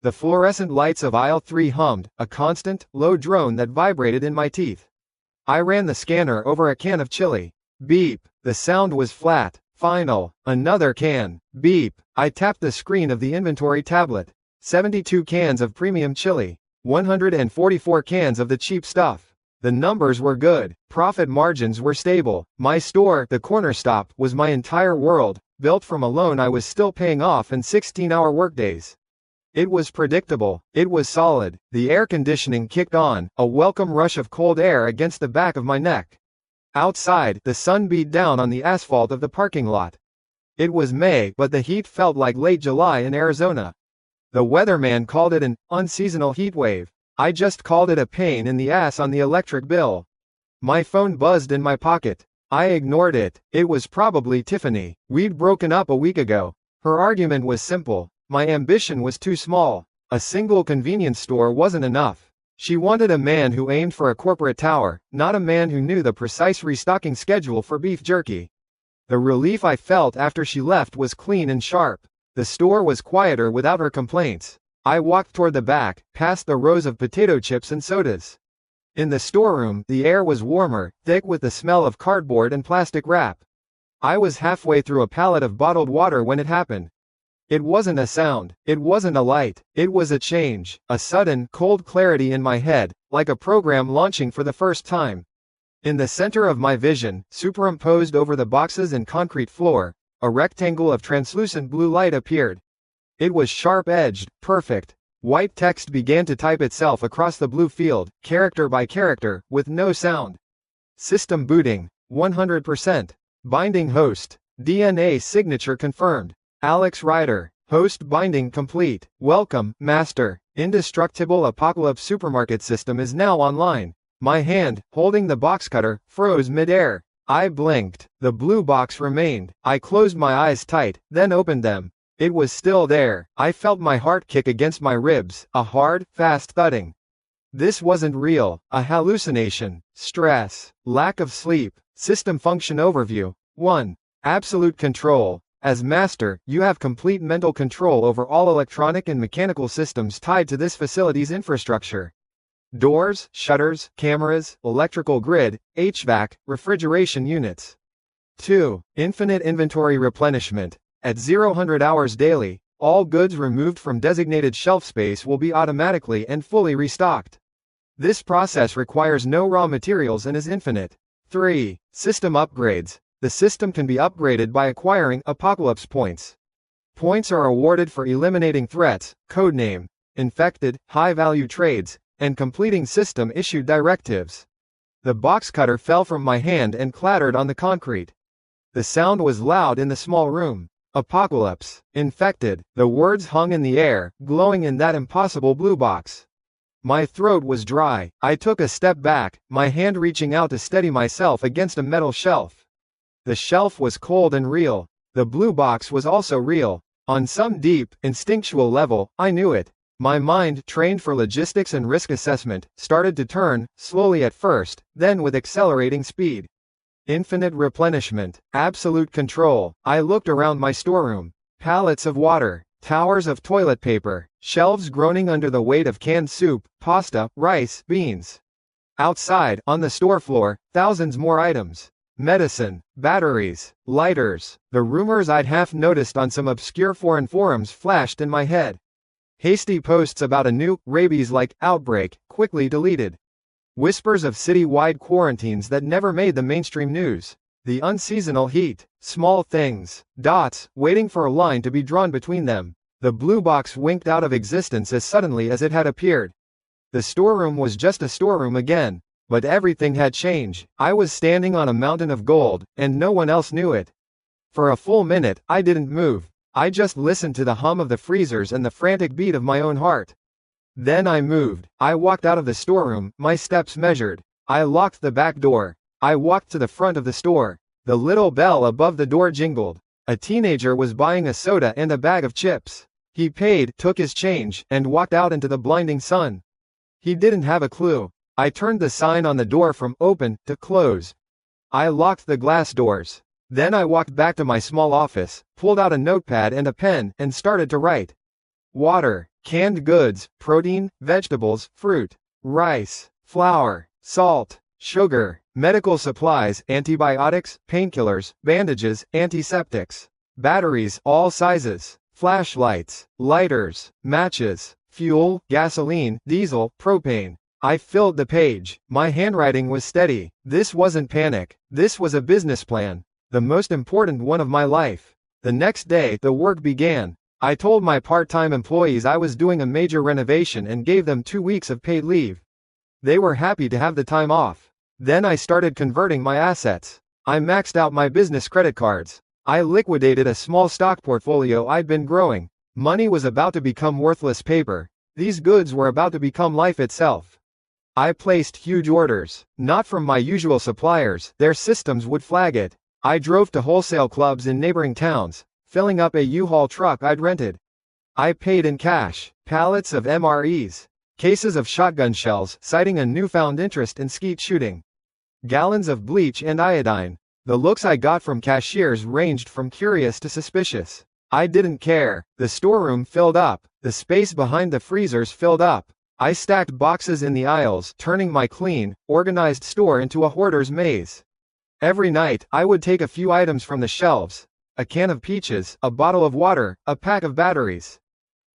The fluorescent lights of aisle 3 hummed, a constant, low drone that vibrated in my teeth. I ran the scanner over a can of chili. Beep. The sound was flat, final. Another can. Beep. I tapped the screen of the inventory tablet. 72 cans of premium chili. 144 cans of the cheap stuff. The numbers were good. Profit margins were stable. My store, the corner stop, was my entire world, built from a loan I was still paying off in 16-hour workdays. It was predictable. It was solid. The air conditioning kicked on, a welcome rush of cold air against the back of my neck. Outside, the sun beat down on the asphalt of the parking lot. It was May, but the heat felt like late July in Arizona. The weatherman called it an unseasonal heat wave. I just called it a pain in the ass on the electric bill. My phone buzzed in my pocket. I ignored it. It was probably Tiffany. We'd broken up a week ago. Her argument was simple. My ambition was too small. A single convenience store wasn't enough. She wanted a man who aimed for a corporate tower, not a man who knew the precise restocking schedule for beef jerky. The relief I felt after she left was clean and sharp. The store was quieter without her complaints. I walked toward the back, past the rows of potato chips and sodas. In the storeroom, the air was warmer, thick with the smell of cardboard and plastic wrap. I was halfway through a pallet of bottled water when it happened. It wasn't a sound, it wasn't a light, it was a change, a sudden, cold clarity in my head, like a program launching for the first time. In the center of my vision, superimposed over the boxes and concrete floor, a rectangle of translucent blue light appeared. It was sharp-edged, perfect. White text began to type itself across the blue field, character by character, with no sound. System booting. 100%. Binding host. DNA signature confirmed. Alex Ryder. Host binding complete. Welcome, Master. Indestructible Apocalypse supermarket system is now online. My hand, holding the box cutter, froze mid-air. I blinked. The blue box remained. I closed my eyes tight, then opened them. It was still there. I felt my heart kick against my ribs, a hard, fast thudding. This wasn't real. A hallucination. Stress. Lack of sleep. System function overview. 1. Absolute control. As master, you have complete mental control over all electronic and mechanical systems tied to this facility's infrastructure. Doors, shutters, cameras, electrical grid, HVAC, refrigeration units. 2. Infinite inventory replenishment. At 0-100 hours daily, all goods removed from designated shelf space will be automatically and fully restocked. This process requires no raw materials and is infinite. 3. System upgrades. The system can be upgraded by acquiring Apocalypse points. Points are awarded for eliminating threats, codename, infected, high-value trades, and completing system-issued directives. The box cutter fell from my hand and clattered on the concrete. The sound was loud in the small room. Apocalypse. Infected. The words hung in the air, glowing in that impossible blue box. My throat was dry. I took a step back, my hand reaching out to steady myself against a metal shelf. The shelf was cold and real. The blue box was also real. On some deep, instinctual level, I knew it. My mind, trained for logistics and risk assessment, started to turn, slowly at first, then with accelerating speed. Infinite replenishment. Absolute control. I looked around my storeroom. Pallets of water. Towers of toilet paper. Shelves groaning under the weight of canned soup, pasta, rice, beans. Outside, on the store floor, thousands more items. Medicine, batteries, lighters. The rumors I'd half noticed on some obscure foreign forums flashed in my head. Hasty posts about a new, rabies-like, outbreak, quickly deleted. Whispers of city-wide quarantines that never made the mainstream news. The unseasonal heat. Small things. Dots, waiting for a line to be drawn between them. The blue box winked out of existence as suddenly as it had appeared. The storeroom was just a storeroom again. But everything had changed. I was standing on a mountain of gold, and no one else knew it. For a full minute, I didn't move. I just listened to the hum of the freezers and the frantic beat of my own heart. Then I moved. I walked out of the storeroom, my steps measured. I locked the back door. I walked to the front of the store. The little bell above the door jingled. A teenager was buying a soda and a bag of chips. He paid, took his change, and walked out into the blinding sun. He didn't have a clue. I turned the sign on the door from open to close. I locked the glass doors. Then I walked back to my small office, pulled out a notepad and a pen, and started to write. water, canned goods, protein, vegetables, fruit, rice, flour, salt, sugar, medical supplies, antibiotics, painkillers, bandages, antiseptics, batteries, all sizes, flashlights, lighters, matches, fuel, gasoline, diesel, propane. I filled the page. My handwriting was steady. This wasn't panic. This was a business plan. The most important one of my life. The next day, the work began. I told my part-time employees I was doing a major renovation and gave them 2 weeks of paid leave. They were happy to have the time off. Then I started converting my assets. I maxed out my business credit cards. I liquidated a small stock portfolio I'd been growing. Money was about to become worthless paper. These goods were about to become life itself. I placed huge orders, not from my usual suppliers, their systems would flag it. I drove to wholesale clubs in neighboring towns, filling up a U-Haul truck I'd rented. I paid in cash, pallets of MREs, cases of shotgun shells, citing a newfound interest in skeet shooting, gallons of bleach and iodine. The looks I got from cashiers ranged from curious to suspicious. I didn't care. The storeroom filled up, the space behind the freezers filled up. I stacked boxes in the aisles, turning my clean, organized store into a hoarder's maze. Every night, I would take a few items from the shelves, a can of peaches, a bottle of water, a pack of batteries.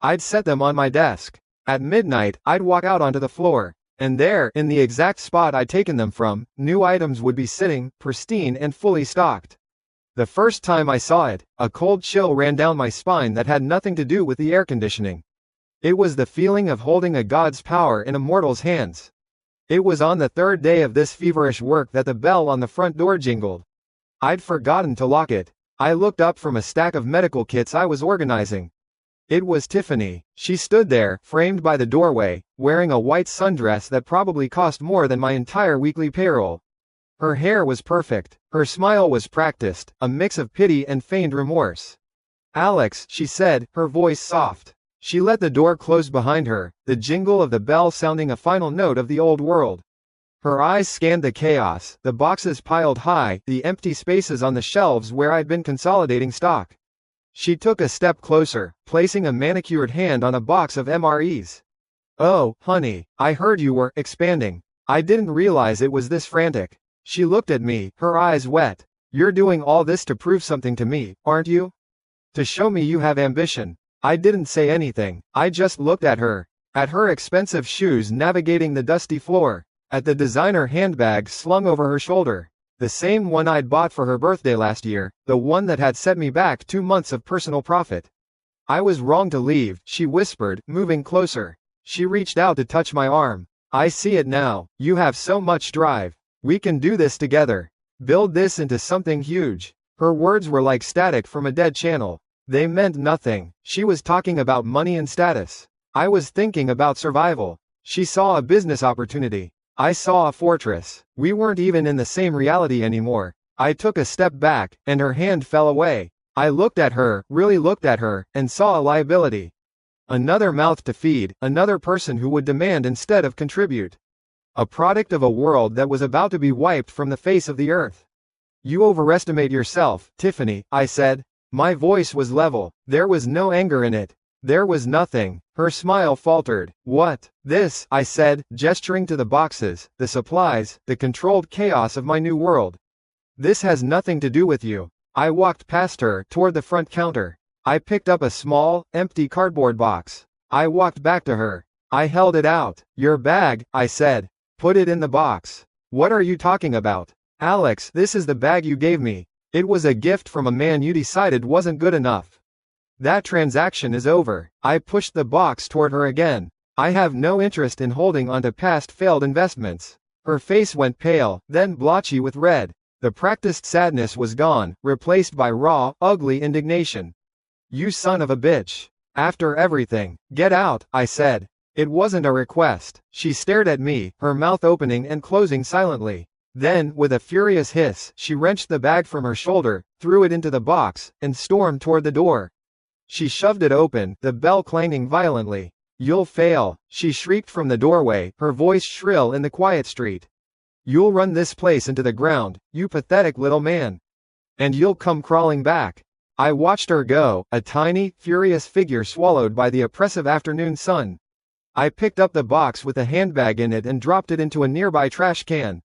I'd set them on my desk. At midnight, I'd walk out onto the floor, and there, in the exact spot I'd taken them from, new items would be sitting, pristine and fully stocked. The first time I saw it, a cold chill ran down my spine that had nothing to do with the air conditioning. It was the feeling of holding a god's power in a mortal's hands. It was on the third day of this feverish work that the bell on the front door jingled. I'd forgotten to lock it. I looked up from a stack of medical kits I was organizing. It was Tiffany. She stood there, framed by the doorway, wearing a white sundress that probably cost more than my entire weekly payroll. Her hair was perfect. Her smile was practiced, a mix of pity and feigned remorse. "Alex," she said, her voice soft. She let the door close behind her, the jingle of the bell sounding a final note of the old world. Her eyes scanned the chaos, the boxes piled high, the empty spaces on the shelves where I'd been consolidating stock. She took a step closer, placing a manicured hand on a box of MREs. "Oh, honey, I heard you were expanding. I didn't realize it was this frantic." She looked at me, her eyes wet. "You're doing all this to prove something to me, aren't you? To show me you have ambition." I didn't say anything. I just looked at her expensive shoes navigating the dusty floor, at the designer handbag slung over her shoulder, the same one I'd bought for her birthday last year, the one that had set me back 2 months of personal profit. "I was wrong to leave," she whispered, moving closer. She reached out to touch my arm. "I see it now. You have so much drive. We can do this together. Build this into something huge." Her words were like static from a dead channel. They meant nothing. She was talking about money and status. I was thinking about survival. She saw a business opportunity. I saw a fortress. We weren't even in the same reality anymore. I took a step back, and her hand fell away. I looked at her, really looked at her, and saw a liability. Another mouth to feed, another person who would demand instead of contribute. A product of a world that was about to be wiped from the face of the earth. "You overestimate yourself, Tiffany," I said. My voice was level. There was no anger in it. There was nothing. Her smile faltered. "What?" "This," I said, gesturing to the boxes, the supplies, the controlled chaos of my new world. "This has nothing to do with you." I walked past her, toward the front counter. I picked up a small, empty cardboard box. I walked back to her. I held it out. "Your bag," I said. "Put it in the box." "What are you talking about?" "Alex, this is the bag you gave me. It was a gift from a man you decided wasn't good enough. That transaction is over." I pushed the box toward her again. "I have no interest in holding onto past failed investments." Her face went pale, then blotchy with red. The practiced sadness was gone, replaced by raw, ugly indignation. "You son of a bitch. After everything, get out," I said. It wasn't a request. She stared at me, her mouth opening and closing silently. Then, with a furious hiss, she wrenched the bag from her shoulder, threw it into the box, and stormed toward the door. She shoved it open, the bell clanging violently. "You'll fail," she shrieked from the doorway, her voice shrill in the quiet street. "You'll run this place into the ground, you pathetic little man. And you'll come crawling back." I watched her go, a tiny, furious figure swallowed by the oppressive afternoon sun. I picked up the box with a handbag in it and dropped it into a nearby trash can.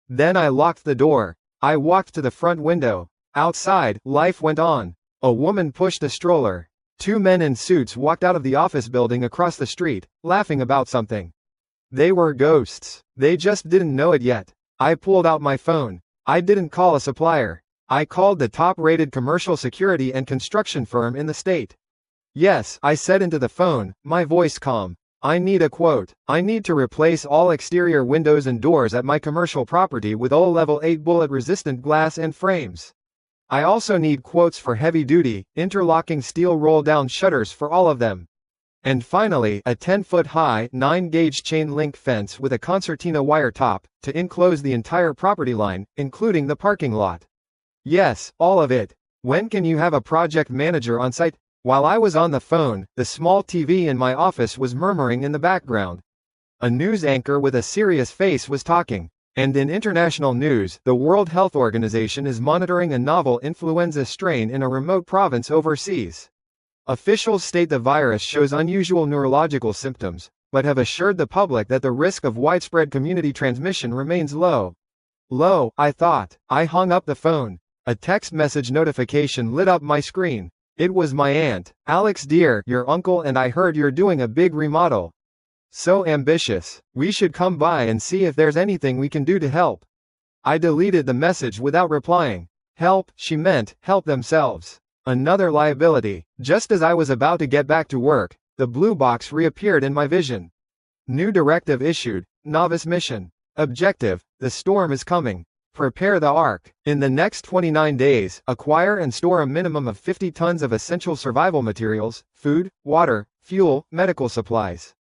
Then I locked the door. I walked to the front window. Outside, life went on. A woman pushed a stroller. Two men in suits walked out of the office building across the street, laughing about something. They were ghosts. They just didn't know it yet. I pulled out my phone. I didn't call a supplier. I called the top-rated commercial security and construction firm in the state. Yes, I said into the phone, my voice calm. I need a quote. I need to replace all exterior windows and doors at my commercial property with all level 8 bullet-resistant glass and frames. I also need quotes for heavy-duty, interlocking steel roll-down shutters for all of them. And finally, a 10-foot-high, 9-gauge chain-link fence with a concertina wire top, to enclose the entire property line, including the parking lot. Yes, all of it. When can you have a project manager on site? While I was on the phone, the small TV in my office was murmuring in the background. A news anchor with a serious face was talking. And in international news, the World Health Organization is monitoring a novel influenza strain in a remote province overseas. Officials state the virus shows unusual neurological symptoms, but have assured the public that the risk of widespread community transmission remains low. Low, I thought. I hung up the phone. A text message notification lit up my screen. It was my aunt. Alex dear, your uncle and I heard you're doing a big remodel. So ambitious. We should come by and see if there's anything we can do to help. I deleted the message without replying. Help, she meant, help themselves. Another liability. Just as I was about to get back to work, the blue box reappeared in my vision. New directive issued. Novice mission. Objective. The storm is coming. Prepare the Ark. In the next 29 days, acquire and store a minimum of 50 tons of essential survival materials, food, water, fuel, medical supplies.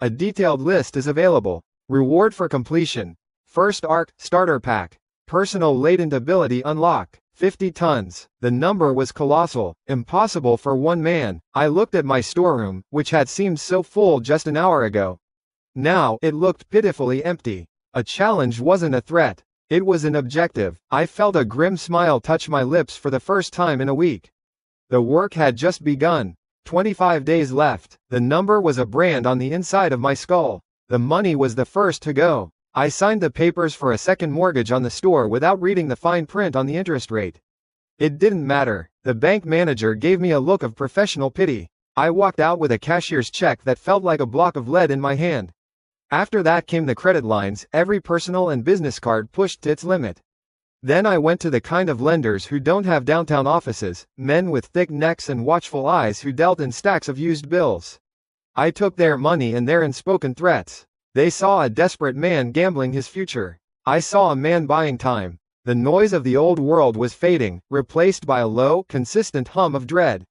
A detailed list is available. Reward for completion. First Ark, Starter Pack. Personal latent ability unlock. 50 tons. The number was colossal, impossible for one man. I looked at my storeroom, which had seemed so full just an hour ago. Now, it looked pitifully empty. A challenge wasn't a threat. It was an objective. I felt a grim smile touch my lips for the first time in a week. The work had just begun. 25 days left. The number was a brand on the inside of my skull. The money was the first to go. I signed the papers for a second mortgage on the store without reading the fine print on the interest rate. It didn't matter. The bank manager gave me a look of professional pity. I walked out with a cashier's check that felt like a block of lead in my hand. After that came the credit lines, every personal and business card pushed to its limit. Then I went to the kind of lenders who don't have downtown offices, men with thick necks and watchful eyes who dealt in stacks of used bills. I took their money and their unspoken threats. They saw a desperate man gambling his future. I saw a man buying time. The noise of the old world was fading, replaced by a low, consistent hum of dread.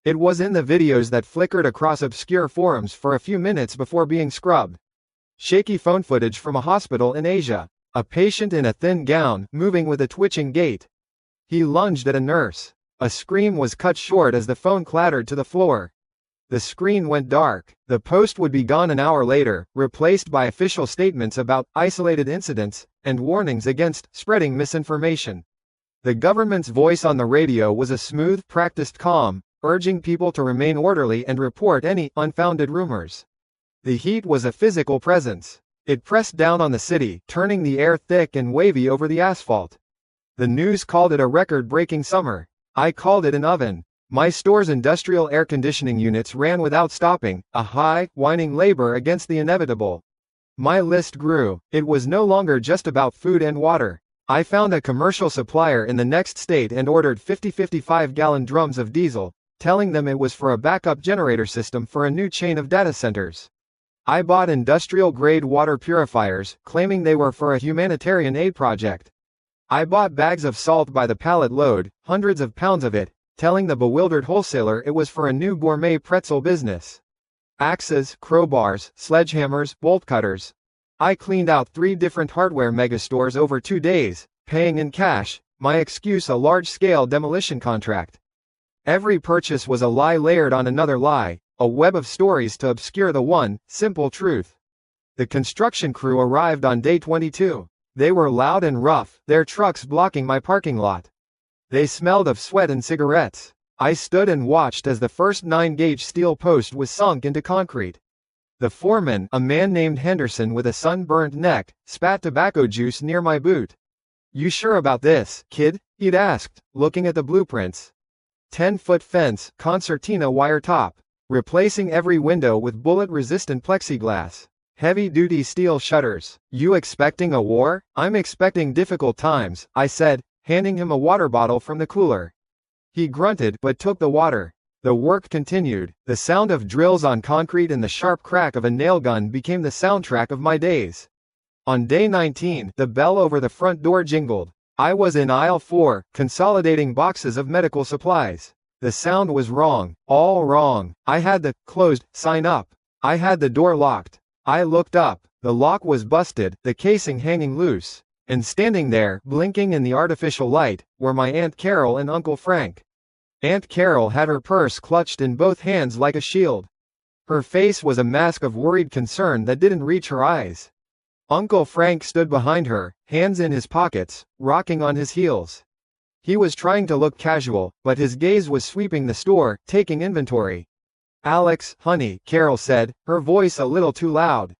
It was in the videos that flickered across obscure forums for a few minutes before being scrubbed. Shaky phone footage from a hospital in Asia. A patient in a thin gown, moving with a twitching gait. He lunged at a nurse. A scream was cut short as the phone clattered to the floor. The screen went dark. The post would be gone an hour later, replaced by official statements about isolated incidents and warnings against spreading misinformation. The government's voice on the radio was a smooth, practiced calm, urging people to remain orderly and report any unfounded rumors. The heat was a physical presence. It pressed down on the city, turning the air thick and wavy over the asphalt. The news called it a record-breaking summer. I called it an oven. My store's industrial air conditioning units ran without stopping, a high, whining labor against the inevitable. My list grew. It was no longer just about food and water. I found a commercial supplier in the next state and ordered 50 55-gallon drums of diesel, telling them it was for a backup generator system for a new chain of data centers. I bought industrial-grade water purifiers, claiming they were for a humanitarian aid project. I bought bags of salt by the pallet load, hundreds of pounds of it, telling the bewildered wholesaler it was for a new gourmet pretzel business. Axes, crowbars, sledgehammers, bolt cutters. I cleaned out 3 different hardware megastores over 2 days, paying in cash, my excuse a large-scale demolition contract. Every purchase was a lie layered on another lie, a web of stories to obscure the one, simple truth. The construction crew arrived on day 22. They were loud and rough, their trucks blocking my parking lot. They smelled of sweat and cigarettes. I stood and watched as the first 9-gauge steel post was sunk into concrete. The foreman, a man named Henderson with a sunburned neck, spat tobacco juice near my boot. "You sure about this, kid?" he'd asked, looking at the blueprints. 10-foot fence, concertina wire top. Replacing every window with bullet-resistant plexiglass. Heavy-duty steel shutters. "You expecting a war?" "I'm expecting difficult times," I said, handing him a water bottle from the cooler. He grunted but took the water. The work continued. The sound of drills on concrete and the sharp crack of a nail gun became the soundtrack of my days. On day 19, the bell over the front door jingled. I was in aisle 4, consolidating boxes of medical supplies. The sound was wrong, all wrong. I had the closed sign up. I had the door locked. I looked up. The lock was busted, the casing hanging loose. And standing there, blinking in the artificial light, were my Aunt Carol and Uncle Frank. Aunt Carol had her purse clutched in both hands like a shield. Her face was a mask of worried concern that didn't reach her eyes. Uncle Frank stood behind her, hands in his pockets, rocking on his heels. He was trying to look casual, but his gaze was sweeping the store, taking inventory. "Alex, honey," Carol said, her voice a little too loud.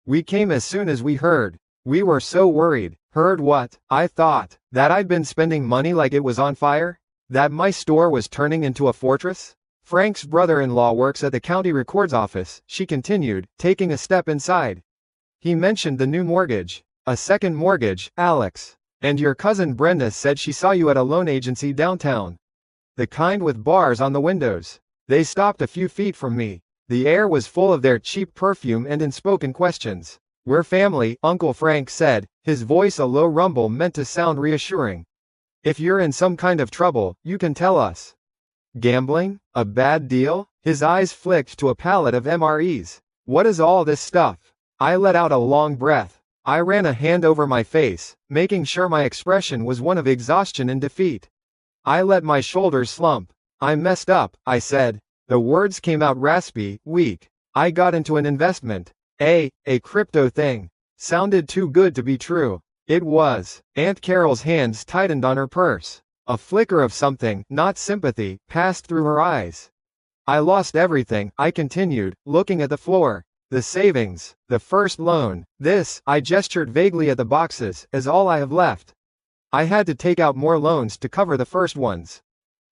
"We came as soon as we heard. We were so worried." "Heard what?" I thought. That I'd been spending money like it was on fire? That my store was turning into a fortress? "Frank's brother-in-law works at the county records office," she continued, taking a step inside. "He mentioned the new mortgage." "A second mortgage, Alex. And your cousin Brenda said she saw you at a loan agency downtown. The kind with bars on the windows." They stopped a few feet from me. The air was full of their cheap perfume and unspoken questions. "We're family," Uncle Frank said, his voice a low rumble meant to sound reassuring. "If you're in some kind of trouble, you can tell us." "Gambling? A bad deal?" His eyes flicked to a pallet of MREs. "What is all this stuff?" I let out a long breath. I ran a hand over my face, making sure my expression was one of exhaustion and defeat. I let my shoulders slump. "I messed up," I said. The words came out raspy, weak. "I got into an investment. A crypto thing." Sounded too good to be true. It was. Aunt Carol's hands tightened on her purse. A flicker of something, not sympathy, passed through her eyes. "I lost everything," I continued, looking at the floor. "The savings, the first loan, this," I gestured vaguely at the boxes, "is all I have left. I had to take out more loans to cover the first ones.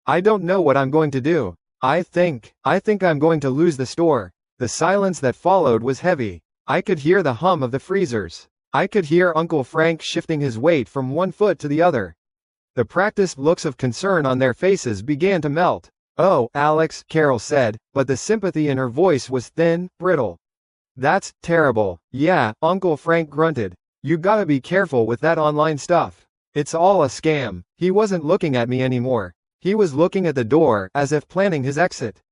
I don't know what I'm going to do. I think I'm going to lose the store." The silence that followed was heavy. I could hear the hum of the freezers. I could hear Uncle Frank shifting his weight from one foot to the other. The practiced looks of concern on their faces began to melt. "Oh, Alex," Carol said, but the sympathy in her voice was thin, brittle. "That's terrible." "Yeah," Uncle Frank grunted. "You gotta be careful with that online stuff. It's all a scam." He wasn't looking at me anymore. He was looking at the door, as if planning his exit.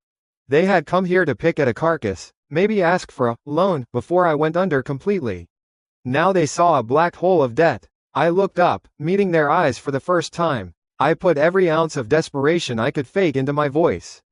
They had come here to pick at a carcass, maybe ask for a loan, before I went under completely. Now they saw a black hole of debt. I looked up, meeting their eyes for the first time. I put every ounce of desperation I could fake into my voice.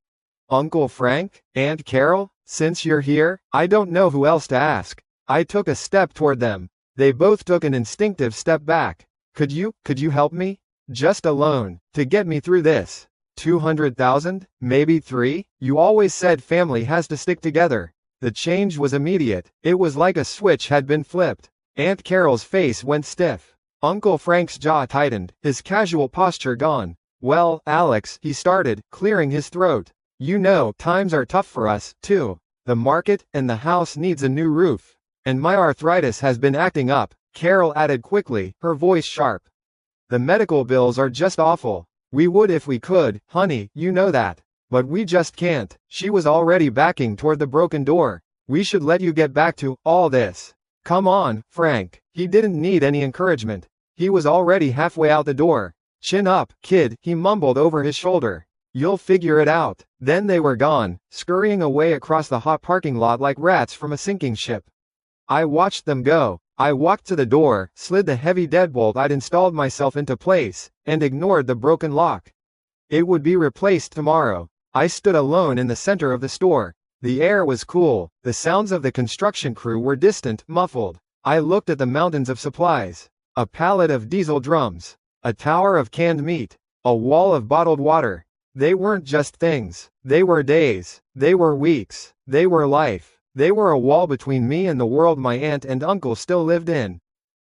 "Uncle Frank? Aunt Carol? Since you're here, I don't know who else to ask." I took a step toward them. They both took an instinctive step back. Could you help me? Just a loan, to get me through this. 200,000? Maybe 3? You always said family has to stick together. The change was immediate. It was like a switch had been flipped. Aunt Carol's face went stiff. Uncle Frank's jaw tightened, his casual posture gone. "Well, Alex," he started, clearing his throat. "You know, times are tough for us, too. The market, and the house needs a new roof. And my arthritis has been acting up," Carol added quickly, her voice sharp. "The medical bills are just awful. We would if we could, honey, you know that. But we just can't." She was already backing toward the broken door. "We should let you get back to all this. Come on, Frank." He didn't need any encouragement. He was already halfway out the door. "Chin up, kid," he mumbled over his shoulder. "You'll figure it out." Then they were gone, scurrying away across the hot parking lot like rats from a sinking ship. I watched them go. I walked to the door, slid the heavy deadbolt I'd installed myself into place, and ignored the broken lock. It would be replaced tomorrow. I stood alone in the center of the store. The air was cool. The sounds of the construction crew were distant, muffled. I looked at the mountains of supplies. A pallet of diesel drums. A tower of canned meat. A wall of bottled water. They weren't just things. They were days. They were weeks. They were life. They were a wall between me and the world my aunt and uncle still lived in.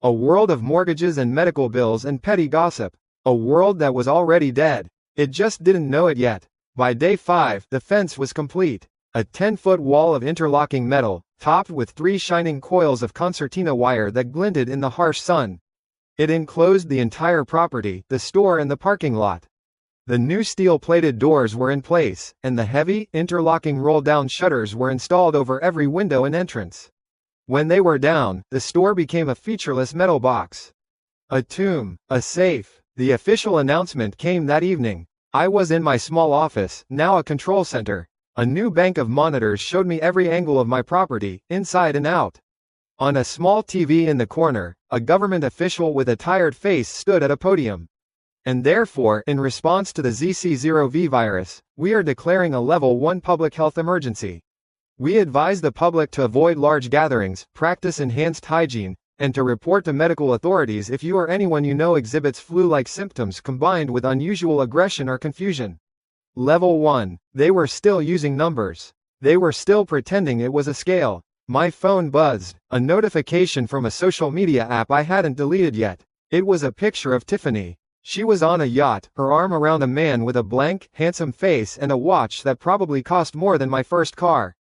A world of mortgages and medical bills and petty gossip. A world that was already dead. It just didn't know it yet. By day 5, the fence was complete. A 10-foot wall of interlocking metal, topped with 3 shining coils of concertina wire that glinted in the harsh sun. It enclosed the entire property, the store and the parking lot. The new steel-plated doors were in place, and the heavy, interlocking roll-down shutters were installed over every window and entrance. When they were down, the store became a featureless metal box. A tomb, a safe. The official announcement came that evening. I was in my small office, now a control center. A new bank of monitors showed me every angle of my property, inside and out. On a small TV in the corner, a government official with a tired face stood at a podium. And therefore, in response to the ZC0V virus, we are declaring a Level 1 public health emergency. We advise the public to avoid large gatherings, practice enhanced hygiene, and to report to medical authorities if you or anyone you know exhibits flu-like symptoms combined with unusual aggression or confusion. Level 1. They were still using numbers. They were still pretending it was a scale. My phone buzzed. A notification from a social media app I hadn't deleted yet. It was a picture of Tiffany. She was on a yacht, her arm around a man with a blank, handsome face and a watch that probably cost more than my first car.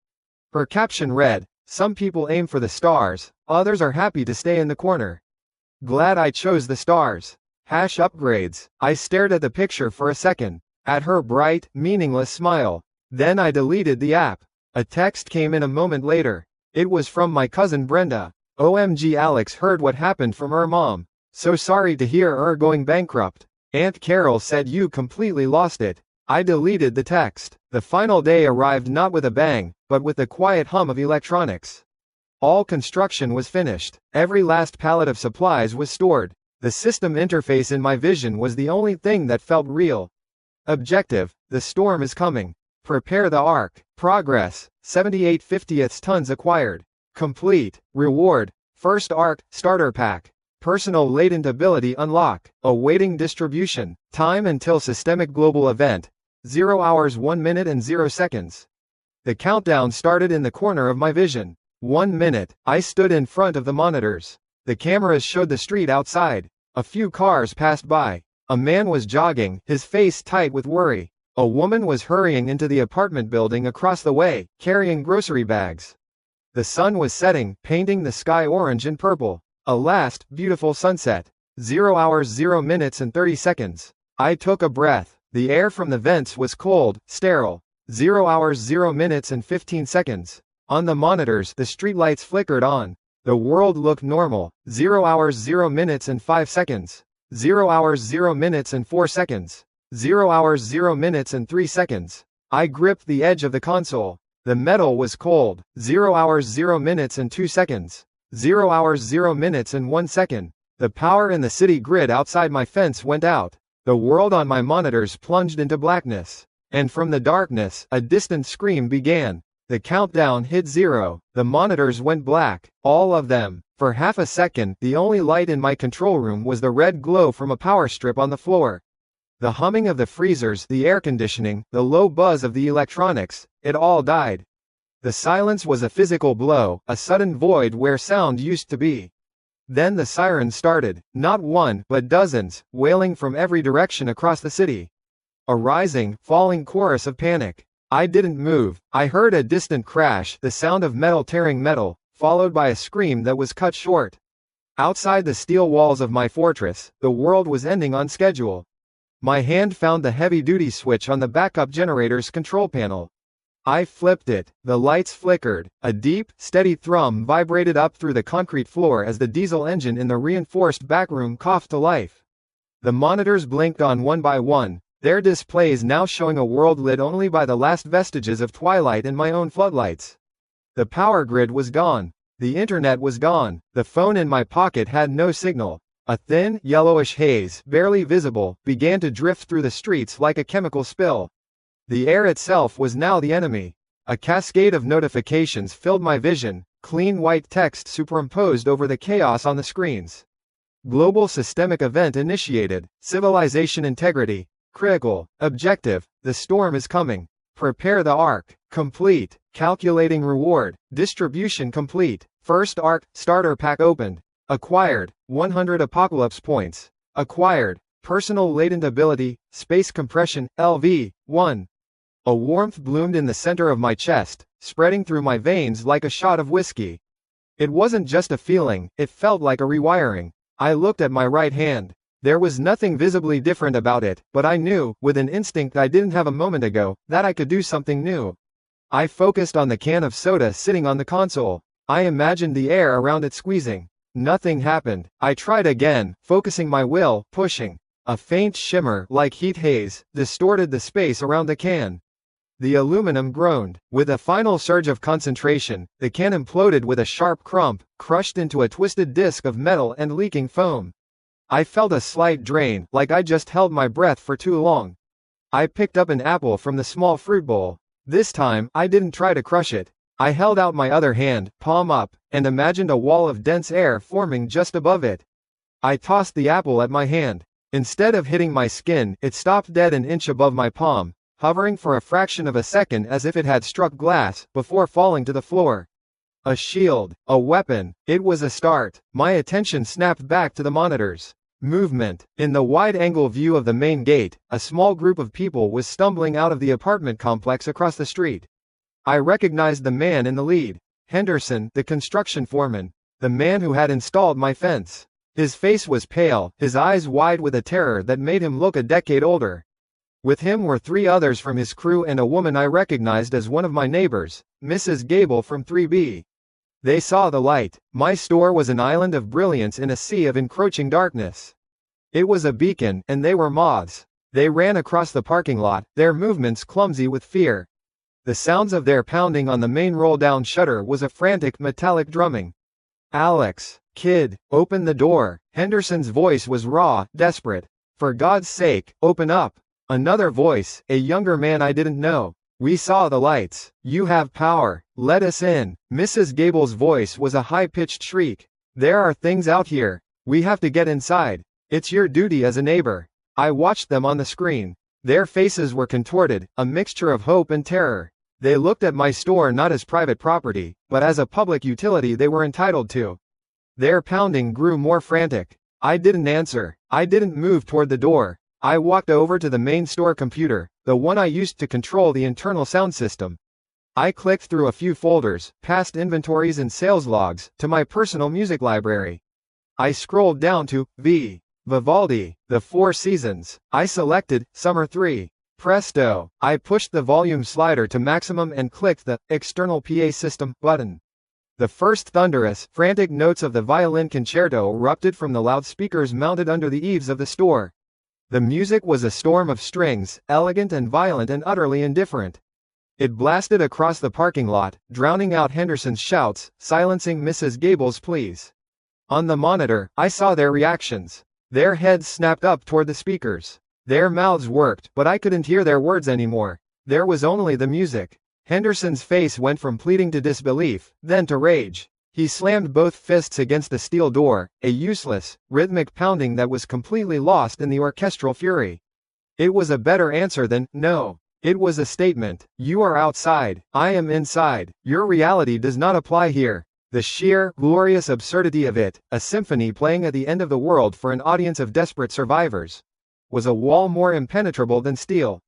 Her caption read, "Some people aim for the stars, others are happy to stay in the corner. Glad I chose the stars. #upgrades. I stared at the picture for a second. At her bright, meaningless smile. Then I deleted the app. A text came in a moment later. It was from my cousin Brenda. "OMG, Alex heard what happened from her mom. So sorry to hear her going bankrupt. Aunt Carol said you completely lost it." I deleted the text. The final day arrived not with a bang, but with the quiet hum of electronics. All construction was finished. Every last pallet of supplies was stored. The system interface in my vision was the only thing that felt real. Objective: the storm is coming. Prepare the Ark. Progress: 78/50 tons acquired. Complete. Reward: first Ark starter pack. Personal latent ability unlock. Awaiting distribution. Time until systemic global event: 0 hours 1 minute and 0 seconds. The countdown started in the corner of my vision. 1 minute. I stood in front of the monitors. The cameras showed the street outside. A few cars passed by. A man was jogging, his face tight with worry. A woman was hurrying into the apartment building across the way, carrying grocery bags. The sun was setting, painting the sky orange and purple. A last, beautiful sunset. 0 hours 0 minutes and 30 seconds. I took a breath. The air from the vents was cold, sterile. 0 hours 0 minutes and 15 seconds. On the monitors, the streetlights flickered on. The world looked normal. 0 hours 0 minutes and 5 seconds. 0 hours 0 minutes and 4 seconds. 0 hours 0 minutes and 3 seconds. I gripped the edge of the console. The metal was cold. 0 hours 0 minutes and 2 seconds. 0 hours 0 minutes and 1 second. The power in the city grid outside my fence went out. The world on my monitors plunged into blackness. And from the darkness, a distant scream began. The countdown hit 0. The monitors went black. All of them. For half a second, the only light in my control room was the red glow from a power strip on the floor. The humming of the freezers, the air conditioning, the low buzz of the electronics, it all died. The silence was a physical blow, a sudden void where sound used to be. Then the sirens started, not one, but dozens, wailing from every direction across the city. A rising, falling chorus of panic. I didn't move. I heard a distant crash, the sound of metal tearing metal, followed by a scream that was cut short. Outside the steel walls of my fortress, the world was ending on schedule. My hand found the heavy-duty switch on the backup generator's control panel. I flipped it. The lights flickered. A deep, steady thrum vibrated up through the concrete floor as the diesel engine in the reinforced backroom coughed to life. The monitors blinked on one by one, their displays now showing a world lit only by the last vestiges of twilight and my own floodlights. The power grid was gone. The internet was gone. The phone in my pocket had no signal. A thin, yellowish haze, barely visible, began to drift through the streets like a chemical spill. The air itself was now the enemy. A cascade of notifications filled my vision, clean white text superimposed over the chaos on the screens. Global systemic event initiated. Civilization integrity. Critical. Objective. The storm is coming. Prepare the arc. Complete. Calculating reward. Distribution complete. First arc. Starter pack opened. Acquired. 100 Apocalypse points. Acquired. Personal latent ability. Space compression. LV. 1. A warmth bloomed in the center of my chest, spreading through my veins like a shot of whiskey. It wasn't just a feeling, it felt like a rewiring. I looked at my right hand. There was nothing visibly different about it, but I knew, with an instinct I didn't have a moment ago, that I could do something new. I focused on the can of soda sitting on the console. I imagined the air around it squeezing. Nothing happened. I tried again, focusing my will, pushing. A faint shimmer, like heat haze, distorted the space around the can. The aluminum groaned. With a final surge of concentration, the can imploded with a sharp crump, crushed into a twisted disc of metal and leaking foam. I felt a slight drain, like I just held my breath for too long. I picked up an apple from the small fruit bowl. This time, I didn't try to crush it. I held out my other hand, palm up, and imagined a wall of dense air forming just above it. I tossed the apple at my hand. Instead of hitting my skin, it stopped dead an inch above my palm, hovering for a fraction of a second as if it had struck glass, before falling to the floor. A shield, a weapon, it was a start. My attention snapped back to the monitors. Movement. In the wide-angle view of the main gate, a small group of people was stumbling out of the apartment complex across the street. I recognized the man in the lead. Henderson, the construction foreman. The man who had installed my fence. His face was pale, his eyes wide with a terror that made him look a decade older. With him were 3 others from his crew and a woman I recognized as one of my neighbors, Mrs. Gable from 3B. They saw the light. My store was an island of brilliance in a sea of encroaching darkness. It was a beacon, and they were moths. They ran across the parking lot, their movements clumsy with fear. The sounds of their pounding on the main roll-down shutter was a frantic metallic drumming. "Alex, kid, open the door." Henderson's voice was raw, desperate. "For God's sake, open up." Another voice, a younger man I didn't know. "We saw the lights. You have power. Let us in." Mrs. Gable's voice was a high-pitched shriek. "There are things out here. We have to get inside. It's your duty as a neighbor." I watched them on the screen. Their faces were contorted, a mixture of hope and terror. They looked at my store not as private property, but as a public utility they were entitled to. Their pounding grew more frantic. I didn't answer. I didn't move toward the door. I walked over to the main store computer, the one I used to control the internal sound system. I clicked through a few folders, past inventories and sales logs, to my personal music library. I scrolled down to Vivaldi, The Four Seasons. I selected Summer 3. Presto! I pushed the volume slider to maximum and clicked the External PA System button. The first thunderous, frantic notes of the violin concerto erupted from the loudspeakers mounted under the eaves of the store. The music was a storm of strings, elegant and violent and utterly indifferent. It blasted across the parking lot, drowning out Henderson's shouts, silencing Mrs. Gable's pleas. On the monitor, I saw their reactions. Their heads snapped up toward the speakers. Their mouths worked, but I couldn't hear their words anymore. There was only the music. Henderson's face went from pleading to disbelief, then to rage. He slammed both fists against the steel door, a useless, rhythmic pounding that was completely lost in the orchestral fury. It was a better answer than no. It was a statement. You are outside. I am inside. Your reality does not apply here. The sheer, glorious absurdity of it, a symphony playing at the end of the world for an audience of desperate survivors, was a wall more impenetrable than steel.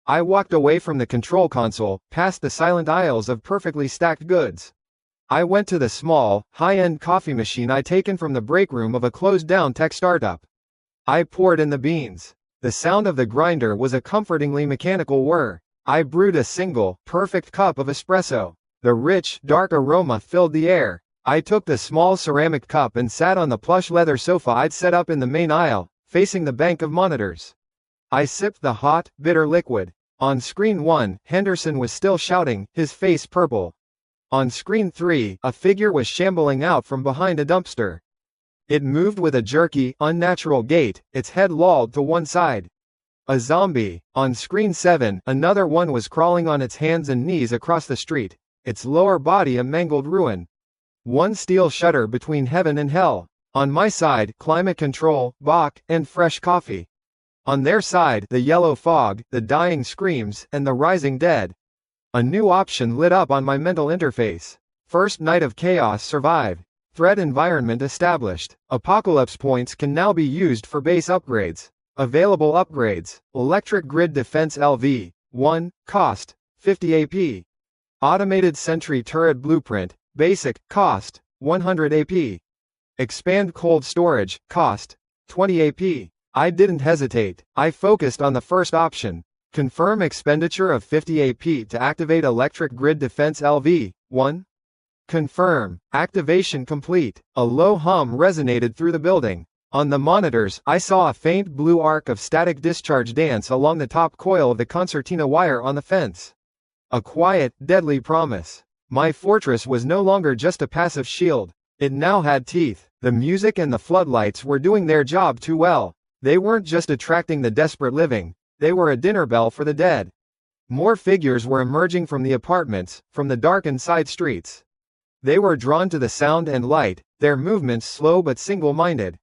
I walked away from the control console, past the silent aisles of perfectly stacked goods. I went to the small, high-end coffee machine I'd taken from the break room of a closed-down tech startup. I poured in the beans. The sound of the grinder was a comfortingly mechanical whir. I brewed a single, perfect cup of espresso. The rich, dark aroma filled the air. I took the small ceramic cup and sat on the plush leather sofa I'd set up in the main aisle, facing the bank of monitors. I sipped the hot, bitter liquid. On screen 1, Henderson was still shouting, his face purple. On screen 3, a figure was shambling out from behind a dumpster. It moved with a jerky, unnatural gait, its head lolled to one side. A zombie. On screen 7, another one was crawling on its hands and knees across the street, its lower body a mangled ruin. One steel shutter between heaven and hell. On my side, climate control, Bach, and fresh coffee. On their side, the yellow fog, the dying screams, and the rising dead. A new option lit up on my mental interface. First night of chaos survived. Threat environment established. Apocalypse points can now be used for base upgrades. Available upgrades. Electric Grid Defense LV. 1. Cost. 50 AP. Automated Sentry Turret Blueprint. Basic. Cost. 100 AP. Expand Cold Storage. Cost. 20 AP. I didn't hesitate. I focused on the first option. Confirm expenditure of 50 AP to activate Electric Grid Defense LV. 1. Confirm. Activation complete. A low hum resonated through the building. On the monitors, I saw a faint blue arc of static discharge dance along the top coil of the concertina wire on the fence. A quiet, deadly promise. My fortress was no longer just a passive shield. It now had teeth. The music and the floodlights were doing their job too well. They weren't just attracting the desperate living. They were a dinner bell for the dead. More figures were emerging from the apartments, from the darkened side streets. They were drawn to the sound and light, their movements slow but single-minded.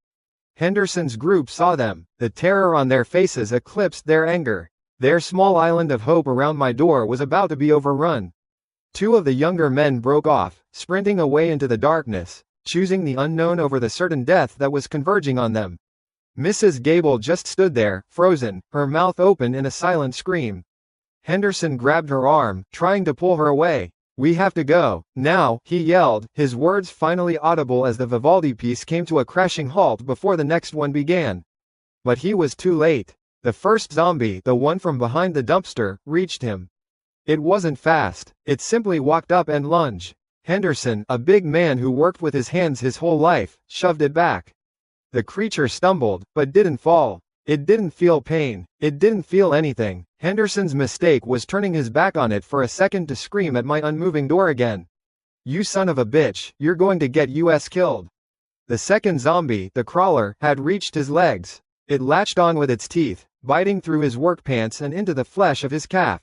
Henderson's group saw them. The terror on their faces eclipsed their anger. Their small island of hope around my door was about to be overrun. Two of the younger men broke off, sprinting away into the darkness, choosing the unknown over the certain death that was converging on them. Mrs. Gable just stood there, frozen, her mouth open in a silent scream. Henderson grabbed her arm, trying to pull her away. "We have to go, now," he yelled, his words finally audible as the Vivaldi piece came to a crashing halt before the next one began. But he was too late. The first zombie, the one from behind the dumpster, reached him. It wasn't fast, it simply walked up and lunged. Henderson, a big man who worked with his hands his whole life, shoved it back. The creature stumbled, but didn't fall. It didn't feel pain. It didn't feel anything. Henderson's mistake was turning his back on it for a second to scream at my unmoving door again. "You son of a bitch, you're going to get us killed." The second zombie, the crawler, had reached his legs. It latched on with its teeth, biting through his work pants and into the flesh of his calf.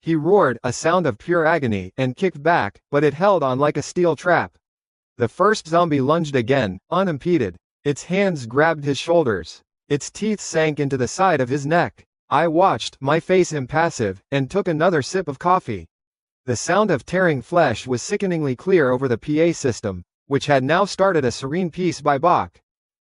He roared, a sound of pure agony, and kicked back, but it held on like a steel trap. The first zombie lunged again, unimpeded. Its hands grabbed his shoulders. Its teeth sank into the side of his neck. I watched, my face impassive, and took another sip of coffee. The sound of tearing flesh was sickeningly clear over the PA system, which had now started a serene piece by Bach.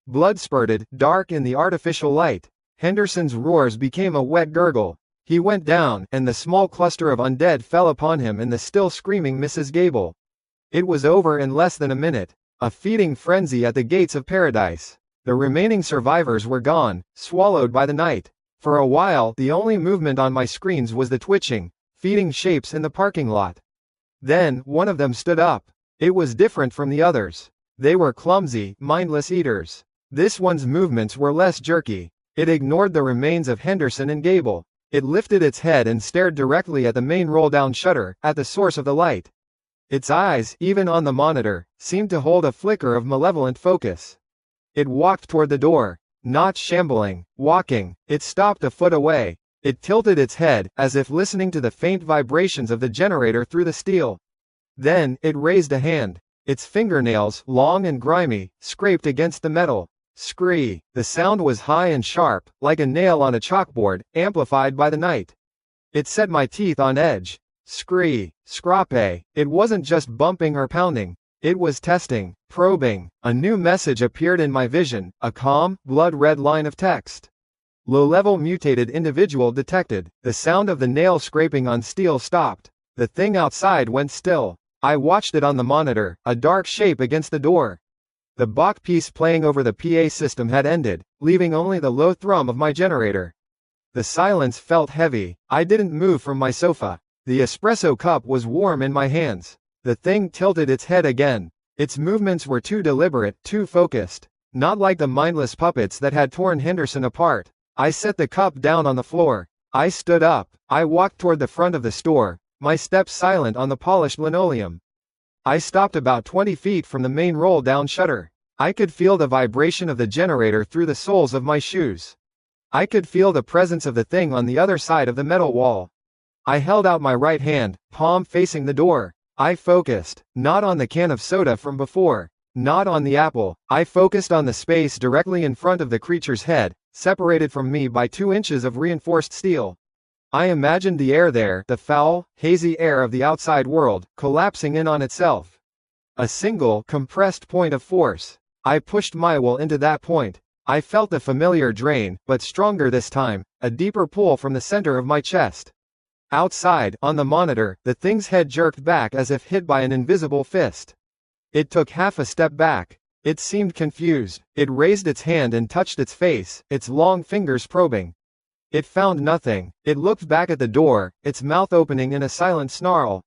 Blood spurted, dark in the artificial light. Henderson's roars became a wet gurgle. He went down, and the small cluster of undead fell upon him and the still screaming Mrs. Gable. It was over in less than a minute. A feeding frenzy at the gates of paradise. The remaining survivors were gone, swallowed by the night. For a while, the only movement on my screens was the twitching, feeding shapes in the parking lot. Then, one of them stood up. It was different from the others. They were clumsy, mindless eaters. This one's movements were less jerky. It ignored the remains of Henderson and Gable. It lifted its head and stared directly at the main roll-down shutter, at the source of the light. Its eyes, even on the monitor, seemed to hold a flicker of malevolent focus. It walked toward the door. Not shambling, walking. It stopped a foot away. It tilted its head, as if listening to the faint vibrations of the generator through the steel. Then, it raised a hand. Its fingernails, long and grimy, scraped against the metal. Scree. The sound was high and sharp, like a nail on a chalkboard, amplified by the night. It set my teeth on edge. Scree. Scrape. It wasn't just bumping or pounding. It was testing, probing. A new message appeared in my vision, a calm, blood-red line of text. Low-level mutated individual detected. The sound of the nail scraping on steel stopped. The thing outside went still. I watched it on the monitor, a dark shape against the door. The Bach piece playing over the PA system had ended, leaving only the low thrum of my generator. The silence felt heavy. I didn't move from my sofa. The espresso cup was warm in my hands. The thing tilted its head again. Its movements were too deliberate, too focused. Not like the mindless puppets that had torn Henderson apart. I set the cup down on the floor. I stood up. I walked toward the front of the store, my steps silent on the polished linoleum. I stopped about 20 feet from the main roll-down shutter. I could feel the vibration of the generator through the soles of my shoes. I could feel the presence of the thing on the other side of the metal wall. I held out my right hand, palm facing the door. I focused, not on the can of soda from before, not on the apple. I focused on the space directly in front of the creature's head, separated from me by 2 inches of reinforced steel. I imagined the air there, the foul, hazy air of the outside world, collapsing in on itself. A single, compressed point of force. I pushed my will into that point. I felt the familiar drain, but stronger this time, a deeper pull from the center of my chest. Outside, on the monitor, the thing's head jerked back as if hit by an invisible fist. It took half a step back. It seemed confused. It raised its hand and touched its face, its long fingers probing. It found nothing. It looked back at the door, its mouth opening in a silent snarl.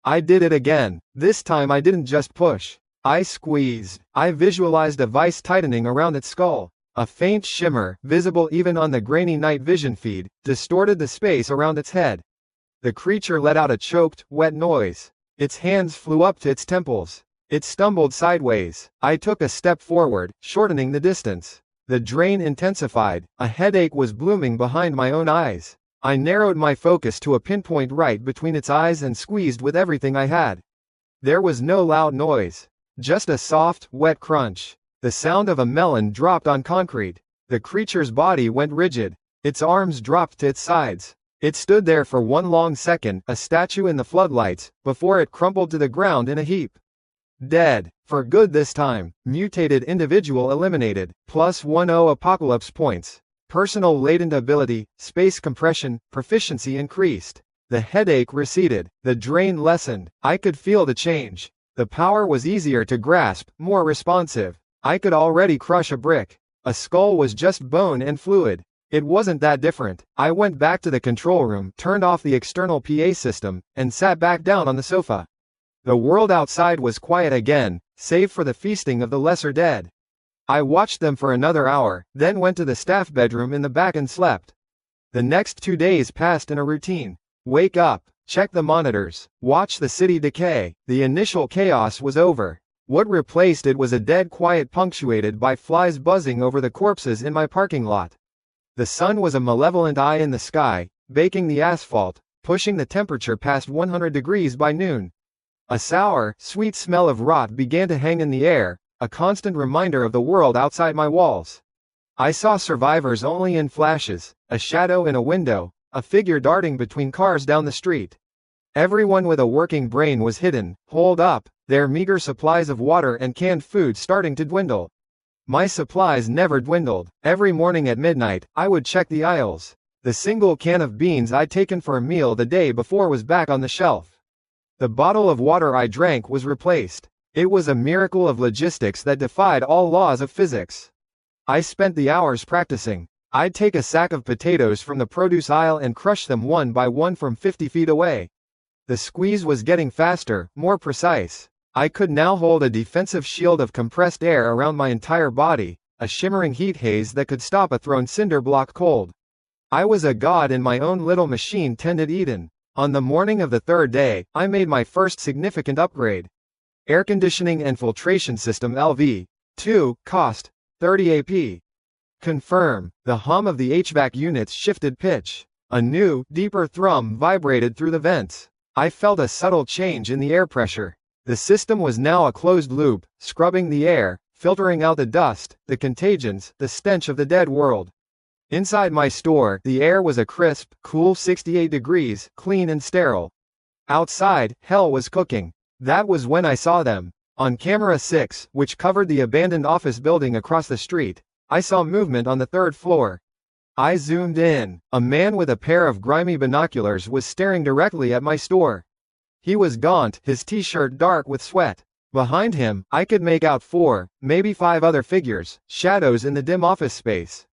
I did it again. This time I didn't just push. I squeezed. I visualized a vice tightening around its skull. A faint shimmer, visible even on the grainy night vision feed, distorted the space around its head. The creature let out a choked, wet noise. Its hands flew up to its temples. It stumbled sideways. I took a step forward, shortening the distance. The drain intensified. A headache was blooming behind my own eyes. I narrowed my focus to a pinpoint right between its eyes and squeezed with everything I had. There was no loud noise. Just a soft, wet crunch. The sound of a melon dropped on concrete. The creature's body went rigid. Its arms dropped to its sides. It stood there for one long second, a statue in the floodlights, before it crumpled to the ground in a heap. Dead. For good this time. Mutated individual eliminated. +10 apocalypse points. Personal latent ability, space compression, proficiency increased. The headache receded. The drain lessened. I could feel the change. The power was easier to grasp, more responsive. I could already crush a brick. A skull was just bone and fluid. It wasn't that different. I went back to the control room, turned off the external PA system, and sat back down on the sofa. The world outside was quiet again, save for the feasting of the lesser dead. I watched them for another hour, then went to the staff bedroom in the back and slept. The next 2 days passed in a routine. Wake up, check the monitors, watch the city decay. The initial chaos was over. What replaced it was a dead quiet punctuated by flies buzzing over the corpses in my parking lot. The sun was a malevolent eye in the sky, baking the asphalt, pushing the temperature past 100 degrees by noon. A sour, sweet smell of rot began to hang in the air, a constant reminder of the world outside my walls. I saw survivors only in flashes, a shadow in a window, a figure darting between cars down the street. Everyone with a working brain was hidden, holed up, their meager supplies of water and canned food starting to dwindle. My supplies never dwindled. Every morning at midnight, I would check the aisles. The single can of beans I'd taken for a meal the day before was back on the shelf. The bottle of water I drank was replaced. It was a miracle of logistics that defied all laws of physics. I spent the hours practicing. I'd take a sack of potatoes from the produce aisle and crush them one by one from 50 feet away. The squeeze was getting faster, more precise. I could now hold a defensive shield of compressed air around my entire body, a shimmering heat haze that could stop a thrown cinder block cold. I was a god in my own little machine-tended Eden. On the morning of the 3rd day, I made my first significant upgrade. Air conditioning and filtration system LV2, cost 30 AP. Confirm. The hum of the HVAC units shifted pitch. A new, deeper thrum vibrated through the vents. I felt a subtle change in the air pressure. The system was now a closed loop, scrubbing the air, filtering out the dust, the contagions, the stench of the dead world. Inside my store, the air was a crisp, cool 68 degrees, clean and sterile. Outside, hell was cooking. That was when I saw them. On camera 6, which covered the abandoned office building across the street, I saw movement on the 3rd floor. I zoomed in. A man with a pair of grimy binoculars was staring directly at my store. He was gaunt, his t-shirt dark with sweat. Behind him, I could make out 4, maybe 5 other figures, shadows in the dim office space.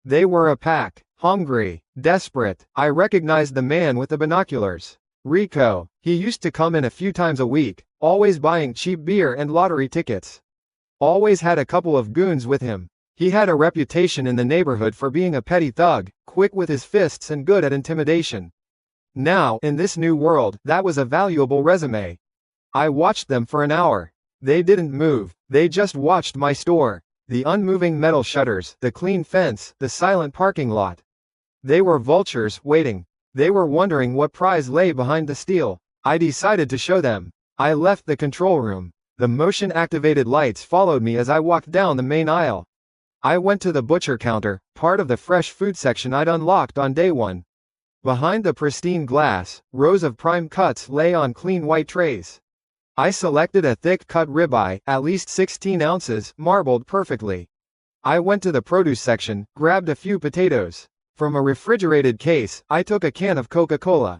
They were a pack, hungry, desperate. I recognized the man with the binoculars. Rico. He used to come in a few times a week, always buying cheap beer and lottery tickets. Always had a couple of goons with him. He had a reputation in the neighborhood for being a petty thug, quick with his fists and good at intimidation. Now, in this new world, that was a valuable resume. I watched them for an hour. They didn't move, they just watched my store. The unmoving metal shutters, the clean fence, the silent parking lot. They were vultures, waiting. They were wondering what prize lay behind the steel. I decided to show them. I left the control room. The motion-activated lights followed me as I walked down the main aisle. I went to the butcher counter, part of the fresh food section I'd unlocked on day one. Behind the pristine glass, rows of prime cuts lay on clean white trays. I selected a thick-cut ribeye, at least 16 ounces, marbled perfectly. I went to the produce section, grabbed a few potatoes. From a refrigerated case, I took a can of Coca-Cola.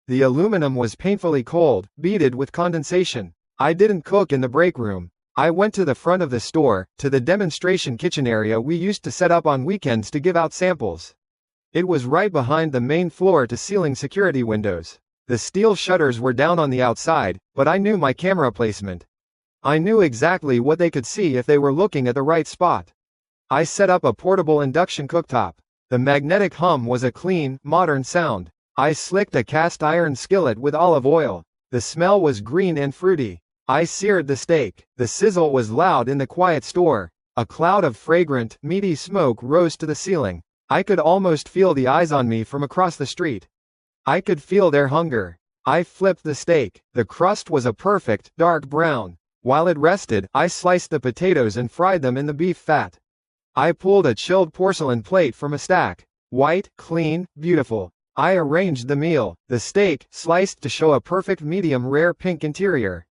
The aluminum was painfully cold, beaded with condensation. I didn't cook in the break room. I went to the front of the store, to the demonstration kitchen area we used to set up on weekends to give out samples. It was right behind the main floor-to-ceiling security windows. The steel shutters were down on the outside, but I knew my camera placement. I knew exactly what they could see if they were looking at the right spot. I set up a portable induction cooktop. The magnetic hum was a clean, modern sound. I slicked a cast iron skillet with olive oil. The smell was green and fruity. I seared the steak. The sizzle was loud in the quiet store. A cloud of fragrant, meaty smoke rose to the ceiling. I could almost feel the eyes on me from across the street. I could feel their hunger. I flipped the steak. The crust was a perfect, dark brown. While it rested, I sliced the potatoes and fried them in the beef fat. I pulled a chilled porcelain plate from a stack. White, clean, beautiful. I arranged the meal. The steak, sliced to show a perfect medium rare pink interior.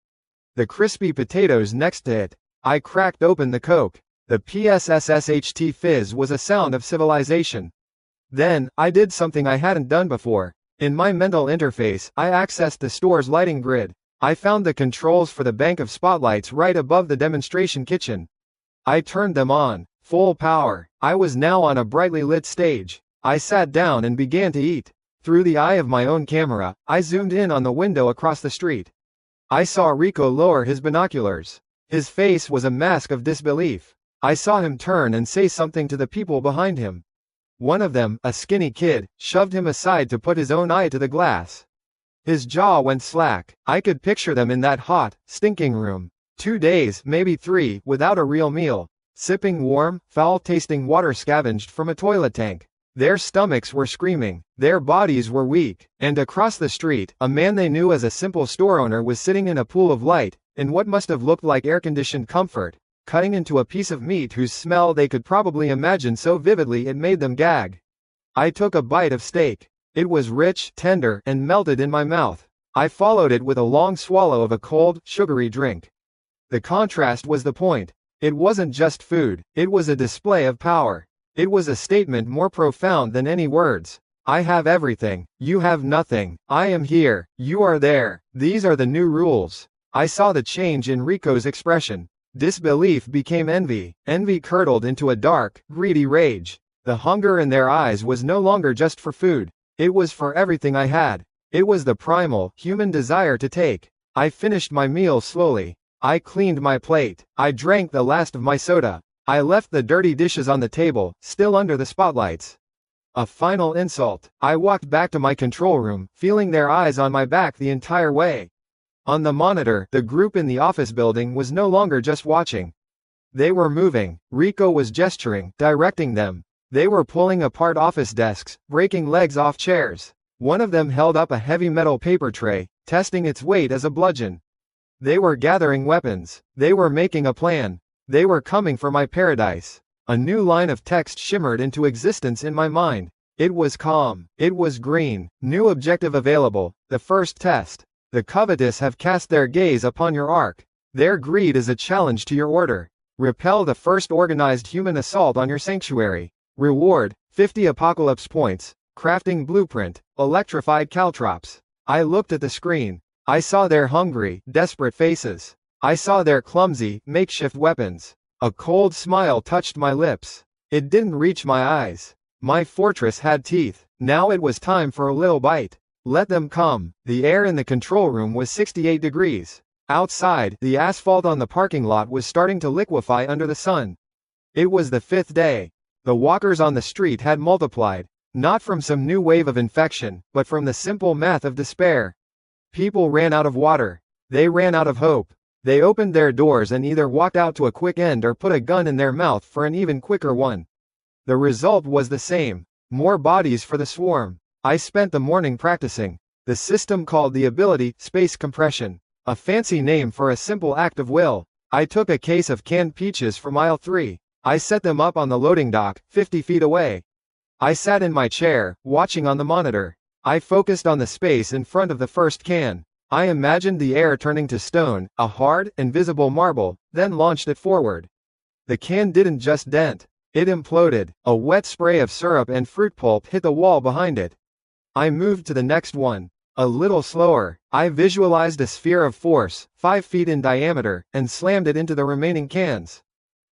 The crispy potatoes next to it. I cracked open the Coke. The PSSSHT fizz was a sound of civilization. Then, I did something I hadn't done before. In my mental interface, I accessed the store's lighting grid. I found the controls for the bank of spotlights right above the demonstration kitchen. I turned them on. Full power. I was now on a brightly lit stage. I sat down and began to eat. Through the eye of my own camera, I zoomed in on the window across the street. I saw Rico lower his binoculars. His face was a mask of disbelief. I saw him turn and say something to the people behind him. One of them, a skinny kid, shoved him aside to put his own eye to the glass. His jaw went slack. I could picture them in that hot, stinking room. 2 days, maybe 3, without a real meal. Sipping warm, foul-tasting water scavenged from a toilet tank. Their stomachs were screaming. Their bodies were weak. And across the street, a man they knew as a simple store owner was sitting in a pool of light, in what must have looked like air-conditioned comfort, cutting into a piece of meat whose smell they could probably imagine so vividly it made them gag. I took a bite of steak. It was rich, tender, and melted in my mouth. I followed it with a long swallow of a cold, sugary drink. The contrast was the point. It wasn't just food, it was a display of power. It was a statement more profound than any words. I have everything, you have nothing. I am here, you are there. These are the new rules. I saw the change in Rico's expression. Disbelief became envy. Envy curdled into a dark, greedy rage. The hunger in their eyes was no longer just for food. It was for everything I had. It was the primal, human desire to take. I finished my meal slowly. I cleaned my plate. I drank the last of my soda. I left the dirty dishes on the table, still under the spotlights. A final insult. I walked back to my control room, feeling their eyes on my back the entire way. On the monitor, the group in the office building was no longer just watching. They were moving. Rico was gesturing, directing them. They were pulling apart office desks, breaking legs off chairs. One of them held up a heavy metal paper tray, testing its weight as a bludgeon. They were gathering weapons. They were making a plan. They were coming for my paradise. A new line of text shimmered into existence in my mind. It was calm. It was green. New objective available. The first test. The covetous have cast their gaze upon your ark. Their greed is a challenge to your order. Repel the first organized human assault on your sanctuary. Reward, 50 apocalypse points. Crafting blueprint, electrified caltrops. I looked at the screen. I saw their hungry, desperate faces. I saw their clumsy, makeshift weapons. A cold smile touched my lips. It didn't reach my eyes. My fortress had teeth. Now it was time for a little bite. Let them come. The air in the control room was 68 degrees. Outside, the asphalt on the parking lot was starting to liquefy under the sun. It was the 5th day. The walkers on the street had multiplied, not from some new wave of infection, but from the simple math of despair. People ran out of water. They ran out of hope. They opened their doors and either walked out to a quick end or put a gun in their mouth for an even quicker one. The result was the same. More bodies for the swarm. I spent the morning practicing. The system called the ability space compression, a fancy name for a simple act of will. I took a case of canned peaches from aisle 3. I set them up on the loading dock, 50 feet away. I sat in my chair, watching on the monitor. I focused on the space in front of the first can. I imagined the air turning to stone, a hard, invisible marble, then launched it forward. The can didn't just dent. It imploded. A wet spray of syrup and fruit pulp hit the wall behind it. I moved to the next one. A little slower. I visualized a sphere of force, 5 feet in diameter, and slammed it into the remaining cans.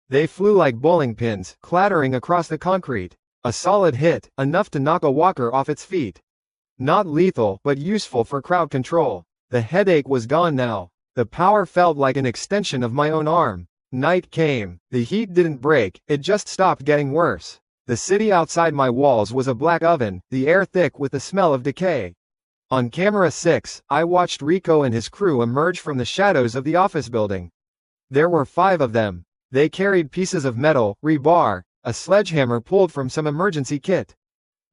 They flew like bowling pins, clattering across the concrete. A solid hit, enough to knock a walker off its feet. Not lethal, but useful for crowd control. The headache was gone now. The power felt like an extension of my own arm. Night came. The heat didn't break, it just stopped getting worse. The city outside my walls was a black oven, the air thick with the smell of decay. On camera 6, I watched Rico and his crew emerge from the shadows of the office building. There were 5 of them. They carried pieces of metal, rebar, a sledgehammer pulled from some emergency kit.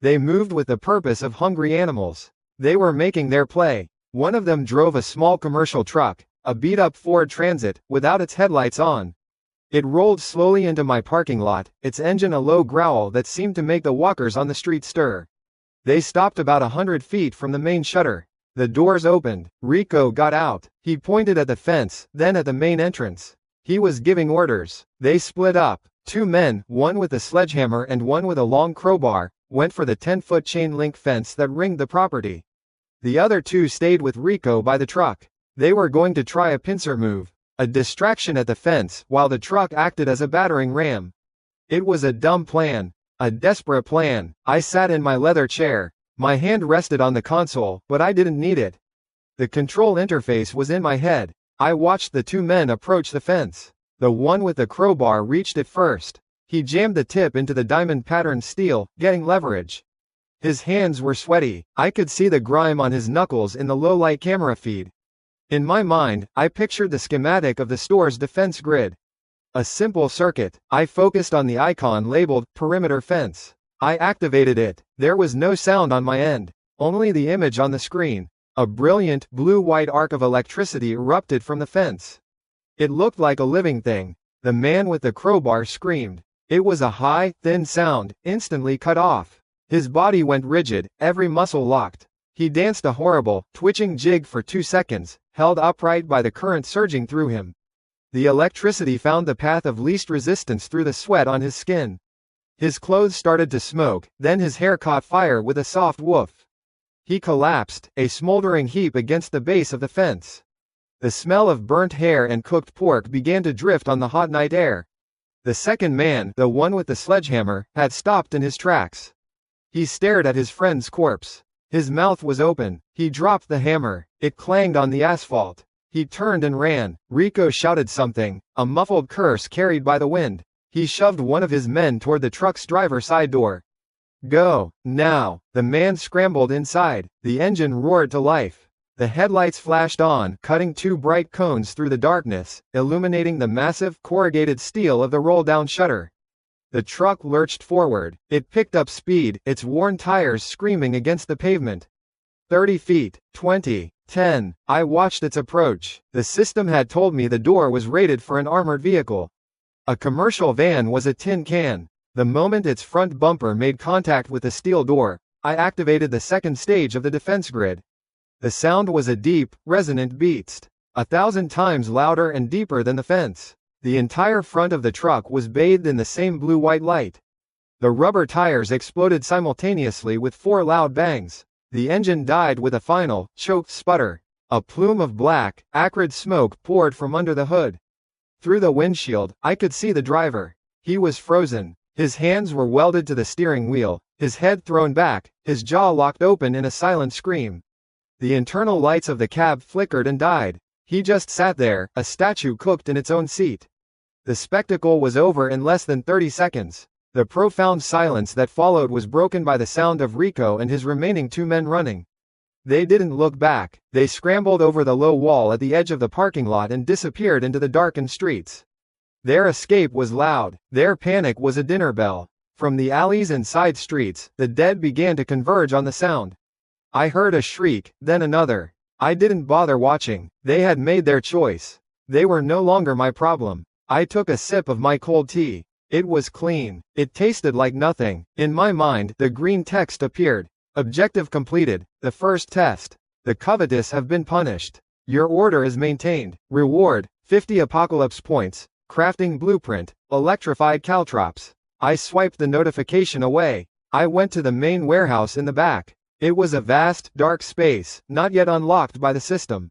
They moved with the purpose of hungry animals. They were making their play. One of them drove a small commercial truck, a beat-up Ford Transit, without its headlights on. It rolled slowly into my parking lot, its engine a low growl that seemed to make the walkers on the street stir. They stopped about 100 feet from the main shutter. The doors opened. Rico got out. He pointed at the fence, then at the main entrance. He was giving orders. They split up. 2 men, one with a sledgehammer and one with a long crowbar, went for the 10-foot chain link fence that ringed the property. The other 2 stayed with Rico by the truck. They were going to try a pincer move, a distraction at the fence, while the truck acted as a battering ram. It was a dumb plan, a desperate plan. I sat in my leather chair. My hand rested on the console, but I didn't need it. The control interface was in my head. I watched the 2 men approach the fence. The one with the crowbar reached it first. He jammed the tip into the diamond-patterned steel, getting leverage. His hands were sweaty. I could see the grime on his knuckles in the low-light camera feed. In my mind, I pictured the schematic of the store's defense grid. A simple circuit. I focused on the icon labeled perimeter fence. I activated it. There was no sound on my end, only the image on the screen. A brilliant, blue-white arc of electricity erupted from the fence. It looked like a living thing. The man with the crowbar screamed. It was a high, thin sound, instantly cut off. His body went rigid, every muscle locked. He danced a horrible, twitching jig for 2 seconds, held upright by the current surging through him. The electricity found the path of least resistance through the sweat on his skin. His clothes started to smoke, then his hair caught fire with a soft woof. He collapsed, a smoldering heap against the base of the fence. The smell of burnt hair and cooked pork began to drift on the hot night air. The second man, the one with the sledgehammer, had stopped in his tracks. He stared at his friend's corpse. His mouth was open. He dropped the hammer. It clanged on the asphalt. He turned and ran. Rico shouted something, a muffled curse carried by the wind. He shoved one of his men toward the truck's driver's side door. Go, now. The man scrambled inside. The engine roared to life. The headlights flashed on, cutting 2 bright cones through the darkness, illuminating the massive, corrugated steel of the roll-down shutter. The truck lurched forward. It picked up speed, its worn tires screaming against the pavement. 30 feet, 20, 10. I watched its approach. The system had told me the door was rated for an armored vehicle. A commercial van was a tin can. The moment its front bumper made contact with the steel door, I activated the second stage of the defense grid. The sound was a deep, resonant beast, 1,000 times louder and deeper than the fence. The entire front of the truck was bathed in the same blue-white light. The rubber tires exploded simultaneously with 4 loud bangs. The engine died with a final, choked sputter. A plume of black, acrid smoke poured from under the hood. Through the windshield, I could see the driver. He was frozen. His hands were welded to the steering wheel, his head thrown back, his jaw locked open in a silent scream. The internal lights of the cab flickered and died. He just sat there, a statue cooked in its own seat. The spectacle was over in less than 30 seconds. The profound silence that followed was broken by the sound of Rico and his remaining 2 men running. They didn't look back. They scrambled over the low wall at the edge of the parking lot and disappeared into the darkened streets. Their escape was loud. Their panic was a dinner bell. From the alleys and side streets, the dead began to converge on the sound. I heard a shriek, then another. I didn't bother watching. They had made their choice. They were no longer my problem. I took a sip of my cold tea. It was clean. It tasted like nothing. In my mind, the green text appeared. Objective completed. The first test. The covetous have been punished. Your order is maintained. Reward, 50 Apocalypse points. Crafting blueprint, electrified caltrops. I swiped the notification away. I went to the main warehouse in the back. It was a vast, dark space, not yet unlocked by the system.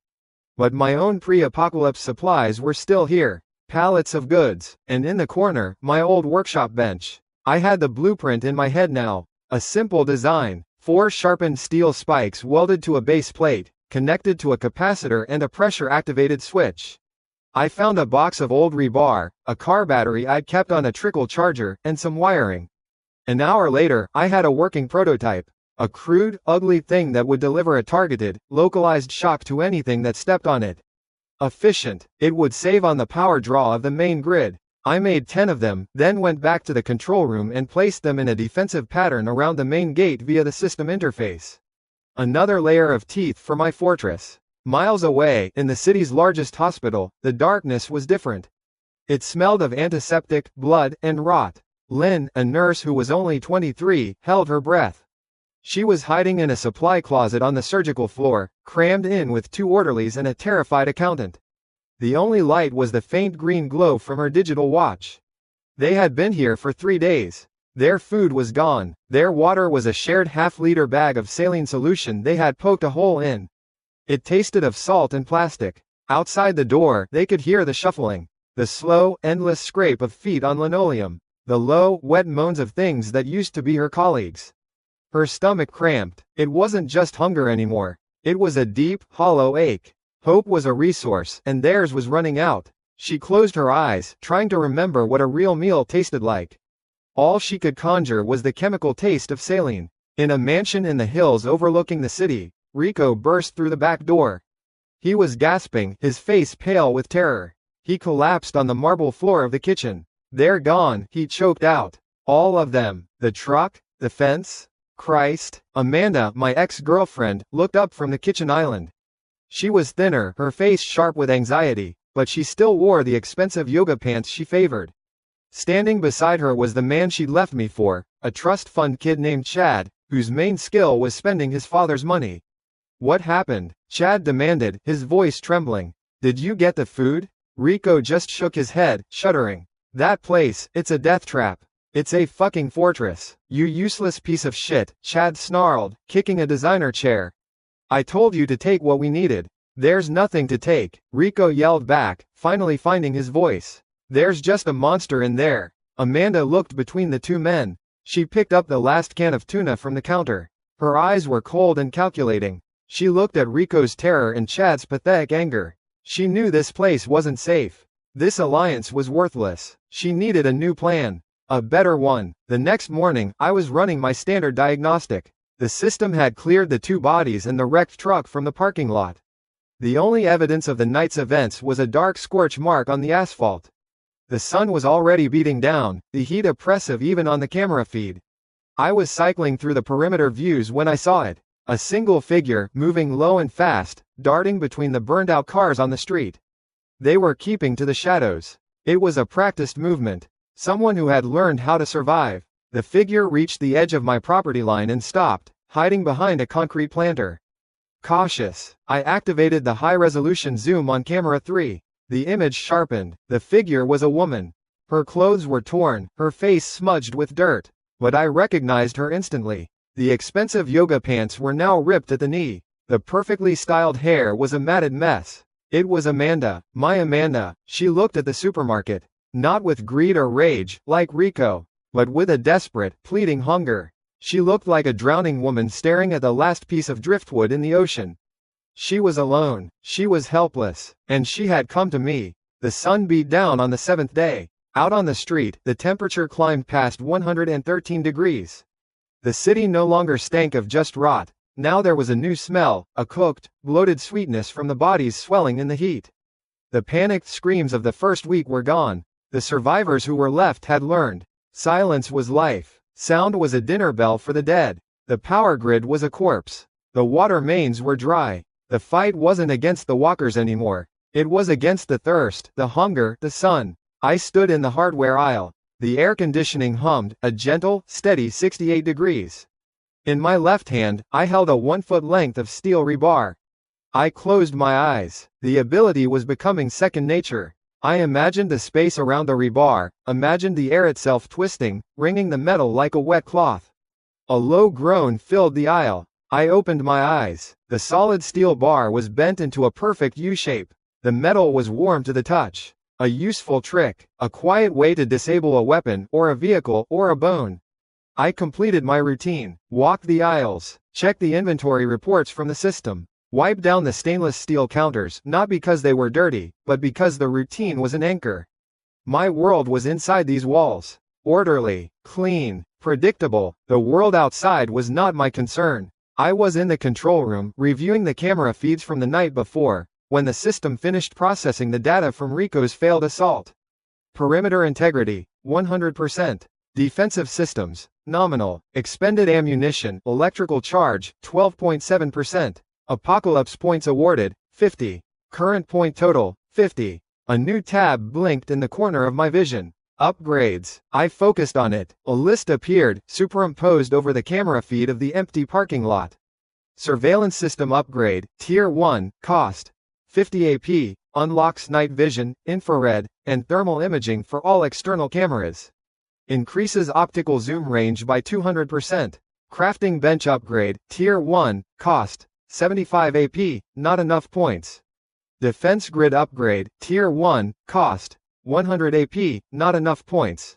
But my own pre-apocalypse supplies were still here. Pallets of goods, and in the corner, my old workshop bench. I had the blueprint in my head now. A simple design, 4 sharpened steel spikes welded to a base plate, connected to a capacitor and a pressure-activated switch. I found a box of old rebar, a car battery I'd kept on a trickle charger, and some wiring. An hour later, I had a working prototype. A crude, ugly thing that would deliver a targeted, localized shock to anything that stepped on it. Efficient, it would save on the power draw of the main grid. I made 10 of them, then went back to the control room and placed them in a defensive pattern around the main gate via the system interface. Another layer of teeth for my fortress. Miles away, in the city's largest hospital, the darkness was different. It smelled of antiseptic, blood, and rot. Lynn, a nurse who was only 23, held her breath. She was hiding in a supply closet on the surgical floor, crammed in with 2 orderlies and a terrified accountant. The only light was the faint green glow from her digital watch. They had been here for 3 days. Their food was gone. Their water was a shared half-liter bag of saline solution they had poked a hole in. It tasted of salt and plastic. Outside the door, they could hear the shuffling, the slow, endless scrape of feet on linoleum, the low, wet moans of things that used to be her colleagues. Her stomach cramped. It wasn't just hunger anymore. It was a deep, hollow ache. Hope was a resource, and theirs was running out. She closed her eyes, trying to remember what a real meal tasted like. All she could conjure was the chemical taste of saline. In a mansion in the hills overlooking the city, Rico burst through the back door. He was gasping, his face pale with terror. He collapsed on the marble floor of the kitchen. They're gone, he choked out. All of them. The truck, the fence. Christ. Amanda, my ex-girlfriend, looked up from the kitchen island. She was thinner, her face sharp with anxiety, but she still wore the expensive yoga pants she favored. Standing beside her was the man she'd left me for, a trust fund kid named Chad, whose main skill was spending his father's money. What happened? Chad demanded, his voice trembling. Did you get the food? Rico just shook his head, shuddering. That place, it's a death trap. It's a fucking fortress. You useless piece of shit, Chad snarled, kicking a designer chair. I told you to take what we needed. There's nothing to take, Rico yelled back, finally finding his voice. There's just a monster in there. Amanda looked between the 2 men. She picked up the last can of tuna from the counter. Her eyes were cold and calculating. She looked at Rico's terror and Chad's pathetic anger. She knew this place wasn't safe. This alliance was worthless. She needed a new plan. A better one. The next morning, I was running my standard diagnostic. The system had cleared the 2 bodies and the wrecked truck from the parking lot. The only evidence of the night's events was a dark scorch mark on the asphalt. The sun was already beating down, the heat oppressive even on the camera feed. I was cycling through the perimeter views when I saw it. A single figure, moving low and fast, darting between the burned-out cars on the street. They were keeping to the shadows. It was a practiced movement. Someone who had learned how to survive. The figure reached the edge of my property line and stopped, hiding behind a concrete planter. Cautious, I activated the high-resolution zoom on camera 3. The image sharpened. The figure was a woman. Her clothes were torn, her face smudged with dirt. But I recognized her instantly. The expensive yoga pants were now ripped at the knee. The perfectly styled hair was a matted mess. It was Amanda, my Amanda. She looked at the supermarket. Not with greed or rage, like Rico, but with a desperate, pleading hunger. She looked like a drowning woman staring at the last piece of driftwood in the ocean. She was alone, she was helpless, and she had come to me. The sun beat down on the 7th day. Out on the street, the temperature climbed past 113 degrees. The city no longer stank of just rot. Now there was a new smell, a cooked, bloated sweetness from the bodies swelling in the heat. The panicked screams of the first week were gone. The survivors who were left had learned. Silence was life. Sound was a dinner bell for the dead. The power grid was a corpse. The water mains were dry. The fight wasn't against the walkers anymore. It was against the thirst, the hunger, the sun. I stood in the hardware aisle. The air conditioning hummed, a gentle, steady 68 degrees. In my left hand, I held a 1-foot length of steel rebar. I closed my eyes. The ability was becoming second nature. I imagined the space around the rebar, imagined the air itself twisting, wringing the metal like a wet cloth. A low groan filled the aisle. I opened my eyes. The solid steel bar was bent into a perfect U-shape. The metal was warm to the touch. A useful trick, a quiet way to disable a weapon, or a vehicle, or a bone. I completed my routine, walked the aisles, checked the inventory reports from the system, wiped down the stainless steel counters, not because they were dirty, but because the routine was an anchor. My world was inside these walls. Orderly, clean, predictable. The world outside was not my concern. I was in the control room, reviewing the camera feeds from the night before, when the system finished processing the data from Rico's failed assault. Perimeter integrity, 100%. Defensive systems, nominal. Expended ammunition, electrical charge, 12.7%. Apocalypse points awarded, 50. Current point total, 50. A new tab blinked in the corner of my vision. Upgrades. I focused on it. A list appeared, superimposed over the camera feed of the empty parking lot. Surveillance system upgrade, Tier 1, cost. 50 AP, unlocks night vision, infrared, and thermal imaging for all external cameras. Increases optical zoom range by 200%. Crafting bench upgrade, Tier 1, cost. 75 AP, not enough points. Defense grid upgrade, Tier 1, cost. 100 AP, not enough points.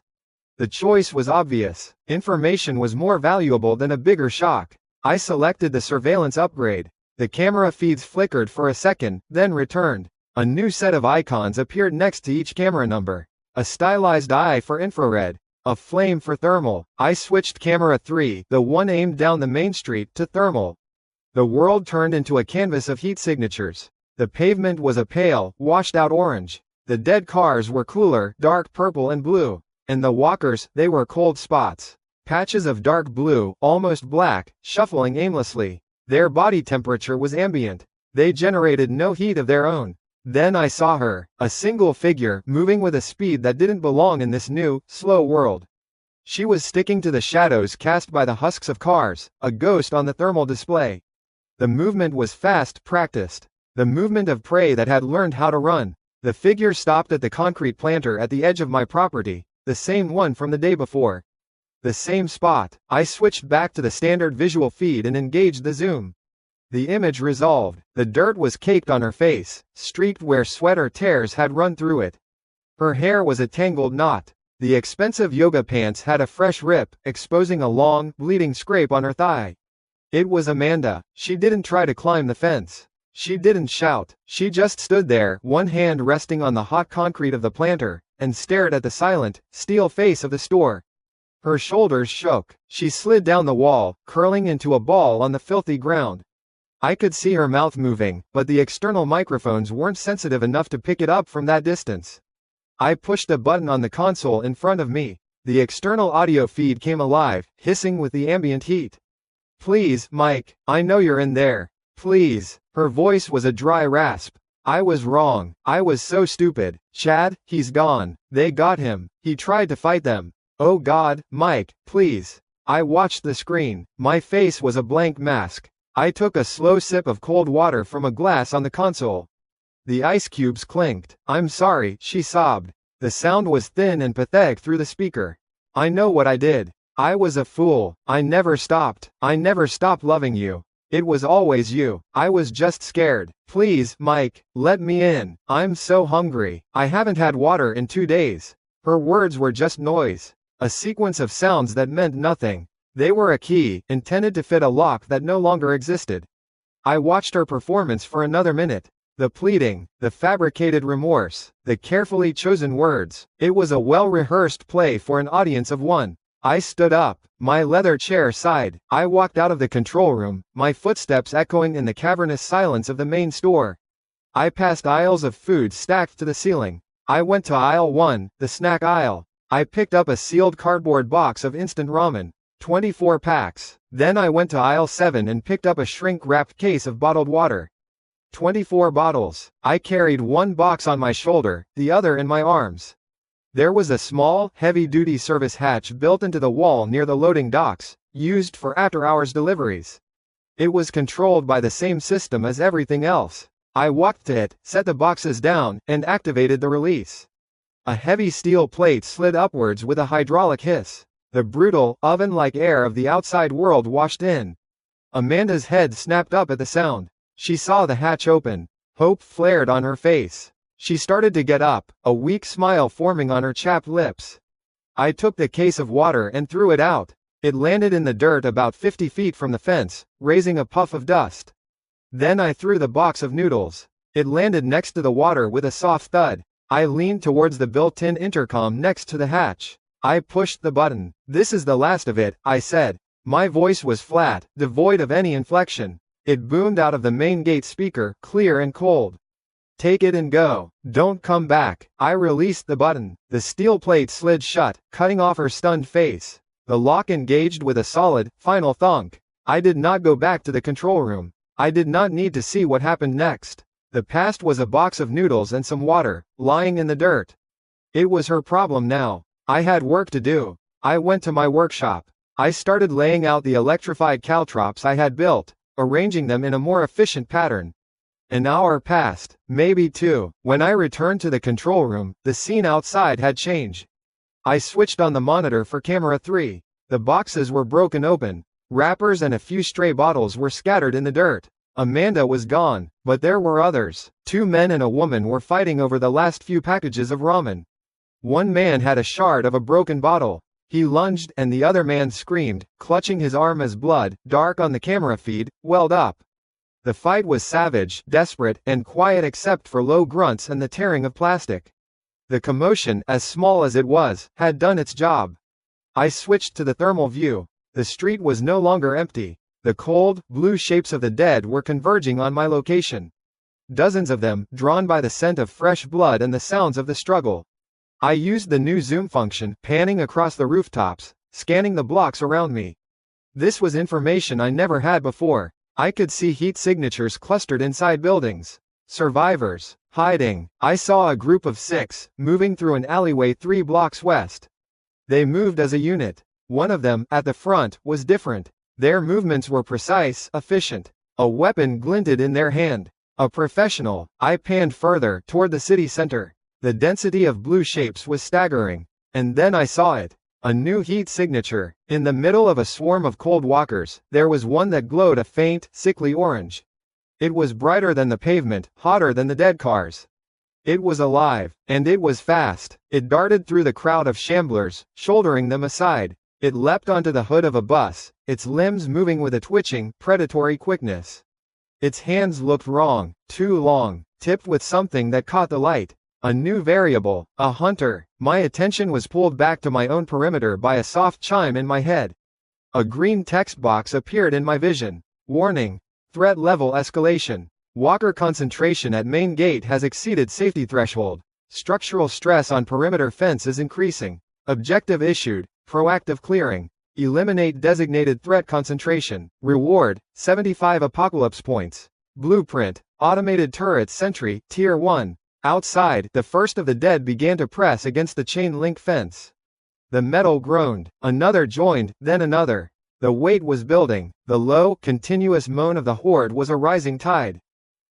The choice was obvious. Information was more valuable than a bigger shock. I selected the surveillance upgrade. The camera feeds flickered for a second, then returned. A new set of icons appeared next to each camera number. A stylized eye for infrared. A flame for thermal. I switched camera 3, the one aimed down the main street, to thermal. The world turned into a canvas of heat signatures. The pavement was a pale, washed-out orange. The dead cars were cooler, dark purple and blue. And the walkers, they were cold spots. Patches of dark blue, almost black, shuffling aimlessly. Their body temperature was ambient. They generated no heat of their own. Then I saw her, a single figure, moving with a speed that didn't belong in this new, slow world. She was sticking to the shadows cast by the husks of cars, a ghost on the thermal display. The movement was fast, practiced. The movement of prey that had learned how to run. The figure stopped at the concrete planter at the edge of my property, the same one from the day before. The same spot. I switched back to the standard visual feed and engaged the zoom. The image resolved. The dirt was caked on her face, streaked where sweat or tears had run through it. Her hair was a tangled knot. The expensive yoga pants had a fresh rip, exposing a long, bleeding scrape on her thigh. It was Amanda. She didn't try to climb the fence. She didn't shout. She just stood there, one hand resting on the hot concrete of the planter, and stared at the silent, steel face of the store. Her shoulders shook. She slid down the wall, curling into a ball on the filthy ground. I could see her mouth moving, but the external microphones weren't sensitive enough to pick it up from that distance. I pushed a button on the console in front of me. The external audio feed came alive, hissing with the ambient heat. "Please, Mike, I know you're in there. Please." Her voice was a dry rasp. I was wrong. I was so stupid. "Chad, he's gone. They got him. He tried to fight them. Oh God, Mike, please." I watched the screen. My face was a blank mask. I took a slow sip of cold water from a glass on the console. The ice cubes clinked. "I'm sorry," she sobbed. The sound was thin and pathetic through the speaker. "I know what I did. I was a fool. I never stopped. I never stopped loving you. It was always you. I was just scared. Please, Mike, let me in. I'm so hungry. I haven't had water in 2 days." Her words were just noise. A sequence of sounds that meant nothing. They were a key, intended to fit a lock that no longer existed. I watched her performance for another minute. The pleading, the fabricated remorse, the carefully chosen words. It was a well-rehearsed play for an audience of one. I stood up. My leather chair sighed. I walked out of the control room, my footsteps echoing in the cavernous silence of the main store. I passed aisles of food stacked to the ceiling. I went to aisle 1, the snack aisle. I picked up a sealed cardboard box of instant ramen, 24 packs. Then I went to aisle 7 and picked up a shrink-wrapped case of bottled water. 24 bottles. I carried one box on my shoulder, the other in my arms. There was a small, heavy-duty service hatch built into the wall near the loading docks, used for after-hours deliveries. It was controlled by the same system as everything else. I walked to it, set the boxes down, and activated the release. A heavy steel plate slid upwards with a hydraulic hiss. The brutal, oven-like air of the outside world washed in. Amanda's head snapped up at the sound. She saw the hatch open. Hope flared on her face. She started to get up, a weak smile forming on her chapped lips. I took the case of water and threw it out. It landed in the dirt about 50 feet from the fence, raising a puff of dust. Then I threw the box of noodles. It landed next to the water with a soft thud. I leaned towards the built-in intercom next to the hatch. I pushed the button. "This is the last of it," I said. My voice was flat, devoid of any inflection. It boomed out of the main gate speaker, clear and cold. "Take it and go. Don't come back." I released the button. The steel plate slid shut, cutting off her stunned face. The lock engaged with a solid, final thunk. I did not go back to the control room. I did not need to see what happened next. The past was a box of noodles and some water, lying in the dirt. It was her problem now. I had work to do. I went to my workshop. I started laying out the electrified caltrops I had built, arranging them in a more efficient pattern. An hour passed, maybe two. When I returned to the control room, the scene outside had changed. I switched on the monitor for camera 3. The boxes were broken open. Wrappers and a few stray bottles were scattered in the dirt. Amanda was gone, but there were others. 2 men and a woman were fighting over the last few packages of ramen. One man had a shard of a broken bottle. He lunged, and the other man screamed, clutching his arm as blood, dark on the camera feed, welled up. The fight was savage, desperate, and quiet except for low grunts and the tearing of plastic. The commotion, as small as it was, had done its job. I switched to the thermal view. The street was no longer empty. The cold, blue shapes of the dead were converging on my location. Dozens of them, drawn by the scent of fresh blood and the sounds of the struggle. I used the new zoom function, panning across the rooftops, scanning the blocks around me. This was information I never had before. I could see heat signatures clustered inside buildings. Survivors. Hiding. I saw a group of 6, moving through an alleyway 3 blocks west. They moved as a unit. One of them, at the front, was different. Their movements were precise, efficient. A weapon glinted in their hand. A professional. I panned further, toward the city center. The density of blue shapes was staggering. And then I saw it. A new heat signature. In the middle of a swarm of cold walkers, there was one that glowed a faint, sickly orange. It was brighter than the pavement, hotter than the dead cars. It was alive, and it was fast. It darted through the crowd of shamblers, shouldering them aside. It leapt onto the hood of a bus, its limbs moving with a twitching, predatory quickness. Its hands looked wrong, too long, tipped with something that caught the light. A new variable, a hunter. My attention was pulled back to my own perimeter by a soft chime in my head. A green text box appeared in my vision. Warning. Threat level escalation. Walker concentration at main gate has exceeded safety threshold. Structural stress on perimeter fence is increasing. Objective issued. Proactive clearing. Eliminate designated threat concentration. Reward, 75 Apocalypse points. Blueprint. Automated turret sentry, Tier 1. Outside, the first of the dead began to press against the chain-link fence. The metal groaned. Another joined, then another. The weight was building. The low, continuous moan of the horde was a rising tide.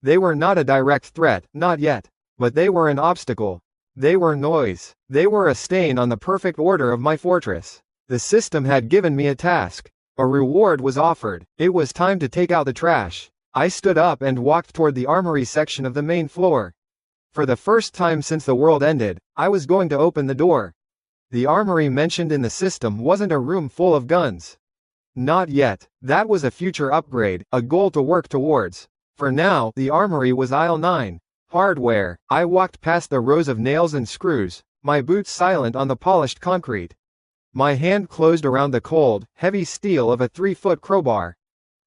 They were not a direct threat, not yet. But they were an obstacle. They were noise. They were a stain on the perfect order of my fortress. The system had given me a task. A reward was offered. It was time to take out the trash. I stood up and walked toward the armory section of the main floor. For the first time since the world ended, I was going to open the door. The armory mentioned in the system wasn't a room full of guns. Not yet. That was a future upgrade, a goal to work towards. For now, the armory was aisle 9. Hardware. I walked past the rows of nails and screws, my boots silent on the polished concrete. My hand closed around the cold, heavy steel of a 3-foot crowbar.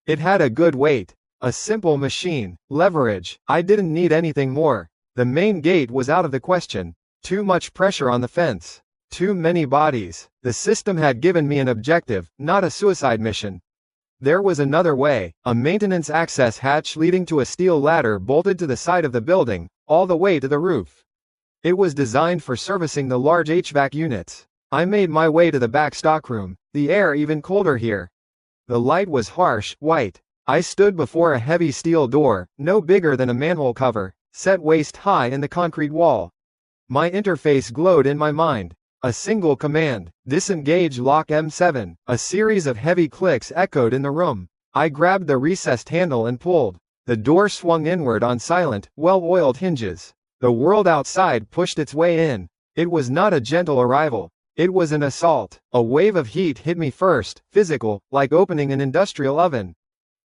It had a good weight. A simple machine. Leverage. I didn't need anything more. The main gate was out of the question. Too much pressure on the fence. Too many bodies. The system had given me an objective, not a suicide mission. There was another way, a maintenance access hatch leading to a steel ladder bolted to the side of the building, all the way to the roof. It was designed for servicing the large HVAC units. I made my way to the back stockroom, the air even colder here. The light was harsh, white. I stood before a heavy steel door, no bigger than a manhole cover, set waist-high in the concrete wall. My interface glowed in my mind. A single command, disengage lock M7. A series of heavy clicks echoed in the room. I grabbed the recessed handle and pulled. The door swung inward on silent, well-oiled hinges. The world outside pushed its way in. It was not a gentle arrival. It was an assault. A wave of heat hit me first, physical, like opening an industrial oven.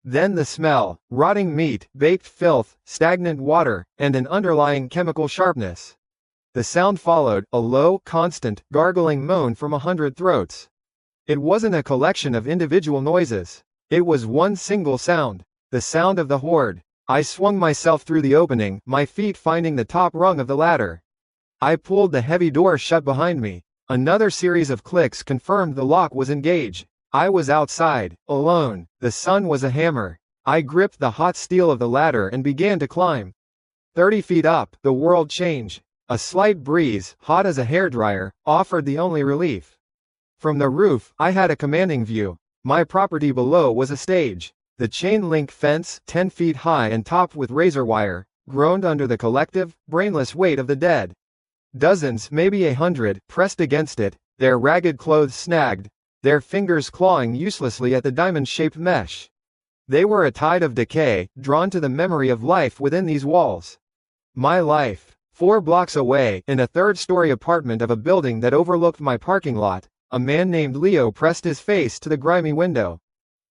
Then the smell, rotting meat, baked filth, stagnant water, and an underlying chemical sharpness. The sound followed, a low, constant, gargling moan from 100 throats. It wasn't a collection of individual noises. It was one single sound. The sound of the horde. I swung myself through the opening, my feet finding the top rung of the ladder. I pulled the heavy door shut behind me. Another series of clicks confirmed the lock was engaged. I was outside, alone. The sun was a hammer. I gripped the hot steel of the ladder and began to climb. 30 feet up, the world changed. A slight breeze, hot as a hairdryer, offered the only relief. From the roof, I had a commanding view. My property below was a stage. The chain-link fence, 10 feet high and topped with razor wire, groaned under the collective, brainless weight of the dead. Dozens, maybe 100, pressed against it, their ragged clothes snagged, their fingers clawing uselessly at the diamond-shaped mesh. They were a tide of decay, drawn to the memory of life within these walls. My life. 4 blocks away, in a third-story apartment of a building that overlooked my parking lot, a man named Leo pressed his face to the grimy window.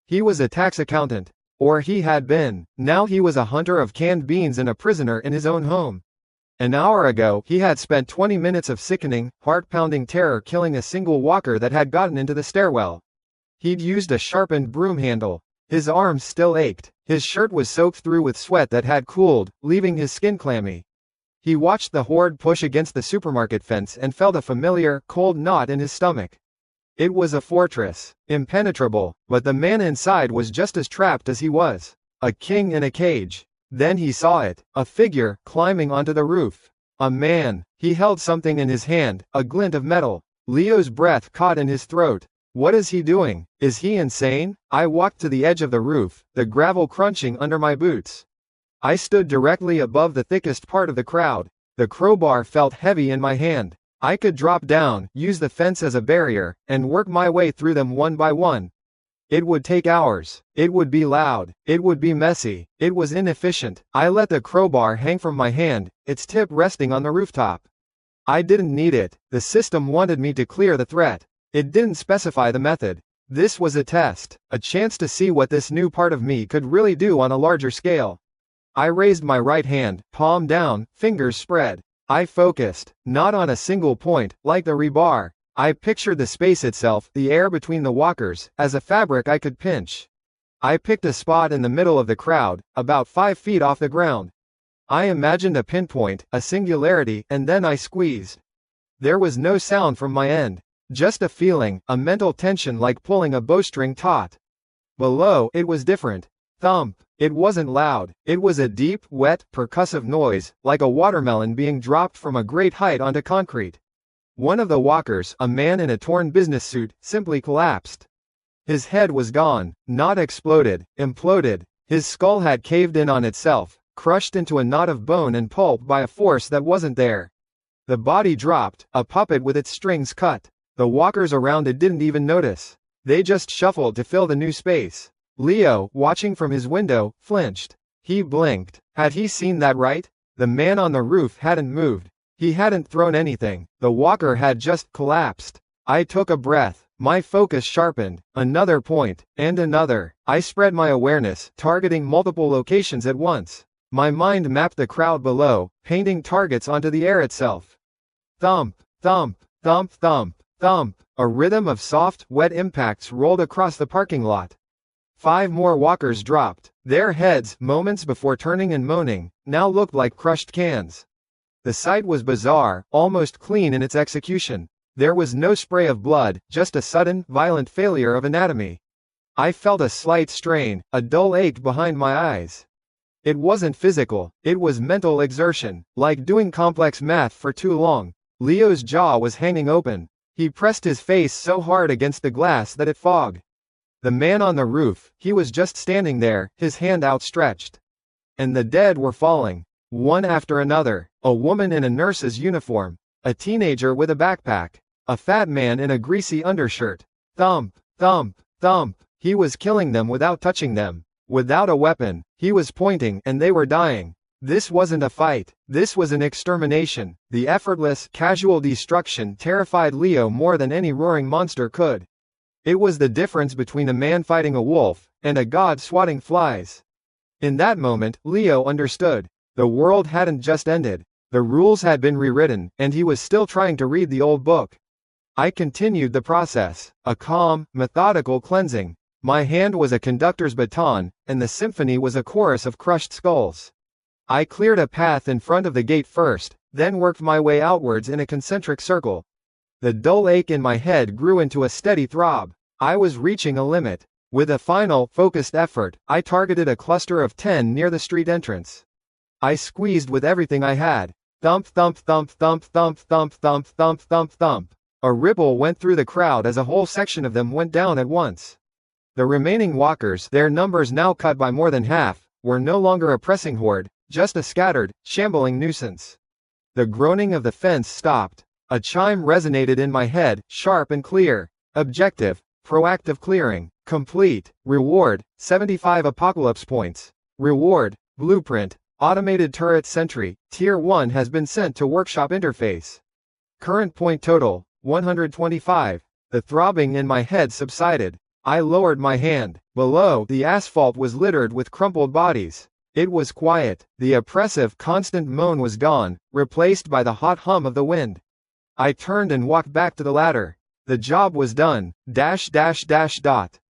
He was a tax accountant. Or he had been. Now he was a hunter of canned beans and a prisoner in his own home. An hour ago, he had spent 20 minutes of sickening, heart-pounding terror killing a single walker that had gotten into the stairwell. He'd used a sharpened broom handle. His arms still ached. His shirt was soaked through with sweat that had cooled, leaving his skin clammy. He watched the horde push against the supermarket fence and felt a familiar, cold knot in his stomach. It was a fortress, impenetrable, but the man inside was just as trapped as he was. A king in a cage. Then he saw it, a figure, climbing onto the roof. A man. He held something in his hand, a glint of metal. Leo's breath caught in his throat. What is he doing? Is he insane? I walked to the edge of the roof, the gravel crunching under my boots. I stood directly above the thickest part of the crowd. The crowbar felt heavy in my hand. I could drop down, use the fence as a barrier, and work my way through them one by one. It would take hours. It would be loud. It would be messy. It was inefficient. I let the crowbar hang from my hand, its tip resting on the rooftop. I didn't need it. The system wanted me to clear the threat. It didn't specify the method. This was a test, a chance to see what this new part of me could really do on a larger scale. I raised my right hand, palm down, fingers spread. I focused, not on a single point, like the rebar. I pictured the space itself, the air between the walkers, as a fabric I could pinch. I picked a spot in the middle of the crowd, about 5 feet off the ground. I imagined a pinpoint, a singularity, and then I squeezed. There was no sound from my end. Just a feeling, a mental tension like pulling a bowstring taut. Below, it was different. Thump. It wasn't loud. It was a deep, wet, percussive noise, like a watermelon being dropped from a great height onto concrete. One of the walkers, a man in a torn business suit, simply collapsed. His head was gone, not exploded, imploded. His skull had caved in on itself, crushed into a knot of bone and pulp by a force that wasn't there. The body dropped, a puppet with its strings cut. The walkers around it didn't even notice. They just shuffled to fill the new space. Leo, watching from his window, flinched. He blinked. Had he seen that right? The man on the roof hadn't moved. He hadn't thrown anything. The walker had just collapsed. I took a breath. My focus sharpened. Another point, and another. I spread my awareness, targeting multiple locations at once. My mind mapped the crowd below, painting targets onto the air itself. Thump, thump, thump, thump, thump. A rhythm of soft, wet impacts rolled across the parking lot. 5 more walkers dropped. Their heads, moments before turning and moaning, now looked like crushed cans. The sight was bizarre, almost clean in its execution. There was no spray of blood, just a sudden, violent failure of anatomy. I felt a slight strain, a dull ache behind my eyes. It wasn't physical, it was mental exertion, like doing complex math for too long. Leo's jaw was hanging open. He pressed his face so hard against the glass that it fogged. The man on the roof, he was just standing there, his hand outstretched. And the dead were falling, one after another. A woman in a nurse's uniform, a teenager with a backpack, a fat man in a greasy undershirt. Thump, thump, thump. He was killing them without touching them. Without a weapon, he was pointing, and they were dying. This wasn't a fight, this was an extermination. The effortless, casual destruction terrified Leo more than any roaring monster could. It was the difference between a man fighting a wolf, and a god swatting flies. In that moment, Leo understood. The world hadn't just ended. The rules had been rewritten, and he was still trying to read the old book. I continued the process, a calm, methodical cleansing. My hand was a conductor's baton, and the symphony was a chorus of crushed skulls. I cleared a path in front of the gate first, then worked my way outwards in a concentric circle. The dull ache in my head grew into a steady throb. I was reaching a limit. With a final, focused effort, I targeted a cluster of 10 near the street entrance. I squeezed with everything I had. Thump thump thump thump thump thump thump thump thump thump. A ripple went through the crowd as a whole section of them went down at once. The remaining walkers, their numbers now cut by more than half, were no longer a pressing horde, just a scattered, shambling nuisance. The groaning of the fence stopped. A chime resonated in my head, sharp and clear. Objective, proactive clearing, complete. Reward, 75 Apocalypse points. Reward, blueprint, automated turret sentry, Tier 1 has been sent to workshop interface. Current point total, 125. The throbbing in my head subsided. I lowered my hand. Below, the asphalt was littered with crumpled bodies. It was quiet. The oppressive, constant moan was gone, replaced by the hot hum of the wind. I turned and walked back to the ladder. The job was done.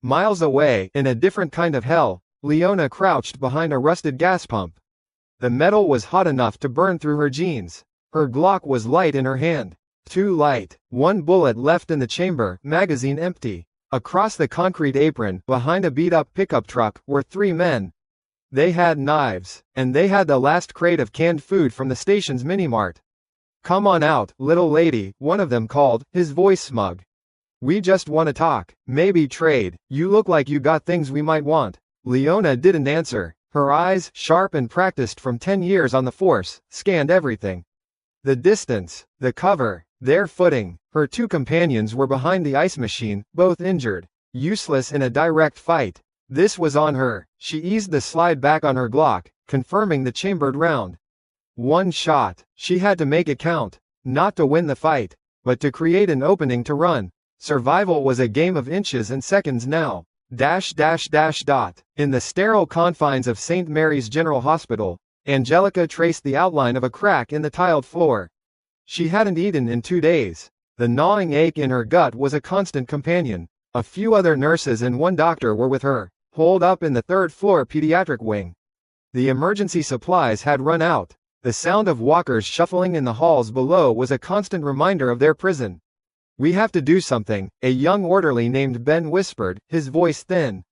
Miles away, in a different kind of hell, Leona crouched behind a rusted gas pump. The metal was hot enough to burn through her jeans. Her Glock was light in her hand. Too light. One bullet left in the chamber, magazine empty. Across the concrete apron, behind a beat-up pickup truck, were 3 men. They had knives, and they had the last crate of canned food from the station's mini-mart. "Come on out, little lady," one of them called, his voice smug. "We just want to talk, maybe trade. You look like you got things we might want." Leona didn't answer. Her eyes, sharp and practiced from 10 years on the force, scanned everything. The distance, the cover, their footing. Her 2 companions were behind the ice machine, both injured. Useless in a direct fight. This was on her. She eased the slide back on her Glock, confirming the chambered round. 1 shot. She had to make it count. Not to win the fight, but to create an opening to run. Survival was a game of inches and seconds now. In the sterile confines of St. Mary's General Hospital, Angelica traced the outline of a crack in the tiled floor. She hadn't eaten in 2 days. The gnawing ache in her gut was a constant companion. A few other nurses and 1 doctor were with her, holed up in the 3rd-floor pediatric wing. The emergency supplies had run out. The sound of walkers shuffling in the halls below was a constant reminder of their prison. "We have to do something," a young orderly named Ben whispered, his voice thin.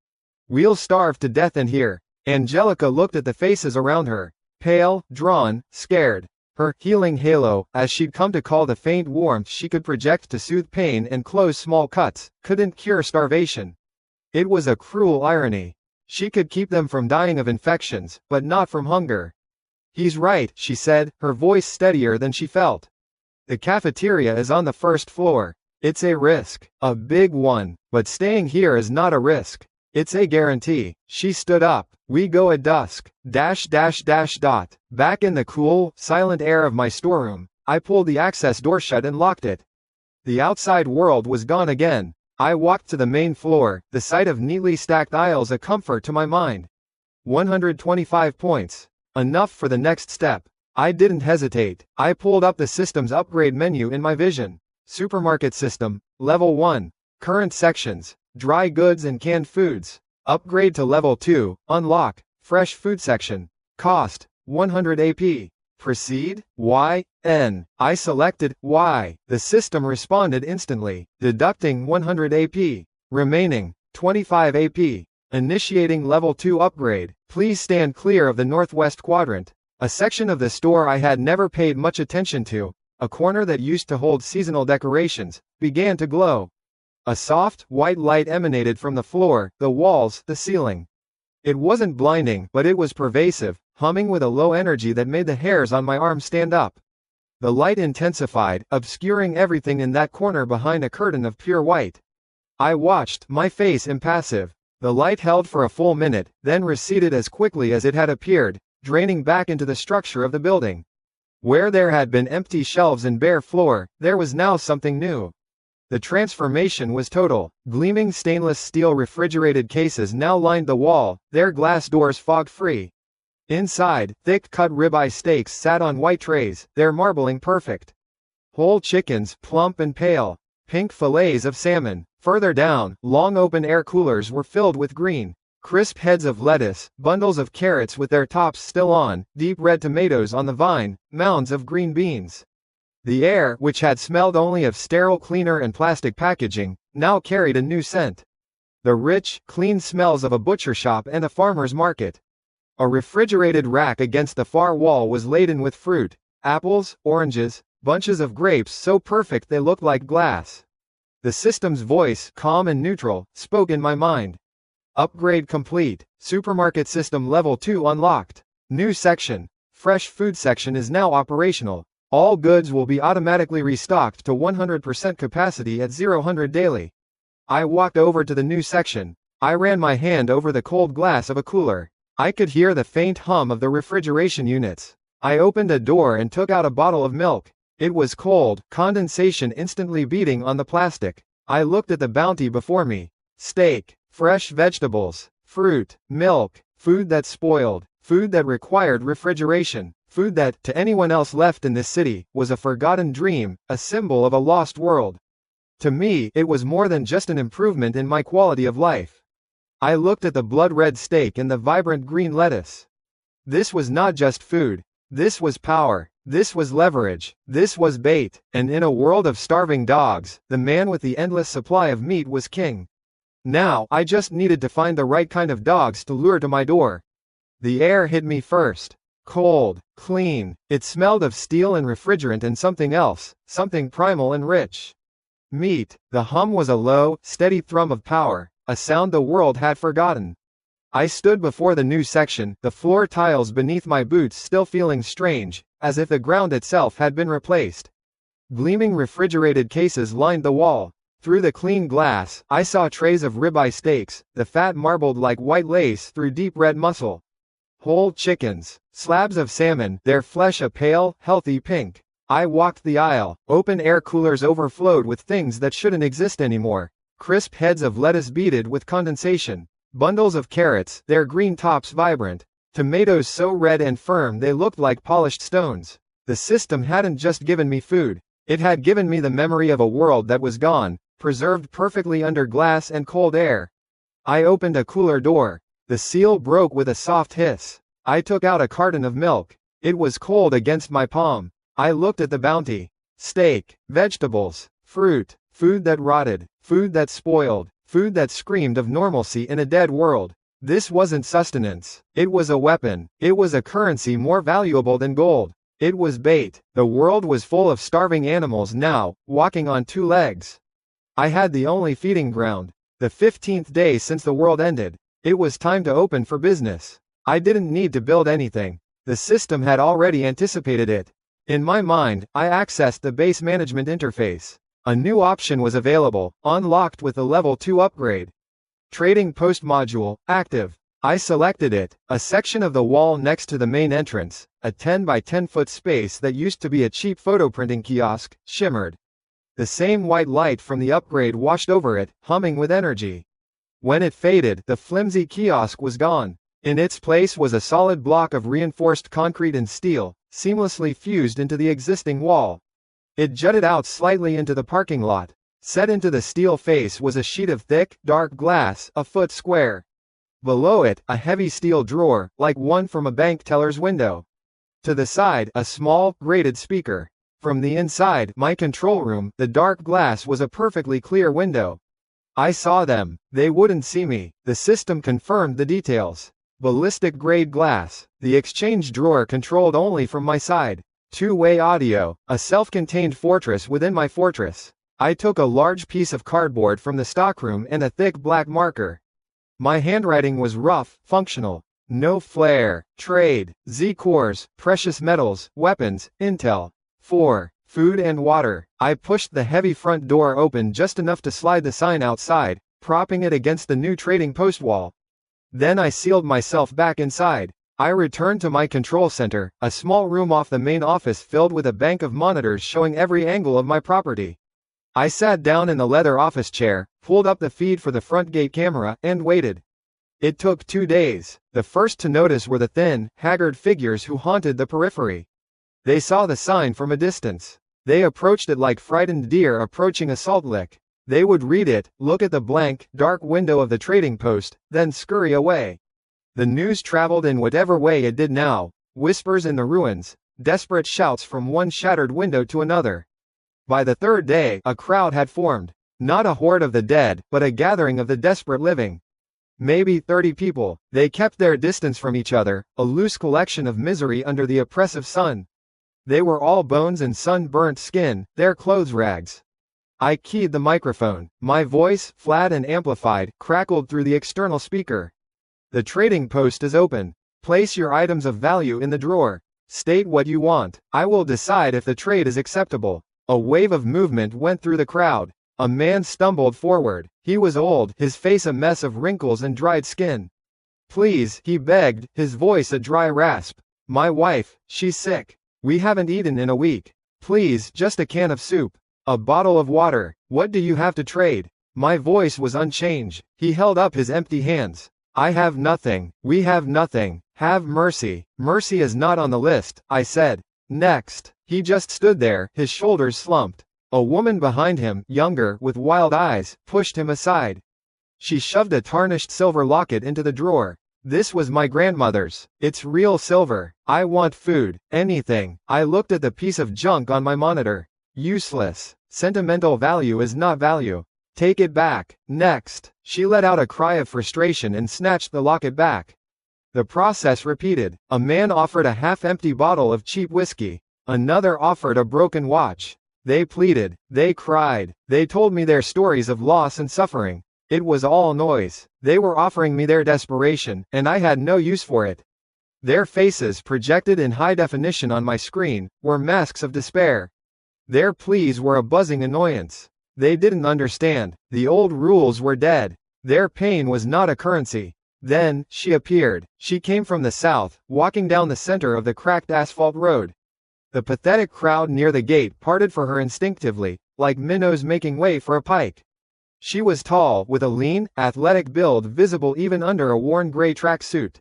"We'll starve to death in here." Angelica looked at the faces around her. Pale, drawn, scared. Her healing halo, as she'd come to call the faint warmth she could project to soothe pain and close small cuts, couldn't cure starvation. It was a cruel irony. She could keep them from dying of infections, but not from hunger. "He's right," she said, her voice steadier than she felt. "The cafeteria is on the 1st floor. It's a risk, a big one, but staying here is not a risk. It's a guarantee." She stood up. "We go at dusk. Back in the cool, silent air of my storeroom, I pulled the access door shut and locked it. The outside world was gone again. I walked to the main floor, the sight of neatly stacked aisles a comfort to my mind. 125 points. Enough for the next step. I didn't hesitate. I pulled up the system's upgrade menu in my vision. Supermarket system, level 1. Current sections, dry goods and canned foods. Upgrade to level 2, unlock, fresh food section. Cost, 100 AP. Proceed? Y-N. I selected Y. The system responded instantly, deducting 100 AP. Remaining, 25 AP. Initiating level 2 upgrade. Please stand clear of the northwest quadrant. A section of the store I had never paid much attention to, a corner that used to hold seasonal decorations, began to glow. A soft, white light emanated from the floor, the walls, the ceiling. It wasn't blinding, but it was pervasive, humming with a low energy that made the hairs on my arm stand up. The light intensified, obscuring everything in that corner behind a curtain of pure white. I watched, my face impassive. The light held for a full minute, then receded as quickly as it had appeared, draining back into the structure of the building. Where there had been empty shelves and bare floor, there was now something new. The transformation was total. Gleaming stainless steel refrigerated cases now lined the wall, their glass doors fog-free. Inside, thick-cut ribeye steaks sat on white trays, their marbling perfect. Whole chickens, plump and pale. Pink fillets of salmon. Further down, long open-air coolers were filled with green, crisp heads of lettuce, bundles of carrots with their tops still on, deep red tomatoes on the vine, mounds of green beans. The air, which had smelled only of sterile cleaner and plastic packaging, now carried a new scent. The rich, clean smells of a butcher shop and a farmer's market. A refrigerated rack against the far wall was laden with fruit, apples, oranges, bunches of grapes so perfect they looked like glass. The system's voice, calm and neutral, spoke in my mind. Upgrade complete. Supermarket system level 2 unlocked. New section. Fresh food section is now operational. All goods will be automatically restocked to 100% capacity at 0 daily. I walked over to the new section. I ran my hand over the cold glass of a cooler. I could hear the faint hum of the refrigeration units. I opened a door and took out a bottle of milk. It was cold, condensation instantly beating on the plastic. I looked at the bounty before me. Steak, fresh vegetables, fruit, milk, food that spoiled, food that required refrigeration, food that, to anyone else left in this city, was a forgotten dream, a symbol of a lost world. To me, it was more than just an improvement in my quality of life. I looked at the blood-red steak and the vibrant green lettuce. This was not just food. This was power. This was leverage. This was bait. And in a world of starving dogs, the man with the endless supply of meat was king. Now, I just needed to find the right kind of dogs to lure to my door. The air hit me first. Cold, clean. It smelled of steel and refrigerant and something else, something primal and rich. Meat. The hum was a low, steady thrum of power, a sound the world had forgotten. I stood before the new section, the floor tiles beneath my boots still feeling strange, as if the ground itself had been replaced. Gleaming refrigerated cases lined the wall. Through the clean glass, I saw trays of ribeye steaks, the fat marbled like white lace through deep red muscle. Whole chickens, slabs of salmon, their flesh a pale, healthy pink. I walked the aisle. Open-air coolers overflowed with things that shouldn't exist anymore. Crisp heads of lettuce beaded with condensation. Bundles of carrots, their green tops vibrant. Tomatoes so red and firm they looked like polished stones. The system hadn't just given me food. It had given me the memory of a world that was gone, preserved perfectly under glass and cold air. I opened a cooler door. The seal broke with a soft hiss. I took out a carton of milk. It was cold against my palm. I looked at the bounty. Steak, vegetables, fruit, food that rotted, food that spoiled, food that screamed of normalcy in a dead world. This wasn't sustenance. It was a weapon. It was a currency more valuable than gold. It was bait. The world was full of starving animals now, walking on two legs. I had the only feeding ground. The 15th day since the world ended. It was time to open for business. I didn't need to build anything. The system had already anticipated it. In my mind, I accessed the base management interface. A new option was available, unlocked with the level 2 upgrade. Trading Post Module, active. I selected it. A section of the wall next to the main entrance, a 10 by 10 foot space that used to be a cheap photo printing kiosk, shimmered. The same white light from the upgrade washed over it, humming with energy. When it faded, the flimsy kiosk was gone. In its place was a solid block of reinforced concrete and steel, seamlessly fused into the existing wall. It jutted out slightly into the parking lot. Set into the steel face was a sheet of thick, dark glass, a foot square. Below it, a heavy steel drawer, like one from a bank teller's window. To the side, a small, grated speaker. From the inside, my control room, the dark glass was a perfectly clear window. I saw them. They wouldn't see me. The system confirmed the details. Ballistic grade glass. The exchange drawer controlled only from my side. Two-way audio. A self-contained fortress within my fortress. I took a large piece of cardboard from the stockroom and a thick black marker. My handwriting was rough, functional. No flair. Trade. Z-cores, precious metals, weapons, intel. 4. Food and water. I pushed the heavy front door open just enough to slide the sign outside, propping it against the new trading post wall. Then I sealed myself back inside. I returned to my control center, a small room off the main office filled with a bank of monitors showing every angle of my property. I sat down in the leather office chair, pulled up the feed for the front gate camera, and waited. It took 2 days. The first to notice were the thin, haggard figures who haunted the periphery. They saw the sign from a distance. They approached it like frightened deer approaching a salt lick. They would read it, look at the blank, dark window of the trading post, then scurry away. The news traveled in whatever way it did now, whispers in the ruins, desperate shouts from one shattered window to another. By the third day, a crowd had formed. Not a horde of the dead, but a gathering of the desperate living. Maybe 30 people. They kept their distance from each other, a loose collection of misery under the oppressive sun. They were all bones and sun-burnt skin, their clothes rags. I keyed the microphone. My voice, flat and amplified, crackled through the external speaker. The trading post is open. Place your items of value in the drawer. State what you want. I will decide if the trade is acceptable. A wave of movement went through the crowd. A man stumbled forward. He was old, his face a mess of wrinkles and dried skin. Please, he begged, his voice a dry rasp. My wife, she's sick. We haven't eaten in a week. Please, just a can of soup. A bottle of water. What do you have to trade? My voice was unchanged. He held up his empty hands. I have nothing. We have nothing. Have mercy. Mercy is not on the list, I said. Next. He just stood there, his shoulders slumped. A woman behind him, younger, with wild eyes, pushed him aside. She shoved a tarnished silver locket into the drawer. This was my grandmother's. It's real silver. I want food. Anything. I looked at the piece of junk on my monitor. Useless. Sentimental value is not value. Take it back. Next. She let out a cry of frustration and snatched the locket back. The process repeated. A man offered a half-empty bottle of cheap whiskey. Another offered a broken watch. They pleaded. They cried. They told me their stories of loss and suffering. It was all noise. They were offering me their desperation, and I had no use for it. Their faces, projected in high definition on my screen, were masks of despair. Their pleas were a buzzing annoyance. They didn't understand. The old rules were dead. Their pain was not a currency. Then, she appeared. She came from the south, walking down the center of the cracked asphalt road. The pathetic crowd near the gate parted for her instinctively, like minnows making way for a pike. She was tall, with a lean, athletic build visible even under a worn gray tracksuit.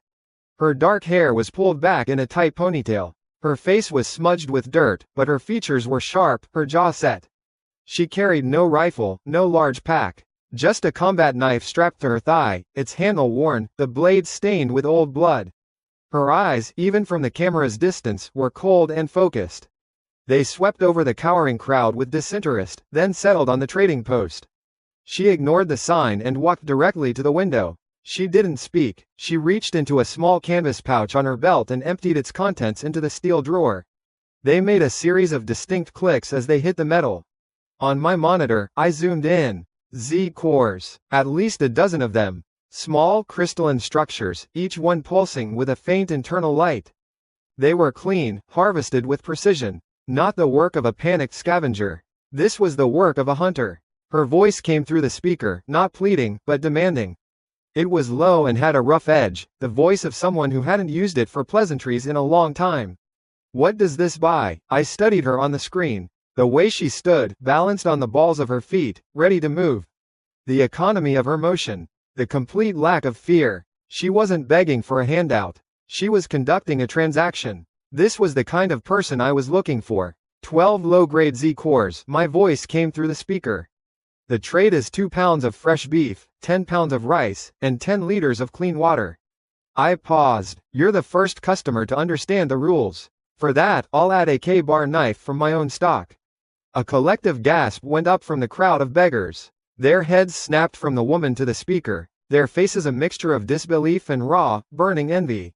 Her dark hair was pulled back in a tight ponytail. Her face was smudged with dirt, but her features were sharp, her jaw set. She carried no rifle, no large pack. Just a combat knife strapped to her thigh, its handle worn, the blade stained with old blood. Her eyes, even from the camera's distance, were cold and focused. They swept over the cowering crowd with disinterest, then settled on the trading post. She ignored the sign and walked directly to the window. She didn't speak. She reached into a small canvas pouch on her belt and emptied its contents into the steel drawer. They made a series of distinct clicks as they hit the metal. On my monitor, I zoomed in. Z-cores. At least a dozen of them. Small, crystalline structures, each one pulsing with a faint internal light. They were clean, harvested with precision. Not the work of a panicked scavenger. This was the work of a hunter. Her voice came through the speaker, not pleading, but demanding. It was low and had a rough edge, the voice of someone who hadn't used it for pleasantries in a long time. What does this buy? I studied her on the screen. The way she stood, balanced on the balls of her feet, ready to move. The economy of her motion. The complete lack of fear. She wasn't begging for a handout. She was conducting a transaction. This was the kind of person I was looking for. 12 low-grade Z-cores. My voice came through the speaker. The trade is 2 pounds of fresh beef, 10 pounds of rice, and 10 liters of clean water. I paused. You're the first customer to understand the rules. For that, I'll add a K-bar knife from my own stock. A collective gasp went up from the crowd of beggars. Their heads snapped from the woman to the speaker, their faces a mixture of disbelief and raw, burning envy.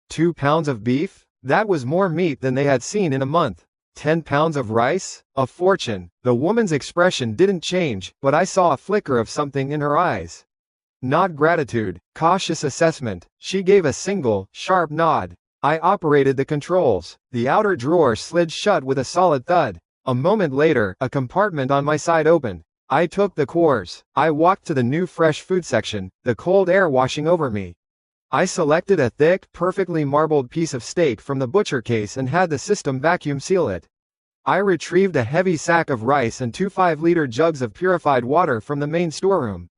2 pounds of beef? That was more meat than they had seen in a month. 10 pounds of rice? A fortune. The woman's expression didn't change, but I saw a flicker of something in her eyes. Not gratitude, cautious assessment. She gave a single, sharp nod. I operated the controls. The outer drawer slid shut with a solid thud. A moment later, a compartment on my side opened. I took the cores. I walked to the new fresh food section, the cold air washing over me. I selected a thick, perfectly marbled piece of steak from the butcher case and had the system vacuum seal it. I retrieved a heavy sack of rice and 2 5-liter jugs of purified water from the main storeroom.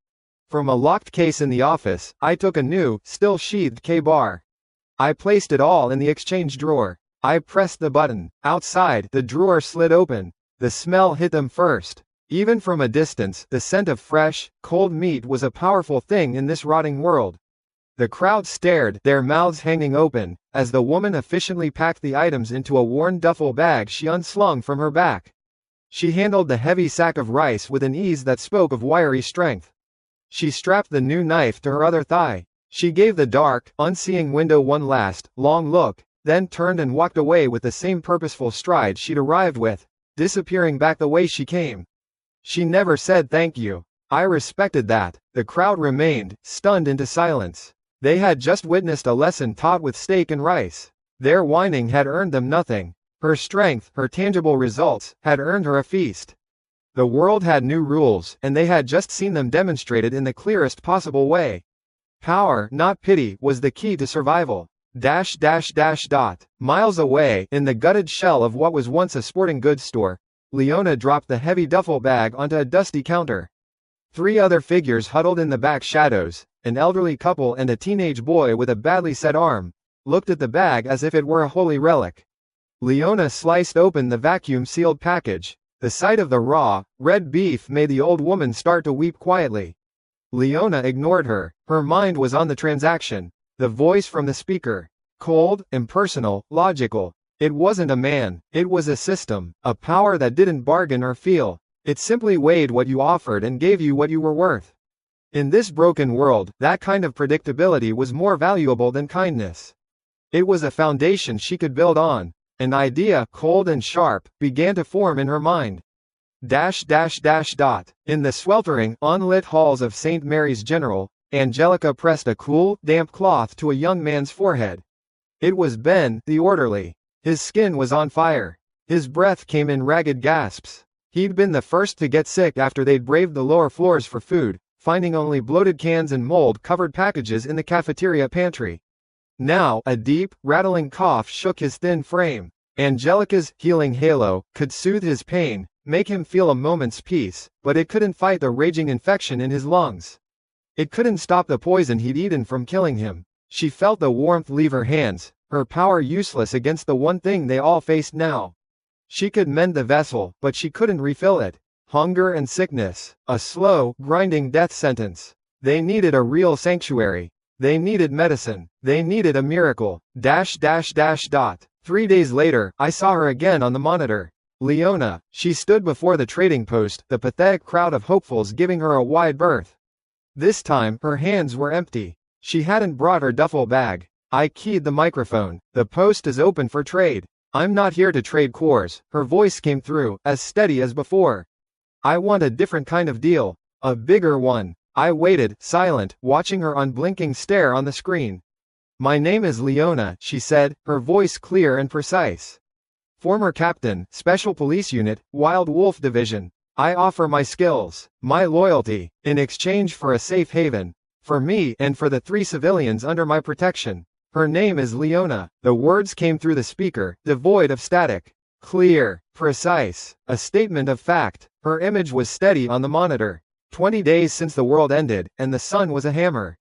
From a locked case in the office, I took a new, still sheathed K-bar. I placed it all in the exchange drawer. I pressed the button. Outside, the drawer slid open. The smell hit them first. Even from a distance, the scent of fresh, cold meat was a powerful thing in this rotting world. The crowd stared, their mouths hanging open, as the woman efficiently packed the items into a worn duffel bag she unslung from her back. She handled the heavy sack of rice with an ease that spoke of wiry strength. She strapped the new knife to her other thigh. She gave the dark, unseeing window one last, long look, then turned and walked away with the same purposeful stride she'd arrived with, disappearing back the way she came. She never said thank you. I respected that. The crowd remained, stunned into silence. They had just witnessed a lesson taught with steak and rice. Their whining had earned them nothing. Her strength, her tangible results, had earned her a feast. The world had new rules, and they had just seen them demonstrated in the clearest possible way. Power, not pity, was the key to survival. Miles away, in the gutted shell of what was once a sporting goods store, Leona dropped the heavy duffel bag onto a dusty counter. 3 other figures huddled in the back shadows, an elderly couple and a teenage boy with a badly set arm, looked at the bag as if it were a holy relic. Leona sliced open the vacuum-sealed package. The sight of the raw, red beef made the old woman start to weep quietly. Leona ignored her. Her mind was on the transaction. The voice from the speaker. Cold, impersonal, logical. It wasn't a man. It was a system, a power that didn't bargain or feel. It simply weighed what you offered and gave you what you were worth. In this broken world, that kind of predictability was more valuable than kindness. It was a foundation she could build on. An idea, cold and sharp, began to form in her mind. In the sweltering, unlit halls of St. Mary's General, Angelica pressed a cool, damp cloth to a young man's forehead. It was Ben, the orderly. His skin was on fire. His breath came in ragged gasps. He'd been the first to get sick after they'd braved the lower floors for food, finding only bloated cans and mold-covered packages in the cafeteria pantry. Now, a deep, rattling cough shook his thin frame. Angelica's healing halo could soothe his pain, make him feel a moment's peace, but it couldn't fight the raging infection in his lungs. It couldn't stop the poison he'd eaten from killing him. She felt the warmth leave her hands, her power useless against the one thing they all faced now. She could mend the vessel, but she couldn't refill it. Hunger and sickness, a slow, grinding death sentence. They needed a real sanctuary. They needed medicine. They needed a miracle. 3 days later, I saw her again on the monitor. Leona. She stood before the trading post, the pathetic crowd of hopefuls giving her a wide berth. This time, her hands were empty. She hadn't brought her duffel bag. I keyed the microphone. The post is open for trade. I'm not here to trade cores. Her voice came through, as steady as before. I want a different kind of deal. A bigger one. I waited, silent, watching her unblinking stare on the screen. My name is Leona, she said, her voice clear and precise. Former captain, Special Police Unit, Wild Wolf Division. I offer my skills, my loyalty, in exchange for a safe haven. For me and for the 3 civilians under my protection. Her name is Leona. The words came through the speaker, devoid of static. Clear, precise, a statement of fact. Her image was steady on the monitor. 20 days since the world ended, and the sun was a hammer.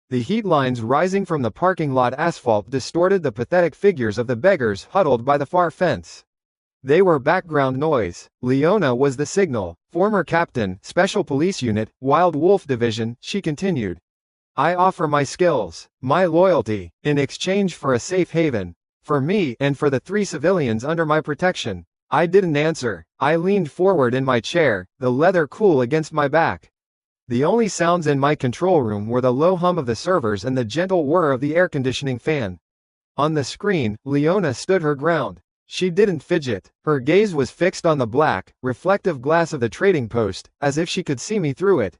The heat lines rising from the parking lot asphalt distorted the pathetic figures of the beggars huddled by the far fence. They were background noise. Leona was the signal. Former captain, Special Police Unit, Wild Wolf Division, she continued. I offer my skills, my loyalty, in exchange for a safe haven. For me and for the 3 civilians under my protection. I didn't answer. I leaned forward in my chair, the leather cool against my back. The only sounds in my control room were the low hum of the servers and the gentle whir of the air conditioning fan. On the screen, Leona stood her ground. She didn't fidget. Her gaze was fixed on the black, reflective glass of the trading post, as if she could see me through it.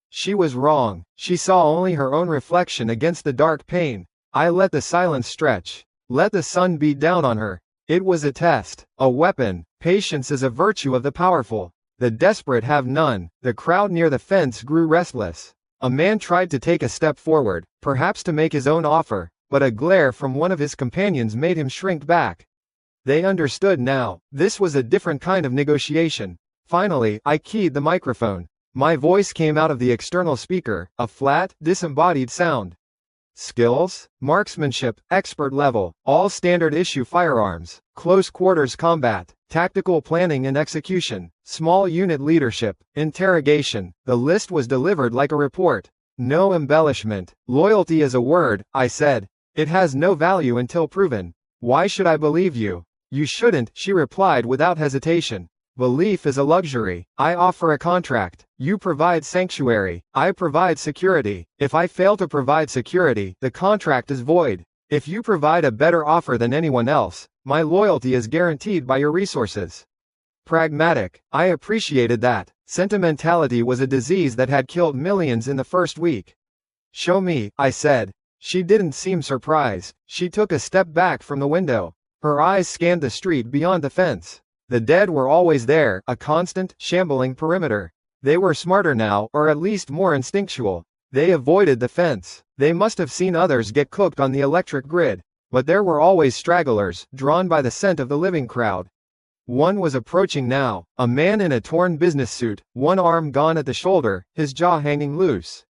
She was wrong. She saw only her own reflection against the dark pane. I let the silence stretch. Let the sun beat down on her. It was a test, a weapon. Patience is a virtue of the powerful. The desperate have none. The crowd near the fence grew restless. A man tried to take a step forward, perhaps to make his own offer, but a glare from one of his companions made him shrink back. They understood now. This was a different kind of negotiation. Finally, I keyed the microphone. My voice came out of the external speaker, a flat, disembodied sound. Skills? Marksmanship, expert level, all standard issue firearms, close quarters combat, tactical planning and execution, small unit leadership, interrogation. The list was delivered like a report. No embellishment. Loyalty is a word, I said. It has no value until proven. Why should I believe you? You shouldn't, she replied without hesitation. Belief is a luxury. I offer a contract. You provide sanctuary. I provide security. If I fail to provide security, the contract is void. If you provide a better offer than anyone else, my loyalty is guaranteed by your resources. Pragmatic. I appreciated that. Sentimentality was a disease that had killed millions in the first week. Show me, I said. She didn't seem surprised. She took a step back from the window. Her eyes scanned the street beyond the fence. The dead were always there, a constant, shambling perimeter. They were smarter now, or at least more instinctual. They avoided the fence. They must have seen others get cooked on the electric grid. But there were always stragglers, drawn by the scent of the living crowd. One was approaching now, a man in a torn business suit, one arm gone at the shoulder, his jaw hanging loose.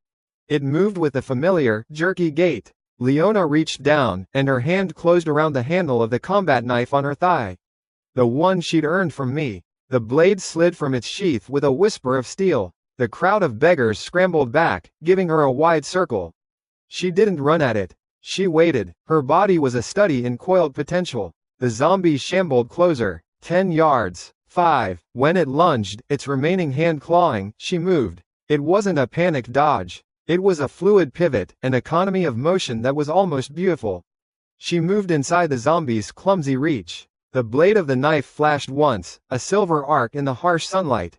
It moved with the familiar, jerky gait. Leona reached down, and her hand closed around the handle of the combat knife on her thigh. The one she'd earned from me. The blade slid from its sheath with a whisper of steel. The crowd of beggars scrambled back, giving her a wide circle. She didn't run at it. She waited. Her body was a study in coiled potential. The zombies shambled closer. 10 yards. 5. When it lunged, its remaining hand clawing, she moved. It wasn't a panicked dodge. It was a fluid pivot, an economy of motion that was almost beautiful. She moved inside the zombie's clumsy reach. The blade of the knife flashed once, a silver arc in the harsh sunlight.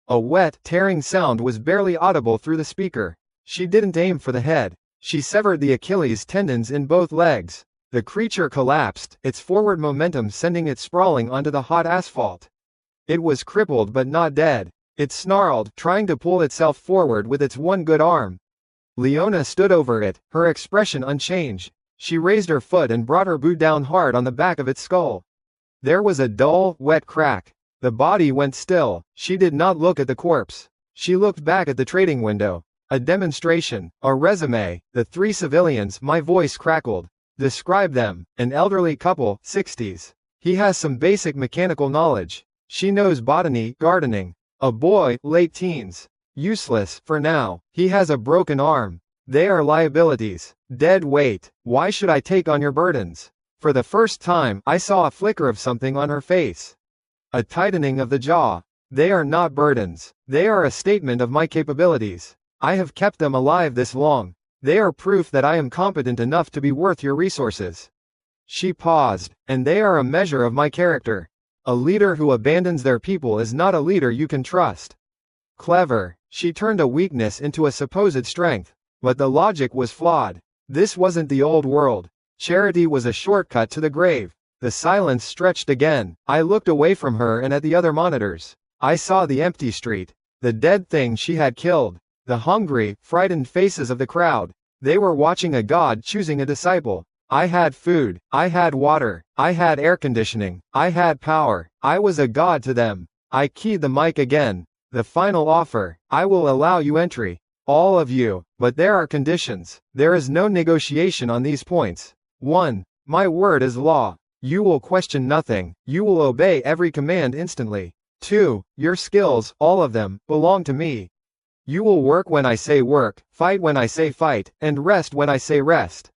A wet, tearing sound was barely audible through the speaker. She didn't aim for the head. She severed the Achilles tendons in both legs. The creature collapsed, its forward momentum sending it sprawling onto the hot asphalt. It was crippled but not dead. It snarled, trying to pull itself forward with its one good arm. Leona stood over it, her expression unchanged. She raised her foot and brought her boot down hard on the back of its skull. There was a dull, wet crack. The body went still. She did not look at the corpse. She looked back at the trading window. A demonstration, a resume, the 3 civilians. My voice crackled. Describe them. An elderly couple, 60s. He has some basic mechanical knowledge. She knows botany, gardening. A boy, late teens. Useless, for now. He has a broken arm. They are liabilities. Dead weight. Why should I take on your burdens? For the first time, I saw a flicker of something on her face. A tightening of the jaw. They are not burdens. They are a statement of my capabilities. I have kept them alive this long. They are proof that I am competent enough to be worth your resources. She paused, and they are a measure of my character. A leader who abandons their people is not a leader you can trust. Clever. She turned a weakness into a supposed strength. But the logic was flawed. This wasn't the old world. Charity was a shortcut to the grave. The silence stretched again. I looked away from her and at the other monitors. I saw the empty street. The dead thing she had killed. The hungry, frightened faces of the crowd. They were watching a god choosing a disciple. I had food. I had water. I had air conditioning. I had power. I was a god to them. I keyed the mic again. The final offer. I will allow you entry. All of you. But there are conditions. There is no negotiation on these points. 1. My word is law. You will question nothing. You will obey every command instantly. 2. Your skills, all of them, belong to me. You will work when I say work, fight when I say fight, and rest when I say rest.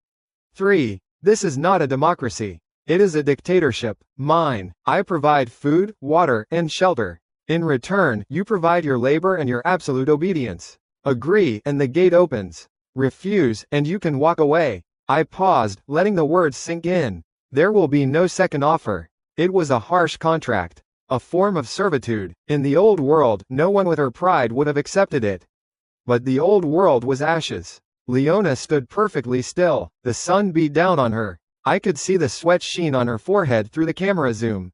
3. This is not a democracy. It is a dictatorship. Mine. I provide food, water, and shelter. In return, you provide your labor and your absolute obedience. Agree and the gate opens. Refuse and you can walk away. I paused, letting the words sink in. There will be no second offer. It was a harsh contract. A form of servitude. In the old world, no one with her pride would have accepted it. But the old world was ashes. Leona stood perfectly still. The sun beat down on her. I could see the sweat sheen on her forehead through the camera zoom.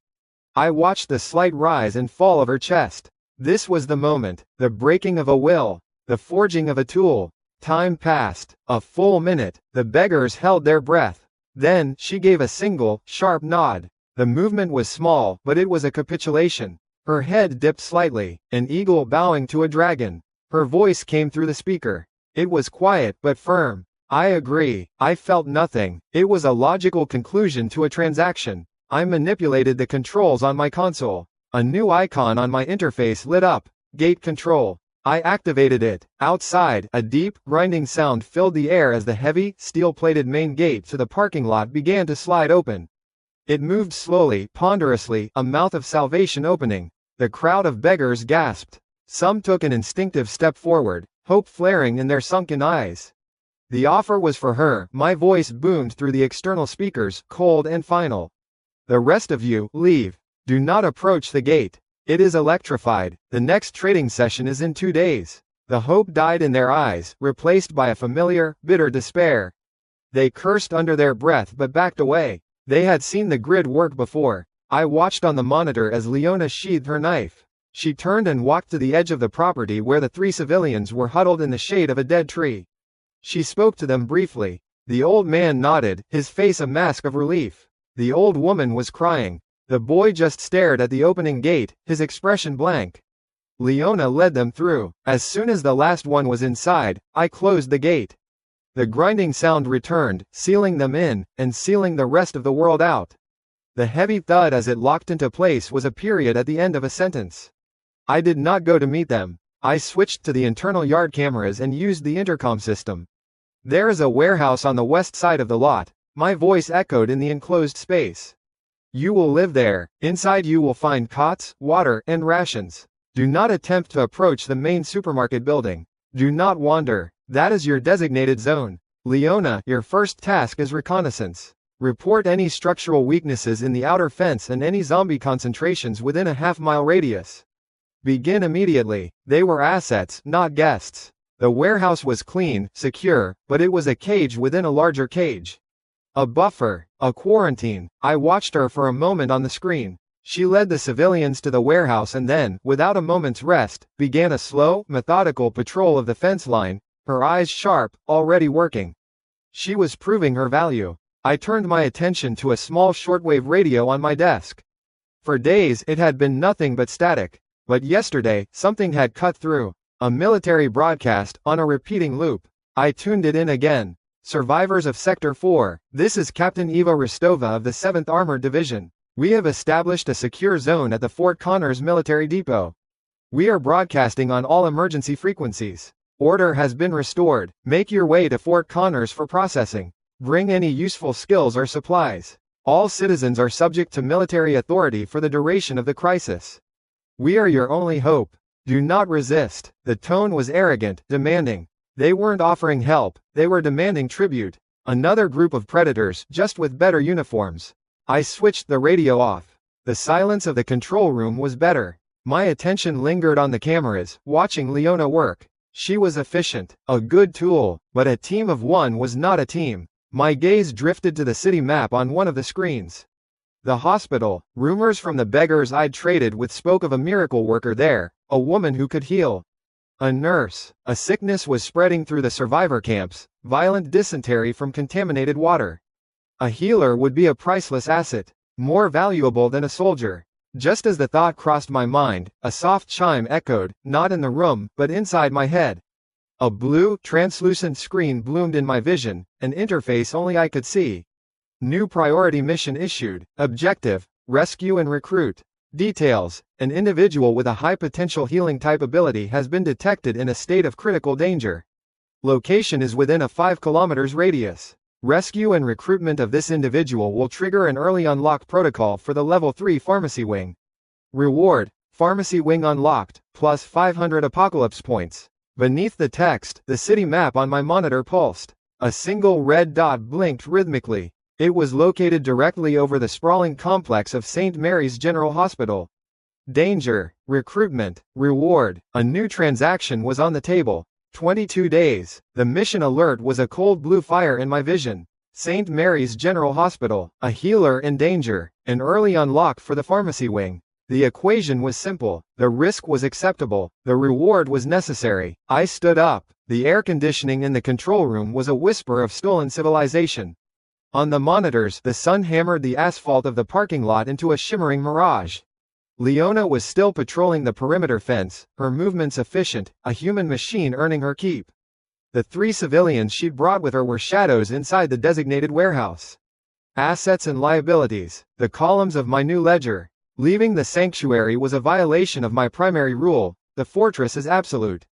I watched the slight rise and fall of her chest. This was the moment, the breaking of a will, the forging of a tool. Time passed, a full minute. The beggars held their breath. Then, she gave a single, sharp nod. The movement was small, but it was a capitulation. Her head dipped slightly, an eagle bowing to a dragon. Her voice came through the speaker. It was quiet but firm. I agree. I felt nothing. It was a logical conclusion to a transaction. I manipulated the controls on my console. A new icon on my interface lit up. Gate control. I activated it. Outside, a deep, grinding sound filled the air as the heavy, steel-plated main gate to the parking lot began to slide open. It moved slowly, ponderously, a mouth of salvation opening. The crowd of beggars gasped. Some took an instinctive step forward, hope flaring in their sunken eyes. The offer was for her. My voice boomed through the external speakers, cold and final. The rest of you, leave. Do not approach the gate. It is electrified. The next trading session is in 2 days. The hope died in their eyes, replaced by a familiar, bitter despair. They cursed under their breath but backed away. They had seen the grid work before. I watched on the monitor as Leona sheathed her knife. She turned and walked to the edge of the property where the 3 civilians were huddled in the shade of a dead tree. She spoke to them briefly. The old man nodded, his face a mask of relief. The old woman was crying. The boy just stared at the opening gate, his expression blank. Leona led them through. As soon as the last one was inside, I closed the gate. The grinding sound returned, sealing them in, and sealing the rest of the world out. The heavy thud as it locked into place was a period at the end of a sentence. I did not go to meet them. I switched to the internal yard cameras and used the intercom system. There is a warehouse on the west side of the lot. My voice echoed in the enclosed space. You will live there. Inside you will find cots, water, and rations. Do not attempt to approach the main supermarket building. Do not wander. That is your designated zone. Leona, your first task is reconnaissance. Report any structural weaknesses in the outer fence and any zombie concentrations within a half-mile radius. Begin immediately. They were assets, not guests. The warehouse was clean, secure, but it was a cage within a larger cage. A buffer, a quarantine. I watched her for a moment on the screen. She led the civilians to the warehouse and then, without a moment's rest, began a slow, methodical patrol of the fence line, her eyes sharp, already working. She was proving her value. I turned my attention to a small shortwave radio on my desk. For days it had been nothing but static. But yesterday, something had cut through. A military broadcast, on a repeating loop. I tuned it in again. Survivors of Sector 4, this is Captain Eva Rostova of the 7th Armored Division. We have established a secure zone at the Fort Connors military depot. We are broadcasting on all emergency frequencies. Order has been restored. Make your way to Fort Connors for processing. Bring any useful skills or supplies. All citizens are subject to military authority for the duration of the crisis. We are your only hope. Do not resist. The tone was arrogant, demanding. They weren't offering help, they were demanding tribute. Another group of predators, just with better uniforms. I switched the radio off. The silence of the control room was better. My attention lingered on the cameras, watching Leona work. She was efficient, a good tool, but a team of one was not a team. My gaze drifted to the city map on one of the screens. The hospital. Rumors from the beggars I'd traded with spoke of a miracle worker there, a woman who could heal. A nurse. A sickness was spreading through the survivor camps, violent dysentery from contaminated water. A healer would be a priceless asset, more valuable than a soldier. Just as the thought crossed my mind, a soft chime echoed, not in the room, but inside my head. A blue, translucent screen bloomed in my vision, an interface only I could see. New priority mission issued. Objective: rescue and recruit. Details: an individual with a high potential healing type ability has been detected in a state of critical danger. Location is within a 5 km radius. Rescue and recruitment of this individual will trigger an early unlock protocol for the Level 3 Pharmacy Wing. Reward: Pharmacy Wing unlocked, plus 500 Apocalypse points. Beneath the text, the city map on my monitor pulsed. A single red dot blinked rhythmically. It was located directly over the sprawling complex of St. Mary's General Hospital. Danger, recruitment, reward. A new transaction was on the table. 22 days. The mission alert was a cold blue fire in my vision. St. Mary's General Hospital, a healer in danger, an early unlock for the pharmacy wing. The equation was simple. The risk was acceptable. The reward was necessary. I stood up. The air conditioning in the control room was a whisper of stolen civilization. On the monitors, the sun hammered the asphalt of the parking lot into a shimmering mirage. Leona was still patrolling the perimeter fence, her movements efficient, a human machine earning her keep. The 3 civilians she'd brought with her were shadows inside the designated warehouse. Assets and liabilities, the columns of my new ledger. Leaving the sanctuary was a violation of my primary rule: the fortress is absolute.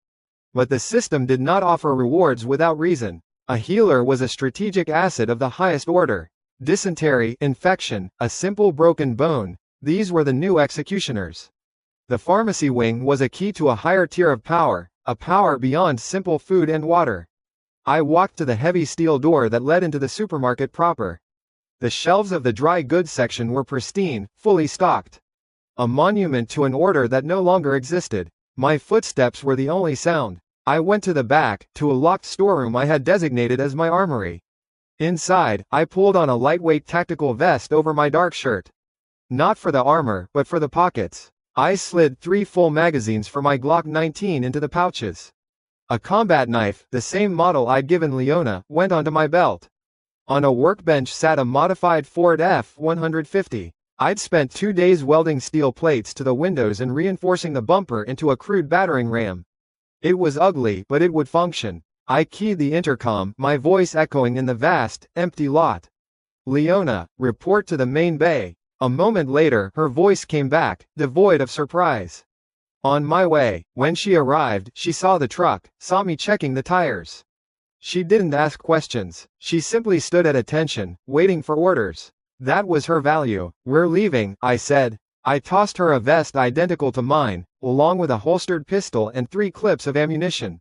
But the system did not offer rewards without reason. A healer was a strategic asset of the highest order. Dysentery, infection, a simple broken bone, these were the new executioners. The pharmacy wing was a key to a higher tier of power, a power beyond simple food and water. I walked to the heavy steel door that led into the supermarket proper. The shelves of the dry goods section were pristine, fully stocked. A monument to an order that no longer existed. My footsteps were the only sound. I went to the back, to a locked storeroom I had designated as my armory. Inside, I pulled on a lightweight tactical vest over my dark shirt. Not for the armor, but for the pockets. I slid 3 full magazines for my Glock 19 into the pouches. A combat knife, the same model I'd given Leona, went onto my belt. On a workbench sat a modified Ford F-150. I'd spent 2 days welding steel plates to the windows and reinforcing the bumper into a crude battering ram. It was ugly, but it would function. I keyed the intercom, my voice echoing in the vast, empty lot. "Leona, report to the main bay." A moment later, her voice came back, devoid of surprise. On my way. When she arrived, she saw the truck, saw me checking the tires. She didn't ask questions. She simply stood at attention, waiting for orders. That was her value. "We're leaving," I said. I tossed her a vest identical to mine, along with a holstered pistol and 3 clips of ammunition.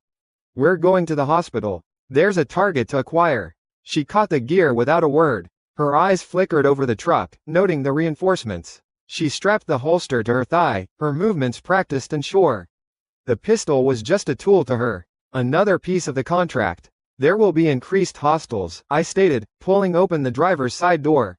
"We're going to the hospital. There's a target to acquire." She caught the gear without a word. Her eyes flickered over the truck, noting the reinforcements. She strapped the holster to her thigh, her movements practiced and sure. The pistol was just a tool to her. Another piece of the contract. "There will be increased hostiles," I stated, pulling open the driver's side door.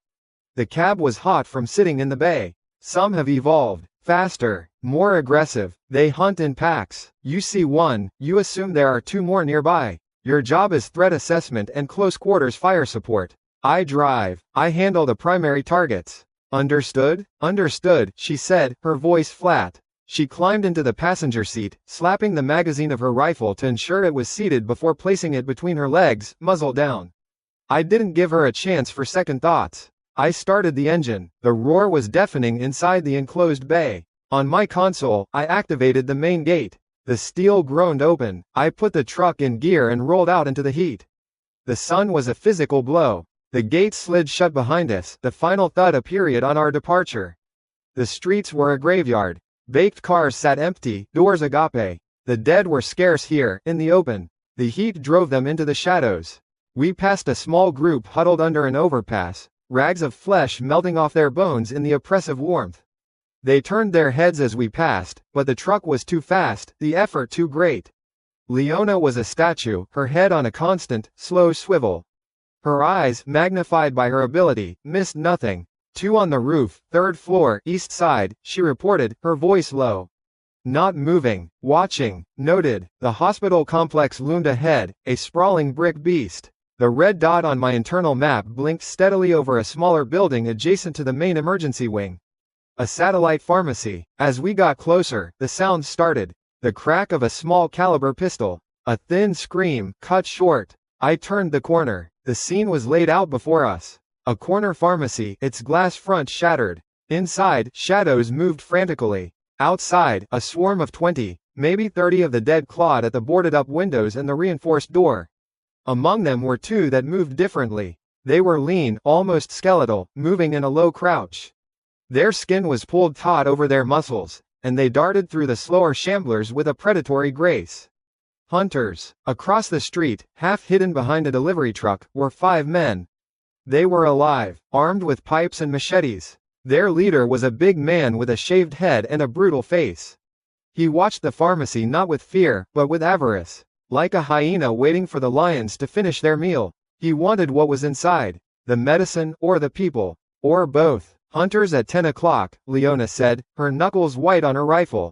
The cab was hot from sitting in the bay. "Some have evolved. Faster. More aggressive. They hunt in packs. You see one, you assume there are 2 more nearby. Your job is threat assessment and close quarters fire support. I drive. I handle the primary targets." "Understood?" "Understood," she said, her voice flat. She climbed into the passenger seat, slapping the magazine of her rifle to ensure it was seated before placing it between her legs, muzzle down. I didn't give her a chance for second thoughts. I started the engine. The roar was deafening inside the enclosed bay. On my console, I activated the main gate. The steel groaned open. I put the truck in gear and rolled out into the heat. The sun was a physical blow. The gate slid shut behind us, the final thud a period on our departure. The streets were a graveyard. Baked cars sat empty, doors agape. The dead were scarce here, in the open. The heat drove them into the shadows. We passed a small group huddled under an overpass, rags of flesh melting off their bones in the oppressive warmth. They turned their heads as we passed, but the truck was too fast, the effort too great. Leona was a statue, her head on a constant, slow swivel. Her eyes, magnified by her ability, missed nothing. "2 on the roof, 3rd floor, east side," she reported, her voice low. "Not moving, watching." Noted. The hospital complex loomed ahead, a sprawling brick beast. The red dot on my internal map blinked steadily over a smaller building adjacent to the main emergency wing. A satellite pharmacy. As we got closer, the sounds started. The crack of a small caliber pistol. A thin scream, cut short. I turned the corner. The scene was laid out before us. A corner pharmacy, its glass front shattered. Inside, shadows moved frantically. Outside, a swarm of 20, maybe 30 of the dead clawed at the boarded-up windows and the reinforced door. Among them were 2 that moved differently. They were lean, almost skeletal, moving in a low crouch. Their skin was pulled taut over their muscles, and they darted through the slower shamblers with a predatory grace. Hunters. Across the street, half hidden behind a delivery truck, were 5 men. They were alive, armed with pipes and machetes. Their leader was a big man with a shaved head and a brutal face. He watched the pharmacy not with fear, but with avarice. Like a hyena waiting for the lions to finish their meal, he wanted what was inside, the medicine or the people, or both. Hunters at 10 o'clock, Leona said, her knuckles white on her rifle.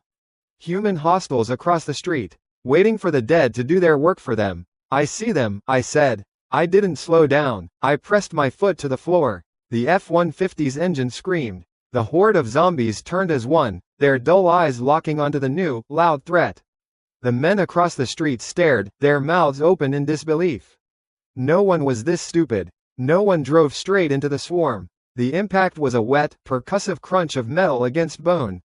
Human hostiles across the street, waiting for the dead to do their work for them. I see them, I said. I didn't slow down. I pressed my foot to the floor. The F-150's engine screamed. The horde of zombies turned as one, their dull eyes locking onto the new, loud threat. The men across the street stared, their mouths open in disbelief. No one was this stupid. No one drove straight into the swarm. The impact was a wet, percussive crunch of metal against bone.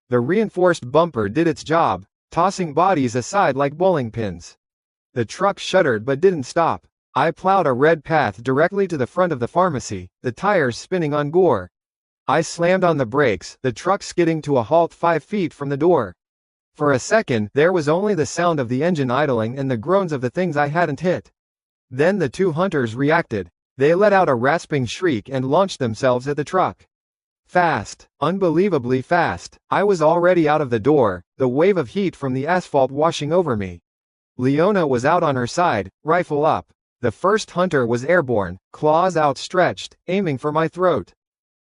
The reinforced bumper did its job, tossing bodies aside like bowling pins. The truck shuddered but didn't stop. I plowed a red path directly to the front of the pharmacy, the tires spinning on gore. I slammed on the brakes, the truck skidding to a halt 5 feet from the door. For a second, there was only the sound of the engine idling and the groans of the things I hadn't hit. Then the 2 hunters reacted. They let out a rasping shriek and launched themselves at the truck. Fast, unbelievably fast. I was already out of the door, the wave of heat from the asphalt washing over me. Leona was out on her side, rifle up. The first hunter was airborne, claws outstretched, aiming for my throat.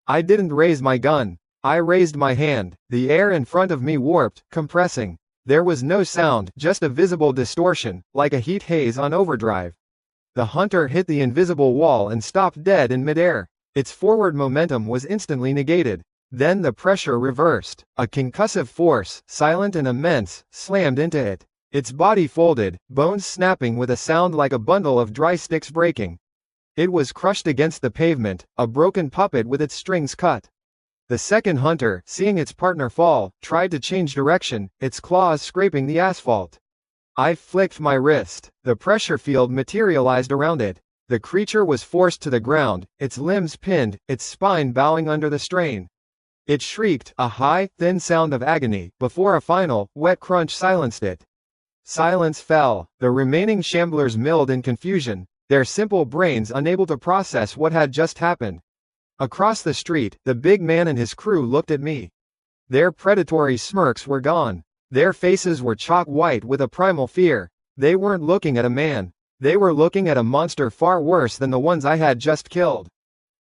I didn't raise my gun. I raised my hand. The air in front of me warped, compressing. There was no sound, just a visible distortion, like a heat haze on overdrive. The hunter hit the invisible wall and stopped dead in midair. Its forward momentum was instantly negated. Then the pressure reversed. A concussive force, silent and immense, slammed into it. Its body folded, bones snapping with a sound like a bundle of dry sticks breaking. It was crushed against the pavement, a broken puppet with its strings cut. The second hunter, seeing its partner fall, tried to change direction, its claws scraping the asphalt. I flicked my wrist. The pressure field materialized around it. The creature was forced to the ground, its limbs pinned, its spine bowing under the strain. It shrieked, a high, thin sound of agony, before a final, wet crunch silenced it. Silence fell. The remaining shamblers milled in confusion, their simple brains unable to process what had just happened. Across the street, the big man and his crew looked at me. Their predatory smirks were gone. Their faces were chalk white with a primal fear. They weren't looking at a man. They were looking at a monster far worse than the ones I had just killed.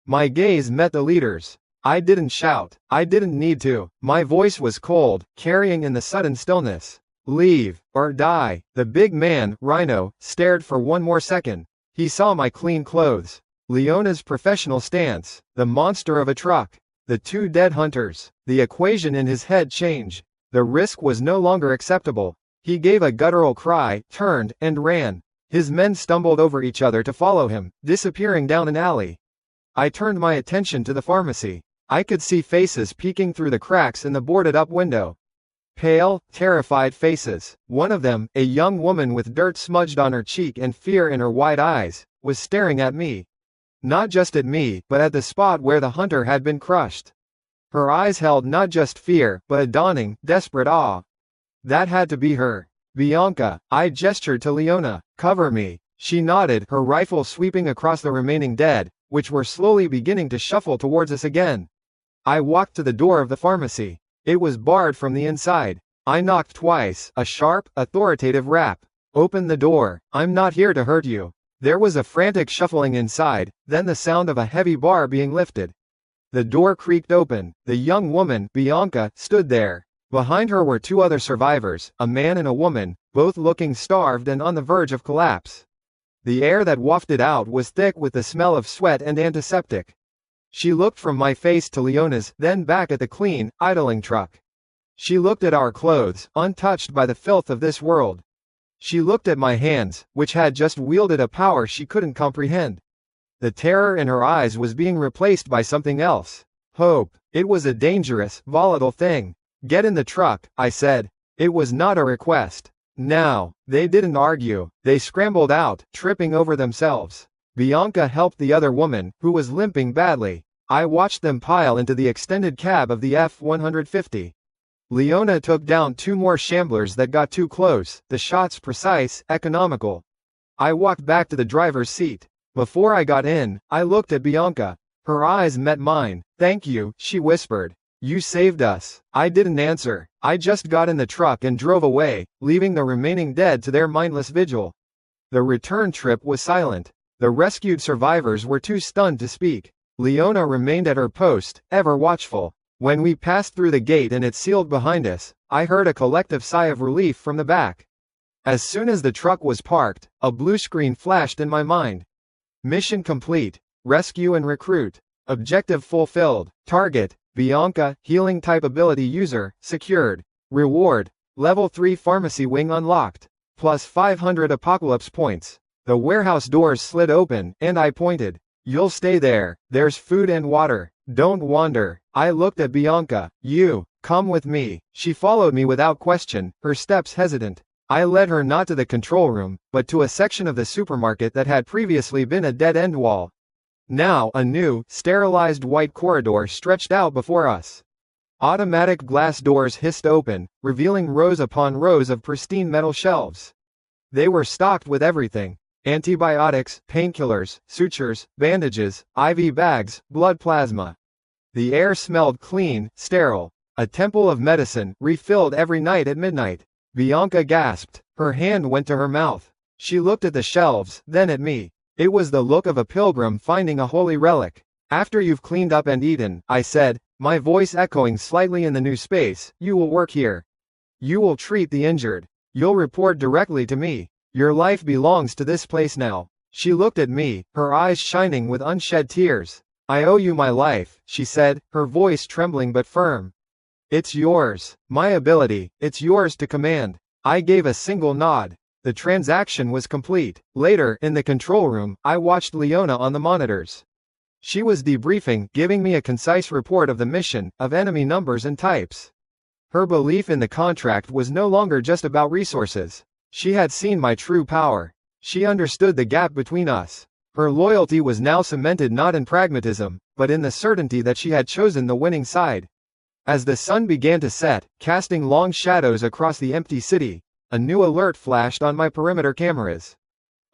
My gaze met the leader's. I didn't shout. I didn't need to. My voice was cold, carrying in the sudden stillness. Leave, or die. The big man, Rhino, stared for one more second. He saw my clean clothes. Leona's professional stance. The monster of a truck. The 2 dead hunters. The equation in his head changed. The risk was no longer acceptable. He gave a guttural cry, turned, and ran. His men stumbled over each other to follow him, disappearing down an alley. I turned my attention to the pharmacy. I could see faces peeking through the cracks in the boarded-up window. Pale, terrified faces. One of them, a young woman with dirt smudged on her cheek and fear in her wide eyes, was staring at me. Not just at me, but at the spot where the hunter had been crushed. Her eyes held not just fear, but a dawning, desperate awe. That had to be her. Bianca. I gestured to Leona. Cover me. She nodded, her rifle sweeping across the remaining dead, which were slowly beginning to shuffle towards us again. I walked to the door of the pharmacy. It was barred from the inside. I knocked twice, a sharp, authoritative rap. Open the door. I'm not here to hurt you. There was a frantic shuffling inside, then the sound of a heavy bar being lifted. The door creaked open. The young woman, Bianca, stood there. Behind her were 2 other survivors, a man and a woman, both looking starved and on the verge of collapse. The air that wafted out was thick with the smell of sweat and antiseptic. She looked from my face to Leona's, then back at the clean, idling truck. She looked at our clothes, untouched by the filth of this world. She looked at my hands, which had just wielded a power she couldn't comprehend. The terror in her eyes was being replaced by something else. Hope. It was a dangerous, volatile thing. Get in the truck, I said. It was not a request. Now. They didn't argue. They scrambled out, tripping over themselves. Bianca helped the other woman, who was limping badly. I watched them pile into the extended cab of the F-150. Leona took down 2 more shamblers that got too close, the shots precise, economical. I walked back to the driver's seat. Before I got in, I looked at Bianca. Her eyes met mine. "Thank you," she whispered. "You saved us." I didn't answer. I just got in the truck and drove away, leaving the remaining dead to their mindless vigil. The return trip was silent. The rescued survivors were too stunned to speak. Leona remained at her post, ever watchful. When we passed through the gate and it sealed behind us, I heard a collective sigh of relief from the back. As soon as the truck was parked, a blue screen flashed in my mind. Mission complete. Rescue and recruit. Objective fulfilled. Target: Bianca, healing type ability user, secured. Reward: Level 3 pharmacy wing unlocked. Plus 500 apocalypse points. The warehouse doors slid open, and I pointed. "You'll stay there. There's food and water. Don't wander." I looked at Bianca. "You, come with me." She followed me without question, her steps hesitant. I led her not to the control room, but to a section of the supermarket that had previously been a dead-end wall. Now a new, sterilized white corridor stretched out before us. Automatic glass doors hissed open, revealing rows upon rows of pristine metal shelves. They were stocked with everything: antibiotics, painkillers, sutures, bandages, IV bags, blood plasma. The air smelled clean, sterile. A temple of medicine, refilled every night at midnight. Bianca gasped. Her hand went to her mouth. She looked at the shelves, then at me. It was the look of a pilgrim finding a holy relic. "After you've cleaned up and eaten," I said, my voice echoing slightly in the new space, "you will work here. You will treat the injured. You'll report directly to me. Your life belongs to this place now." She looked at me, her eyes shining with unshed tears. "I owe you my life," she said, her voice trembling but firm. "It's yours. My ability, it's yours to command." I gave a single nod. The transaction was complete. Later, in the control room, I watched Leona on the monitors. She was debriefing, giving me a concise report of the mission, of enemy numbers and types. Her belief in the contract was no longer just about resources. She had seen my true power. She understood the gap between us. Her loyalty was now cemented not in pragmatism, but in the certainty that she had chosen the winning side. As the sun began to set, casting long shadows across the empty city, a new alert flashed on my perimeter cameras.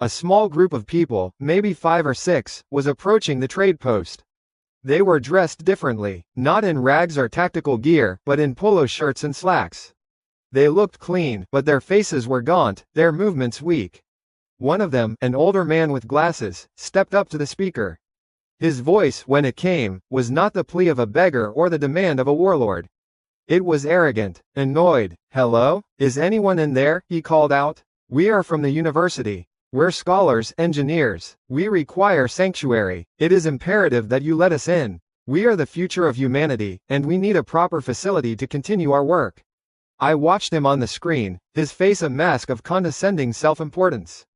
A small group of people, maybe 5 or 6, was approaching the trade post. They were dressed differently, not in rags or tactical gear, but in polo shirts and slacks. They looked clean, but their faces were gaunt, their movements weak. One of them, an older man with glasses, stepped up to the speaker. His voice, when it came, was not the plea of a beggar or the demand of a warlord. It was arrogant, annoyed. "Hello? Is anyone in there?" he called out. "We are from the university. We're scholars, engineers. We require sanctuary. It is imperative that you let us in. We are the future of humanity, and we need a proper facility to continue our work." I watched him on the screen, his face a mask of condescending self-importance.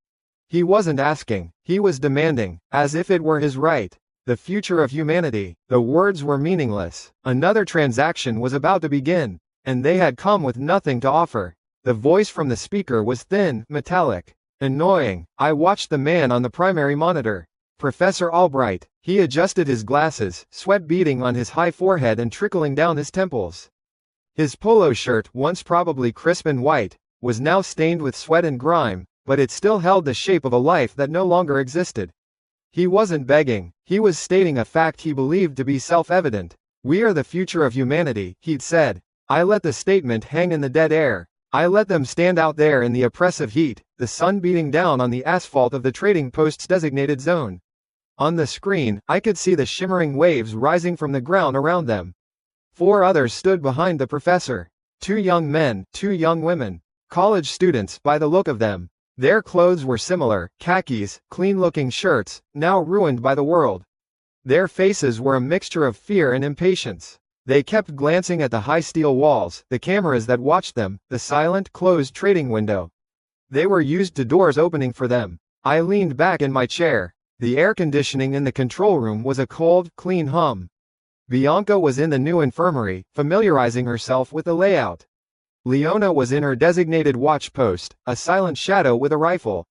He wasn't asking, he was demanding, as if it were his right. The future of humanity. The words were meaningless. Another transaction was about to begin, and they had come with nothing to offer. The voice from the speaker was thin, metallic, annoying. I watched the man on the primary monitor. Professor Albright. He adjusted his glasses, sweat beading on his high forehead and trickling down his temples. His polo shirt, once probably crisp and white, was now stained with sweat and grime, but it still held the shape of a life that no longer existed. He wasn't begging, he was stating a fact he believed to be self-evident. "We are the future of humanity," he'd said. I let the statement hang in the dead air. I let them stand out there in the oppressive heat, the sun beating down on the asphalt of the trading post's designated zone. On the screen, I could see the shimmering waves rising from the ground around them. 4 others stood behind the professor. 2 young men, 2 young women. College students, by the look of them. Their clothes were similar, khakis, clean-looking shirts, now ruined by the world. Their faces were a mixture of fear and impatience. They kept glancing at the high steel walls, the cameras that watched them, the silent, closed trading window. They were used to doors opening for them. I leaned back in my chair. The air conditioning in the control room was a cold, clean hum. Bianca was in the new infirmary, familiarizing herself with the layout. Leona was in her designated watch post, a silent shadow with a rifle.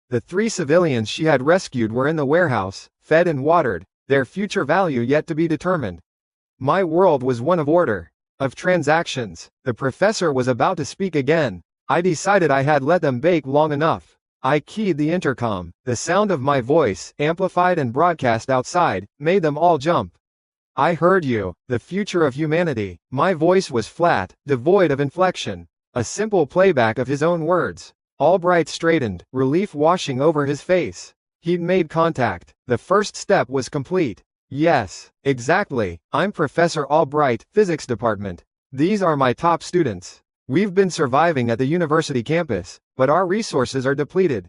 The 3 civilians she had rescued were in the warehouse, fed and watered, their future value yet to be determined. My world was one of order. of transactions. The professor was about to speak again. I decided I had let them bake long enough. I keyed the intercom. The sound of my voice, amplified and broadcast outside, made them all jump. I heard you, the future of humanity. My voice was flat, devoid of inflection. A simple playback of his own words. Albright straightened, relief washing over his face. He'd made contact. The first step was complete. Yes, exactly. I'm Professor Albright, Physics Department. These are my top students. We've been surviving at the university campus, but our resources are depleted.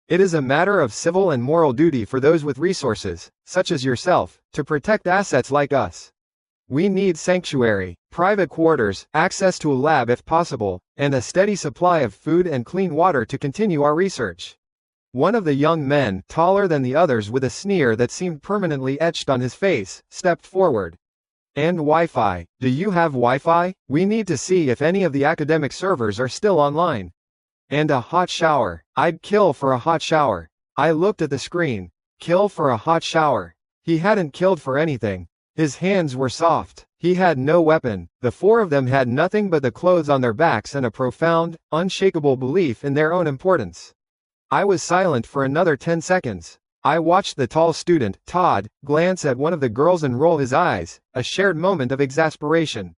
It is a matter of civil and moral duty for those with resources, such as yourself, to protect assets like us. We need sanctuary, private quarters, access to a lab if possible, and a steady supply of food and clean water to continue our research. One of the young men, taller than the others with a sneer that seemed permanently etched on his face, stepped forward. And Wi-Fi. Do you have Wi-Fi? We need to see if any of the academic servers are still online. And a hot shower. I'd kill for a hot shower. I looked at the screen. Kill for a hot shower. He hadn't killed for anything. His hands were soft. He had no weapon. The four of them had nothing but the clothes on their backs and a profound, unshakable belief in their own importance. I was silent for another 10 seconds. I watched the tall student, Todd, glance at one of the girls and roll his eyes, a shared moment of exasperation.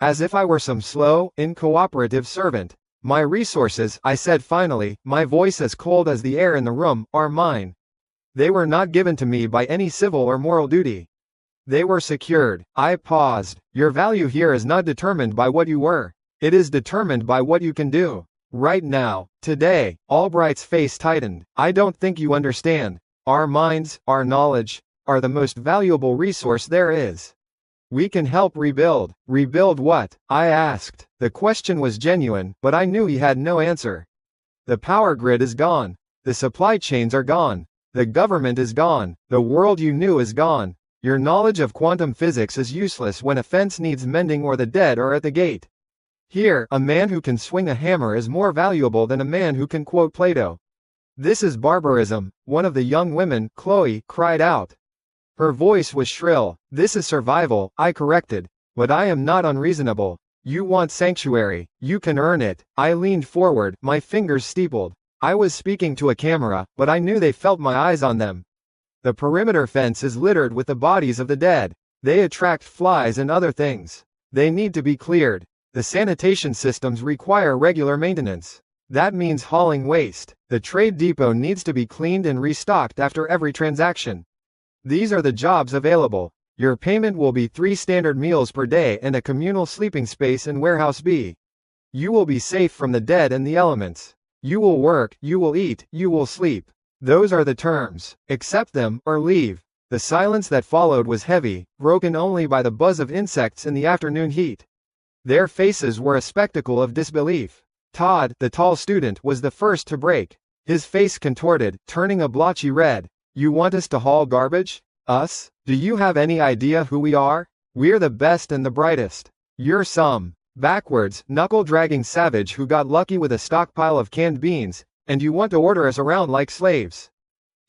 As if I were some slow, uncooperative servant. My resources, I said finally, my voice as cold as the air in the room, are mine. They were not given to me by any civil or moral duty. They were secured. I paused. Your value here is not determined by what you were. It is determined by what you can do. Right now, today. Albright's face tightened. I don't think you understand. Our minds, our knowledge, are the most valuable resource there is. We can help rebuild. Rebuild what? I asked. The question was genuine, but I knew he had no answer. The power grid is gone. The supply chains are gone. The government is gone. The world you knew is gone. Your knowledge of quantum physics is useless when a fence needs mending or the dead are at the gate. Here, a man who can swing a hammer is more valuable than a man who can quote Plato. This is barbarism, one of the young women, Chloe, cried out. Her voice was shrill. This is survival, I corrected. But I am not unreasonable. You want sanctuary. You can earn it. I leaned forward, my fingers steepled. I was speaking to a camera, but I knew they felt my eyes on them. The perimeter fence is littered with the bodies of the dead. They attract flies and other things. They need to be cleared. The sanitation systems require regular maintenance. That means hauling waste. The trade depot needs to be cleaned and restocked after every transaction. These are the jobs available. Your payment will be 3 standard meals per day and a communal sleeping space in Warehouse B. You will be safe from the dead and the elements. You will work, you will eat, you will sleep. Those are the terms. Accept them, or leave. The silence that followed was heavy, broken only by the buzz of insects in the afternoon heat. Their faces were a spectacle of disbelief. Todd, the tall student, was the first to break. His face contorted, turning a blotchy red. You want us to haul garbage? Us? Do you have any idea who we are? We're the best and the brightest. You're some backwards, knuckle-dragging savage who got lucky with a stockpile of canned beans, and you want to order us around like slaves.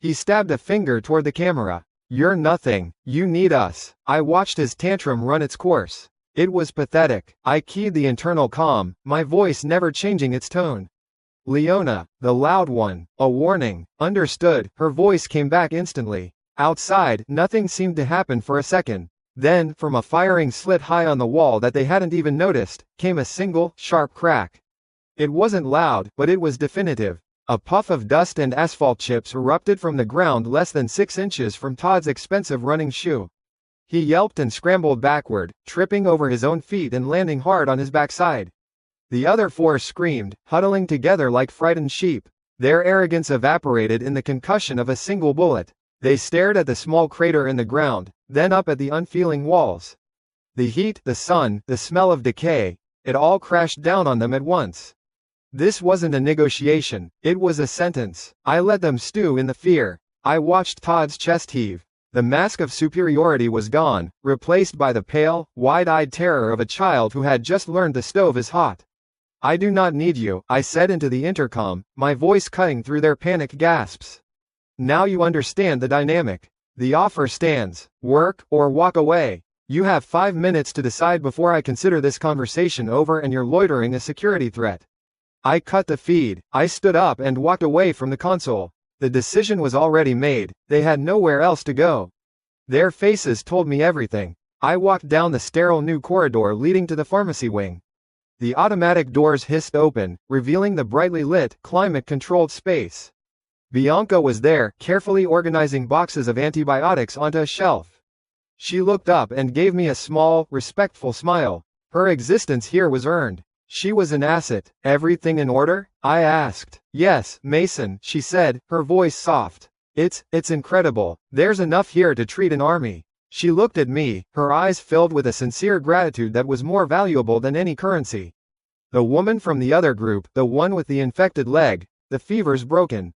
He stabbed a finger toward the camera. You're nothing. You need us. I watched his tantrum run its course. It was pathetic. I keyed the internal comm, my voice never changing its tone. Leona, the loud one, a warning. Understood. Her voice came back instantly. Outside, nothing seemed to happen for a second. Then, from a firing slit high on the wall that they hadn't even noticed, came a single, sharp crack. It wasn't loud, but it was definitive. A puff of dust and asphalt chips erupted from the ground less than 6 inches from Todd's expensive running shoe. He yelped and scrambled backward, tripping over his own feet and landing hard on his backside. The other 4 screamed, huddling together like frightened sheep. Their arrogance evaporated in the concussion of a single bullet. They stared at the small crater in the ground, then up at the unfeeling walls. The heat, the sun, the smell of decay, it all crashed down on them at once. This wasn't a negotiation, it was a sentence. I let them stew in the fear. I watched Todd's chest heave. The mask of superiority was gone, replaced by the pale, wide-eyed terror of a child who had just learned the stove is hot. I do not need you, I said into the intercom, my voice cutting through their panic gasps. Now you understand the dynamic. The offer stands. Work, or walk away. You have 5 minutes to decide before I consider this conversation over and you're loitering a security threat. I cut the feed. I stood up and walked away from the console. The decision was already made. They had nowhere else to go. Their faces told me everything. I walked down the sterile new corridor leading to the pharmacy wing. The automatic doors hissed open, revealing the brightly lit, climate-controlled space. Bianca was there, carefully organizing boxes of antibiotics onto a shelf. She looked up and gave me a small, respectful smile. Her existence here was earned. She was an asset. Everything in order? I asked. Yes, Mason, she said, her voice soft. It's incredible. There's enough here to treat an army. She looked at me, her eyes filled with a sincere gratitude that was more valuable than any currency. The woman from the other group, the one with the infected leg, the fever's broken.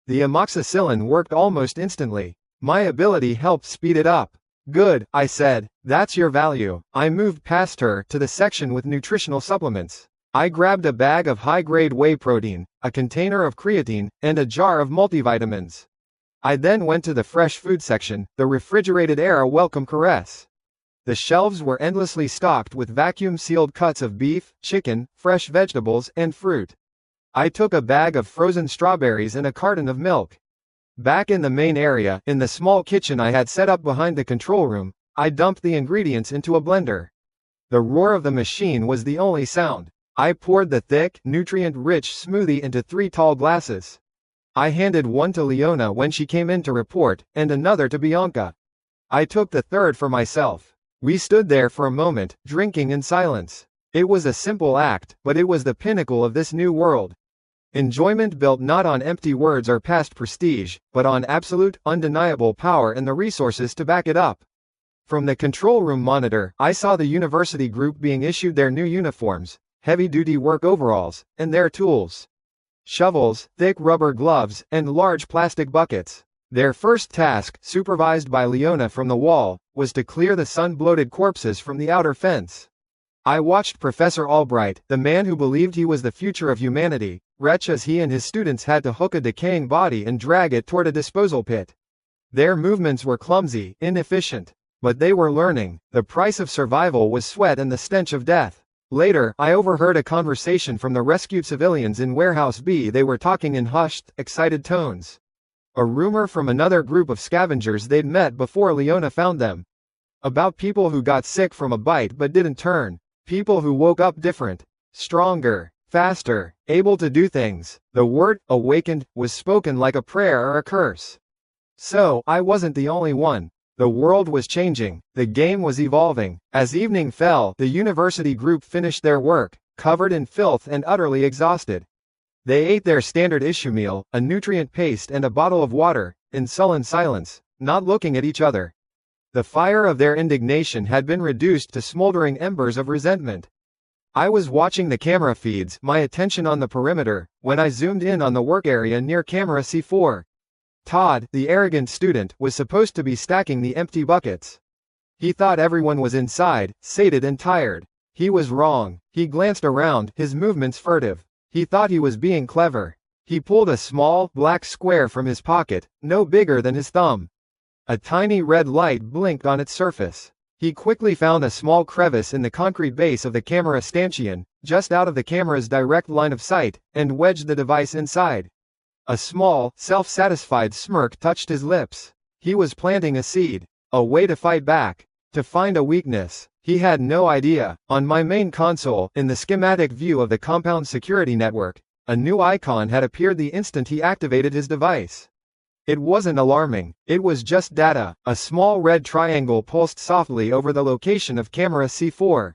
The amoxicillin worked almost instantly. My ability helped speed it up. Good, I said. That's your value. I moved past her to the section with nutritional supplements. I grabbed a bag of high-grade whey protein, a container of creatine, and a jar of multivitamins. I then went to the fresh food section, the refrigerated air a welcome caress. The shelves were endlessly stocked with vacuum-sealed cuts of beef, chicken, fresh vegetables, and fruit. I took a bag of frozen strawberries and a carton of milk. Back in the main area, in the small kitchen I had set up behind the control room, I dumped the ingredients into a blender. The roar of the machine was the only sound. I poured the thick, nutrient-rich smoothie into 3 tall glasses. I handed one to Leona when she came in to report, and another to Bianca. I took the third for myself. We stood there for a moment, drinking in silence. It was a simple act, but it was the pinnacle of this new world. Enjoyment built not on empty words or past prestige, but on absolute, undeniable power and the resources to back it up. From the control room monitor, I saw the university group being issued their new uniforms, heavy-duty work overalls, and their tools. Shovels, thick rubber gloves, and large plastic buckets. Their first task, supervised by Leona from the wall, was to clear the sun-bloated corpses from the outer fence. I watched Professor Albright, the man who believed he was the future of humanity, retch as he and his students had to hook a decaying body and drag it toward a disposal pit. Their movements were clumsy, inefficient. But they were learning. The price of survival was sweat and the stench of death. Later, I overheard a conversation from the rescued civilians in Warehouse B. They were talking in hushed, excited tones. A rumor from another group of scavengers they'd met before Leona found them. About people who got sick from a bite but didn't turn. People who woke up different. Stronger. Faster. Able to do things. The word, awakened, was spoken like a prayer or a curse. So, I wasn't the only one. The world was changing. The game was evolving. As evening fell, the university group finished their work, covered in filth and utterly exhausted. They ate their standard issue meal, a nutrient paste and a bottle of water, in sullen silence, not looking at each other. The fire of their indignation had been reduced to smoldering embers of resentment. I was watching the camera feeds, my attention on the perimeter, when I zoomed in on the work area near camera C4. Todd, the arrogant student, was supposed to be stacking the empty buckets. He thought everyone was inside, sated and tired. He was wrong. He glanced around, his movements furtive. He thought he was being clever. He pulled a small, black square from his pocket, no bigger than his thumb. A tiny red light blinked on its surface. He quickly found a small crevice in the concrete base of the camera stanchion, just out of the camera's direct line of sight, and wedged the device inside. A small, self-satisfied smirk touched his lips. He was planting a seed. A way to fight back. To find a weakness. He had no idea. On my main console, in the schematic view of the compound security network, a new icon had appeared the instant he activated his device. It wasn't alarming. It was just data. A small red triangle pulsed softly over the location of camera C4.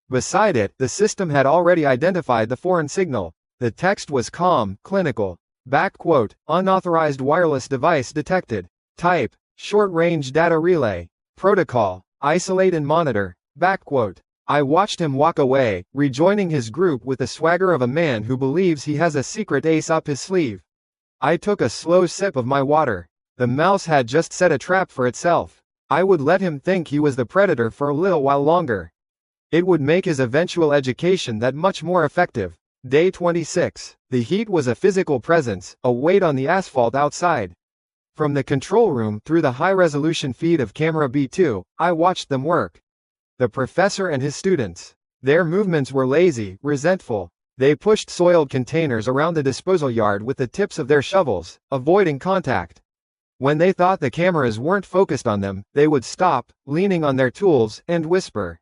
Beside it, the system had already identified the foreign signal. The text was calm, clinical. Unauthorized wireless device detected. Type, short-range data relay. Protocol, isolate and monitor. I watched him walk away, rejoining his group with the swagger of a man who believes he has a secret ace up his sleeve. I took a slow sip of my water. The mouse had just set a trap for itself. I would let him think he was the predator for a little while longer. It would make his eventual education that much more effective. Day 26. The heat was a physical presence, a weight on the asphalt outside. From the control room through the high-resolution feed of camera B2, I watched them work. The professor and his students. Their movements were lazy, resentful. They pushed soiled containers around the disposal yard with the tips of their shovels, avoiding contact. When they thought the cameras weren't focused on them, they would stop, leaning on their tools, and whisper.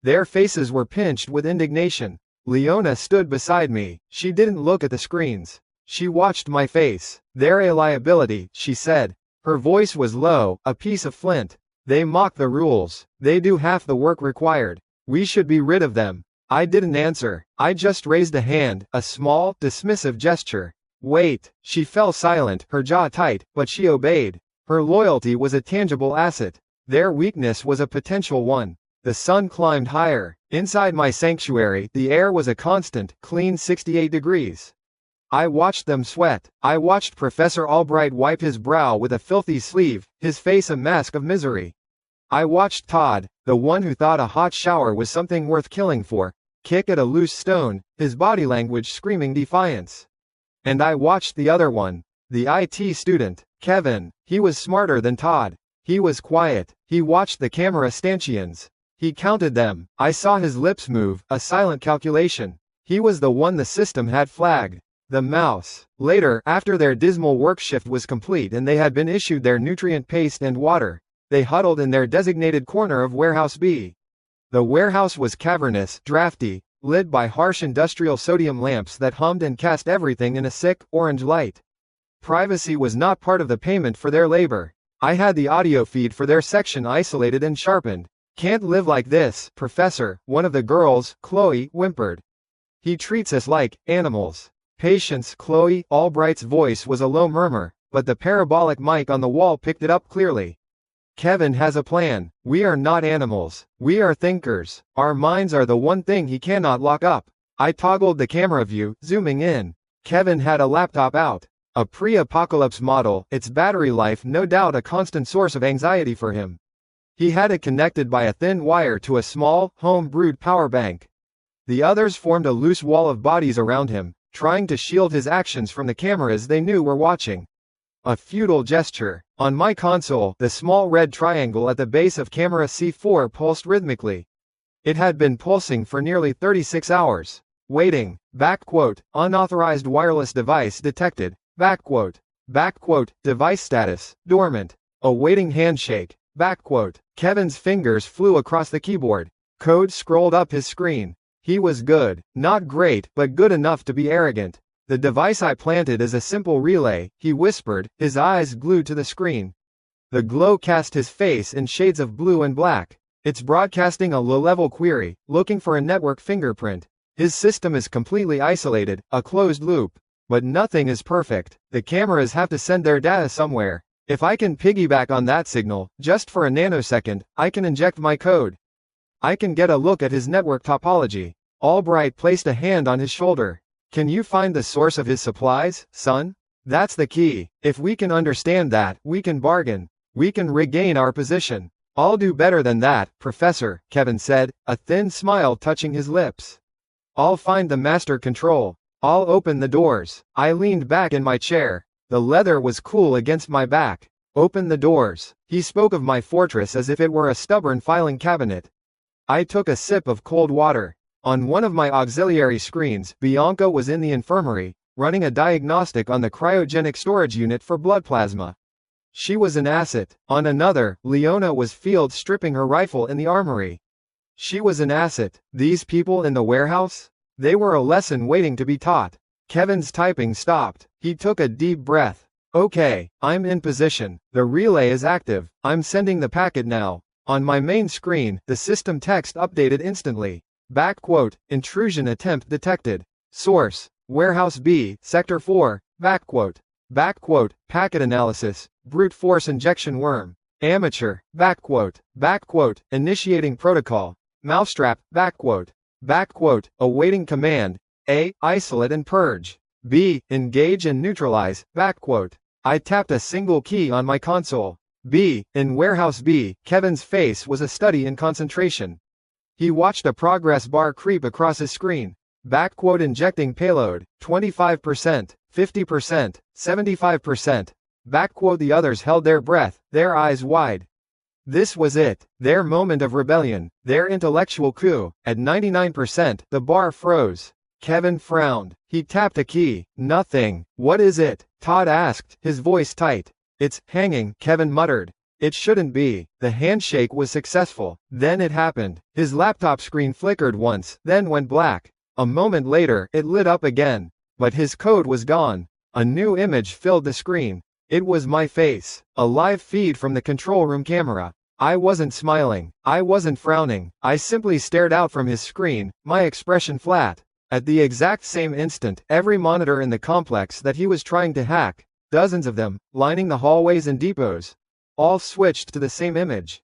Their faces were pinched with indignation. Leona stood beside me. She didn't look at the screens. She watched my face. "They're a liability," she said. Her voice was low, a piece of flint. "They mock the rules. They do half the work required. We should be rid of them." I didn't answer. I just raised a hand, a small, dismissive gesture. "Wait." She fell silent, her jaw tight, but she obeyed. Her loyalty was a tangible asset. Their weakness was a potential one. The sun climbed higher. Inside my sanctuary, the air was a constant, clean 68 degrees. I watched them sweat. I watched Professor Albright wipe his brow with a filthy sleeve, his face a mask of misery. I watched Todd, the one who thought a hot shower was something worth killing for, kick at a loose stone, his body language screaming defiance. And I watched the other one, the IT student, Kevin. He was smarter than Todd. He was quiet. He watched the camera stanchions. He counted them. I saw his lips move, a silent calculation. He was the one the system had flagged. The mouse. Later, after their dismal work shift was complete and they had been issued their nutrient paste and water, they huddled in their designated corner of Warehouse B. The warehouse was cavernous, drafty, lit by harsh industrial sodium lamps that hummed and cast everything in a sick, orange light. Privacy was not part of the payment for their labor. I had the audio feed for their section isolated and sharpened. "Can't live like this, Professor," one of the girls, Chloe, whimpered. "He treats us like animals." "Patience, Chloe." Albright's voice was a low murmur, but the parabolic mic on the wall picked it up clearly. "Kevin has a plan. We are not animals. We are thinkers. Our minds are the one thing he cannot lock up." I toggled the camera view, zooming in. Kevin had a laptop out. A pre-apocalypse model, its battery life no doubt a constant source of anxiety for him. He had it connected by a thin wire to a small, home-brewed power bank. The others formed a loose wall of bodies around him, trying to shield his actions from the cameras they knew were watching. A futile gesture. On my console, the small red triangle at the base of camera C4 pulsed rhythmically. It had been pulsing for nearly 36 hours. Waiting. Unauthorized wireless device detected. Device status, dormant. Awaiting handshake. Kevin's fingers flew across the keyboard. Code scrolled up his screen. He was good. Not great, but good enough to be arrogant. "The device I planted is a simple relay," he whispered, his eyes glued to the screen. The glow cast his face in shades of blue and black. "It's broadcasting a low-level query, looking for a network fingerprint. His system is completely isolated, a closed loop. But nothing is perfect. The cameras have to send their data somewhere. If I can piggyback on that signal, just for a nanosecond, I can inject my code. I can get a look at his network topology." Albright placed a hand on his shoulder. "Can you find the source of his supplies, son? That's the key. If we can understand that, we can bargain. We can regain our position." "I'll do better than that, Professor," Kevin said, a thin smile touching his lips. "I'll find the master control. I'll open the doors." I leaned back in my chair. The leather was cool against my back. "Open the doors." He spoke of my fortress as if it were a stubborn filing cabinet. I took a sip of cold water. On one of my auxiliary screens, Bianca was in the infirmary, running a diagnostic on the cryogenic storage unit for blood plasma. She was an asset. On another, Leona was field stripping her rifle in the armory. She was an asset. These people in the warehouse? They were a lesson waiting to be taught. Kevin's typing stopped. He took a deep breath. "Okay, I'm in position. The relay is active. I'm sending the packet now." On my main screen, the system text updated instantly. "Intrusion attempt detected. Source, Warehouse B, Sector 4, packet analysis, brute force injection worm. Amateur, initiating protocol. Mousetrap, awaiting command. A, isolate and purge. B, engage and neutralize, I tapped a single key on my console. B, in Warehouse B, Kevin's face was a study in concentration. He watched a progress bar creep across his screen. Injecting payload, 25%, 50%, 75%. The others held their breath, their eyes wide. This was it, their moment of rebellion, their intellectual coup. At 99%, the bar froze. Kevin frowned. He tapped a key. Nothing. What is it? Todd asked, his voice tight. It's hanging, Kevin muttered. It shouldn't be. The handshake was successful. Then it happened. His laptop screen flickered once, then went black. A moment later, it lit up again. But his code was gone. A new image filled the screen. It was my face. A live feed from the control room camera. I wasn't smiling. I wasn't frowning. I simply stared out from his screen, my expression flat. At the exact same instant, every monitor in the complex that he was trying to hack, dozens of them, lining the hallways and depots, all switched to the same image.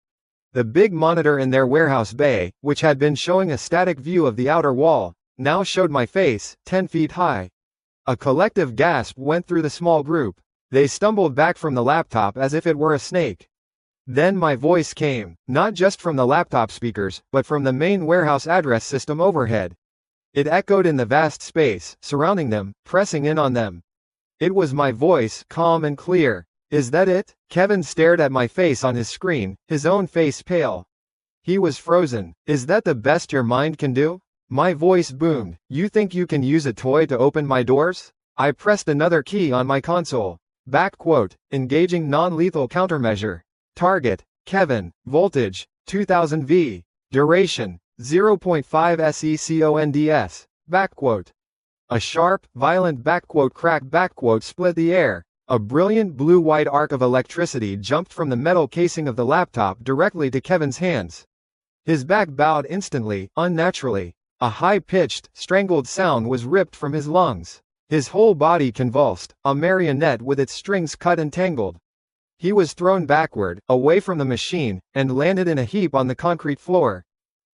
The big monitor in their warehouse bay, which had been showing a static view of the outer wall, now showed my face, 10 feet high. A collective gasp went through the small group. They stumbled back from the laptop as if it were a snake. Then my voice came, not just from the laptop speakers, but from the main warehouse address system overhead. It echoed in the vast space, surrounding them, pressing in on them. It was my voice, calm and clear. Is that it? Kevin stared at my face on his screen, his own face pale. He was frozen. Is that the best your mind can do? My voice boomed. You think you can use a toy to open my doors? I pressed another key on my console. Engaging non-lethal countermeasure. Target, Kevin. Voltage, 2000 V. Duration, 0.5 seconds. A sharp, violent crack split the air. A brilliant blue-white arc of electricity jumped from the metal casing of the laptop directly to Kevin's hands. His back bowed instantly, unnaturally. A high-pitched, strangled sound was ripped from his lungs. His whole body convulsed, a marionette with its strings cut and tangled. He was thrown backward, away from the machine, and landed in a heap on the concrete floor.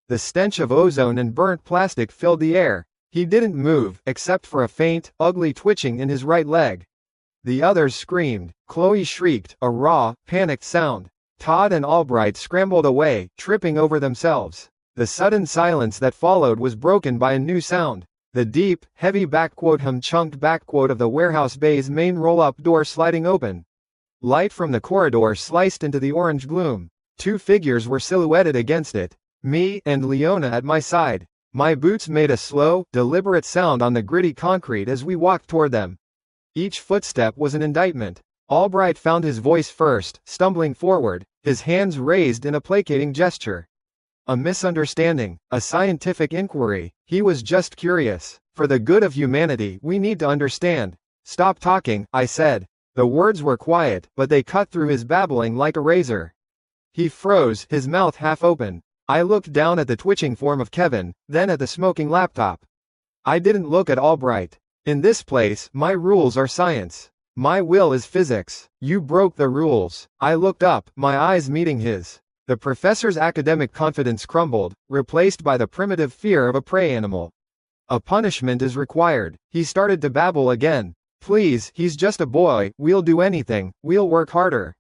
The stench of ozone and burnt plastic filled the air. He didn't move, except for a faint, ugly twitching in his right leg. The others screamed. Chloe shrieked, a raw, panicked sound. Todd and Albright scrambled away, tripping over themselves. The sudden silence that followed was broken by a new sound. The deep, heavy hum-chunked of the warehouse bay's main roll-up door sliding open. Light from the corridor sliced into the orange gloom. Two figures were silhouetted against it. Me and Leona at my side. My boots made a slow, deliberate sound on the gritty concrete as we walked toward them. Each footstep was an indictment. Albright found his voice first, stumbling forward, his hands raised in a placating gesture. A misunderstanding, a scientific inquiry. He was just curious. For the good of humanity, we need to understand. Stop talking, I said. The words were quiet, but they cut through his babbling like a razor. He froze, his mouth half open. I looked down at the twitching form of Kevin, then at the smoking laptop. I didn't look at Albright. In this place, my rules are science. My will is physics. You broke the rules. I looked up, my eyes meeting his. The professor's academic confidence crumbled, replaced by the primitive fear of a prey animal. A punishment is required. He started to babble again. Please, he's just a boy, we'll do anything, we'll work harder.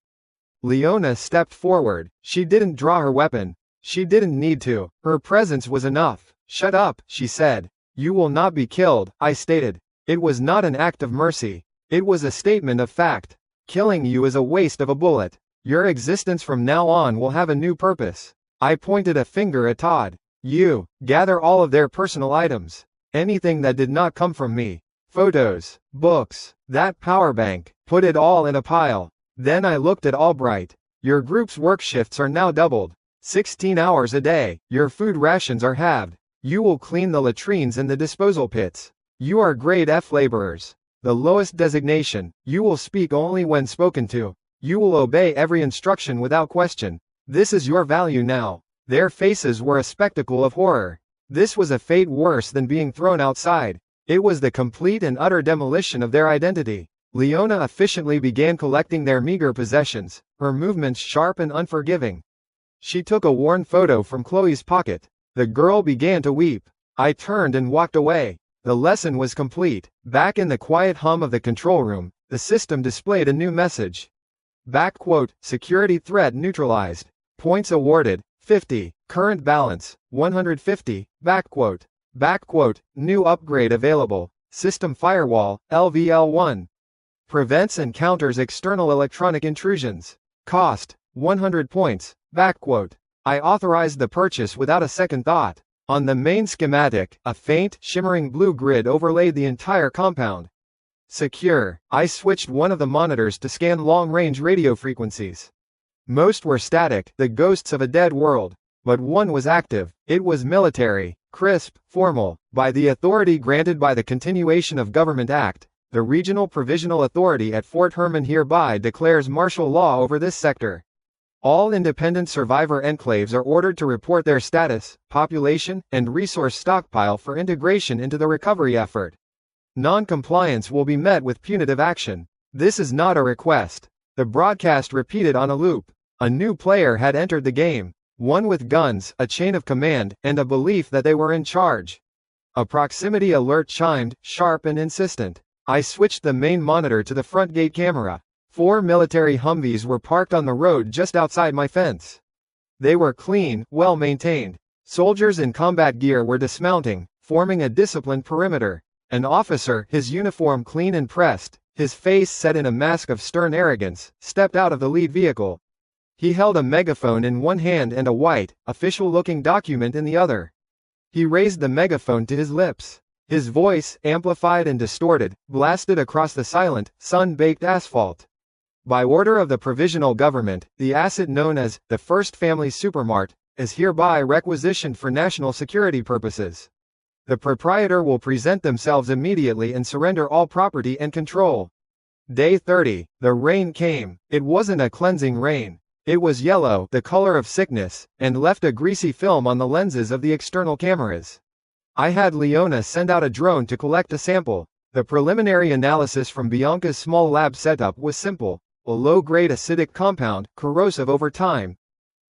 Leona stepped forward. She didn't draw her weapon. She didn't need to. Her presence was enough. Shut up, she said. You will not be killed, I stated. It was not an act of mercy. It was a statement of fact. Killing you is a waste of a bullet. Your existence from now on will have a new purpose. I pointed a finger at Todd. You, gather all of their personal items. Anything that did not come from me. Photos, books, that power bank, put it all in a pile. Then I looked at Albright. Your group's work shifts are now doubled. 16 hours a day. Your food rations are halved. You will clean the latrines and the disposal pits. You are grade F laborers. The lowest designation. You will speak only when spoken to. You will obey every instruction without question. This is your value now. Their faces were a spectacle of horror. This was a fate worse than being thrown outside. It was the complete and utter demolition of their identity. Leona efficiently began collecting their meager possessions, her movements sharp and unforgiving. She took a worn photo from Chloe's pocket. The girl began to weep. I turned and walked away. The lesson was complete. Back in the quiet hum of the control room, the system displayed a new message. Security threat neutralized. Points awarded, 50. Current balance, 150. New upgrade available. System firewall, LVL1. Prevents and counters external electronic intrusions. Cost, 100 points. Backquote. I authorized the purchase without a second thought. On the main schematic, a faint, shimmering blue grid overlaid the entire compound. Secure. I switched one of the monitors to scan long-range radio frequencies. Most were static, the ghosts of a dead world. But one was active. It was military, crisp, formal. By the authority granted by the Continuation of Government Act, the Regional Provisional Authority at Fort Herman hereby declares martial law over this sector. All independent survivor enclaves are ordered to report their status, population, and resource stockpile for integration into the recovery effort. Non-compliance will be met with punitive action. This is not a request. The broadcast repeated on a loop. A new player had entered the game. One with guns, a chain of command, and a belief that they were in charge. A proximity alert chimed, sharp and insistent. I switched the main monitor to the front gate camera. 4 military Humvees were parked on the road just outside my fence. They were clean, well maintained. Soldiers in combat gear were dismounting, forming a disciplined perimeter. An officer, his uniform clean and pressed, his face set in a mask of stern arrogance, stepped out of the lead vehicle. He held a megaphone in one hand and a white, official-looking document in the other. He raised the megaphone to his lips. His voice, amplified and distorted, blasted across the silent, sun-baked asphalt. By order of the Provisional Government, the asset known as the First Family Supermart is hereby requisitioned for national security purposes. The proprietor will present themselves immediately and surrender all property and control. Day 30. The rain came. It wasn't a cleansing rain. It was yellow, the color of sickness, and left a greasy film on the lenses of the external cameras. I had Leona send out a drone to collect a sample. The preliminary analysis from Bianca's small lab setup was simple. A low-grade acidic compound, corrosive over time.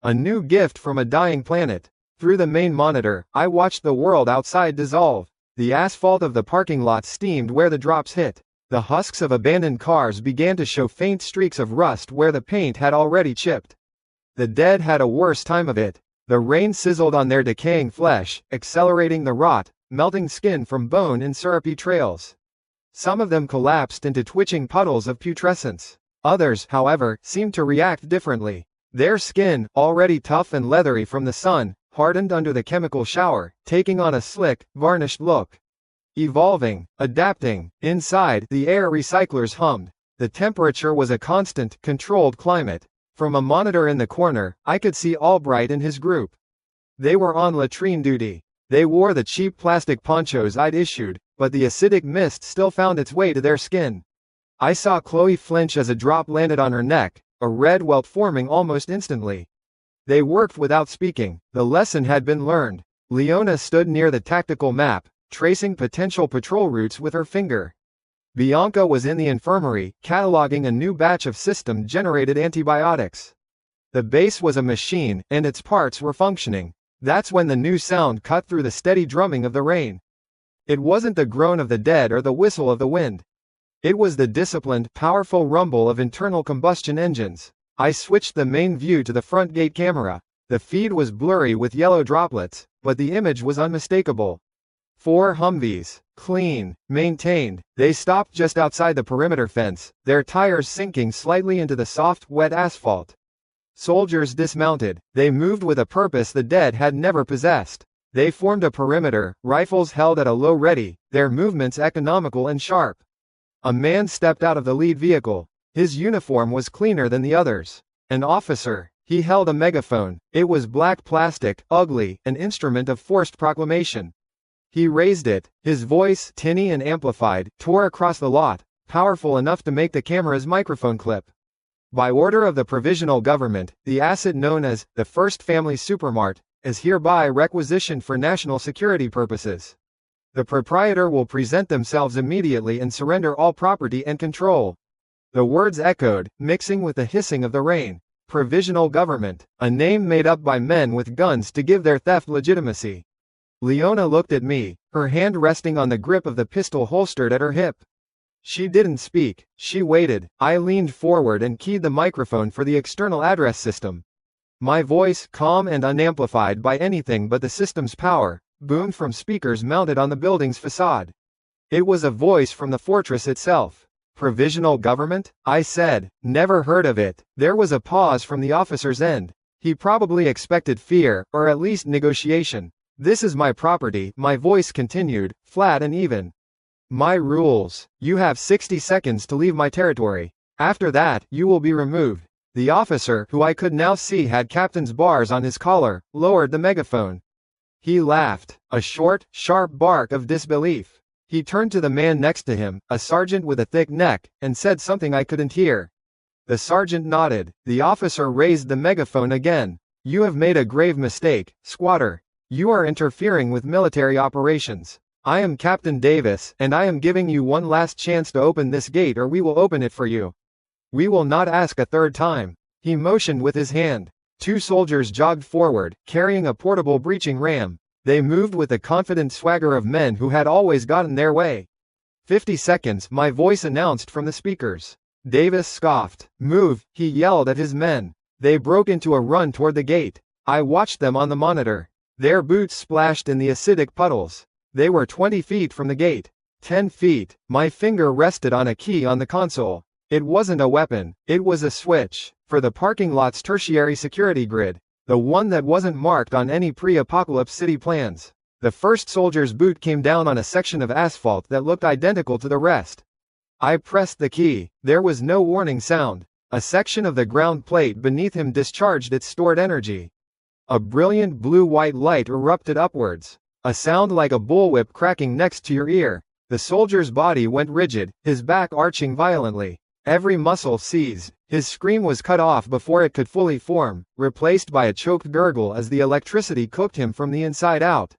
A new gift from a dying planet. Through the main monitor, I watched the world outside dissolve. The asphalt of the parking lot steamed where the drops hit. The husks of abandoned cars began to show faint streaks of rust where the paint had already chipped. The dead had a worse time of it. The rain sizzled on their decaying flesh, accelerating the rot, melting skin from bone in syrupy trails. Some of them collapsed into twitching puddles of putrescence. Others, however, seemed to react differently. Their skin, already tough and leathery from the sun, hardened under the chemical shower, taking on a slick, varnished look. Evolving, adapting. Inside, the air recyclers hummed. The temperature was a constant, controlled climate. From a monitor in the corner, I could see Albright and his group. They were on latrine duty. They wore the cheap plastic ponchos I'd issued, but the acidic mist still found its way to their skin. I saw Chloe flinch as a drop landed on her neck, a red welt forming almost instantly. They worked without speaking. The lesson had been learned. Leona stood near the tactical map, tracing potential patrol routes with her finger. Bianca was in the infirmary, cataloging a new batch of system-generated antibiotics. The base was a machine, and its parts were functioning. That's when the new sound cut through the steady drumming of the rain. It wasn't the groan of the dead or the whistle of the wind. It was the disciplined, powerful rumble of internal combustion engines. I switched the main view to the front gate camera. The feed was blurry with yellow droplets, but the image was unmistakable. 4 Humvees, clean, maintained. They stopped just outside the perimeter fence, their tires sinking slightly into the soft, wet asphalt. Soldiers dismounted. They moved with a purpose the dead had never possessed. They formed a perimeter, rifles held at a low ready, their movements economical and sharp. A man stepped out of the lead vehicle. His uniform was cleaner than the others. An officer. He held a megaphone. It was black plastic, ugly, an instrument of forced proclamation. He raised it. His voice, tinny and amplified, tore across the lot, powerful enough to make the camera's microphone clip. By order of the Provisional Government, the asset known as the First Family Supermart is hereby requisitioned for national security purposes. The proprietor will present themselves immediately and surrender all property and control. The words echoed, mixing with the hissing of the rain. Provisional Government, a name made up by men with guns to give their theft legitimacy. Leona looked at me, her hand resting on the grip of the pistol holstered at her hip. She didn't speak, she waited. I leaned forward and keyed the microphone for the external address system. My voice, calm and unamplified by anything but the system's power, boomed from speakers mounted on the building's facade. It was a voice from the fortress itself. Provisional government? I said. Never heard of it. There was a pause from the officer's end. He probably expected fear, or at least negotiation. This is my property, my voice continued, flat and even. My rules. You have 60 seconds to leave my territory. After that, you will be removed. The officer, who I could now see had captain's bars on his collar, lowered the megaphone. He laughed, a short, sharp bark of disbelief. He turned to the man next to him, a sergeant with a thick neck, and said something I couldn't hear. The sergeant nodded. The officer raised the megaphone again. You have made a grave mistake, squatter. You are interfering with military operations. I am Captain Davis, and I am giving you one last chance to open this gate or we will open it for you. We will not ask a third time. He motioned with his hand. 2 soldiers jogged forward, carrying a portable breaching ram. They moved with the confident swagger of men who had always gotten their way. 50 seconds, my voice announced from the speakers. Davis scoffed. Move, he yelled at his men. They broke into a run toward the gate. I watched them on the monitor. Their boots splashed in the acidic puddles. They were 20 feet from the gate. 10 feet. My finger rested on a key on the console. It wasn't a weapon, it was a switch, for the parking lot's tertiary security grid, the one that wasn't marked on any pre-apocalypse city plans. The first soldier's boot came down on a section of asphalt that looked identical to the rest. I pressed the key. There was no warning sound. A section of the ground plate beneath him discharged its stored energy. A brilliant blue-white light erupted upwards. A sound like a bullwhip cracking next to your ear. The soldier's body went rigid, his back arching violently. Every muscle seized. His scream was cut off before it could fully form, replaced by a choked gurgle as the electricity cooked him from the inside out.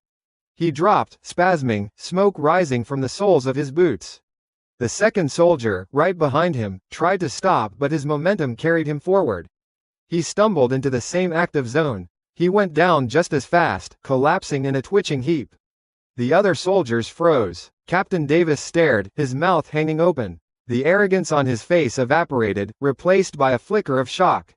He dropped, spasming, smoke rising from the soles of his boots. The second soldier, right behind him, tried to stop but his momentum carried him forward. He stumbled into the same active zone. He went down just as fast, collapsing in a twitching heap. The other soldiers froze. Captain Davis stared, his mouth hanging open. The arrogance on his face evaporated, replaced by a flicker of shock.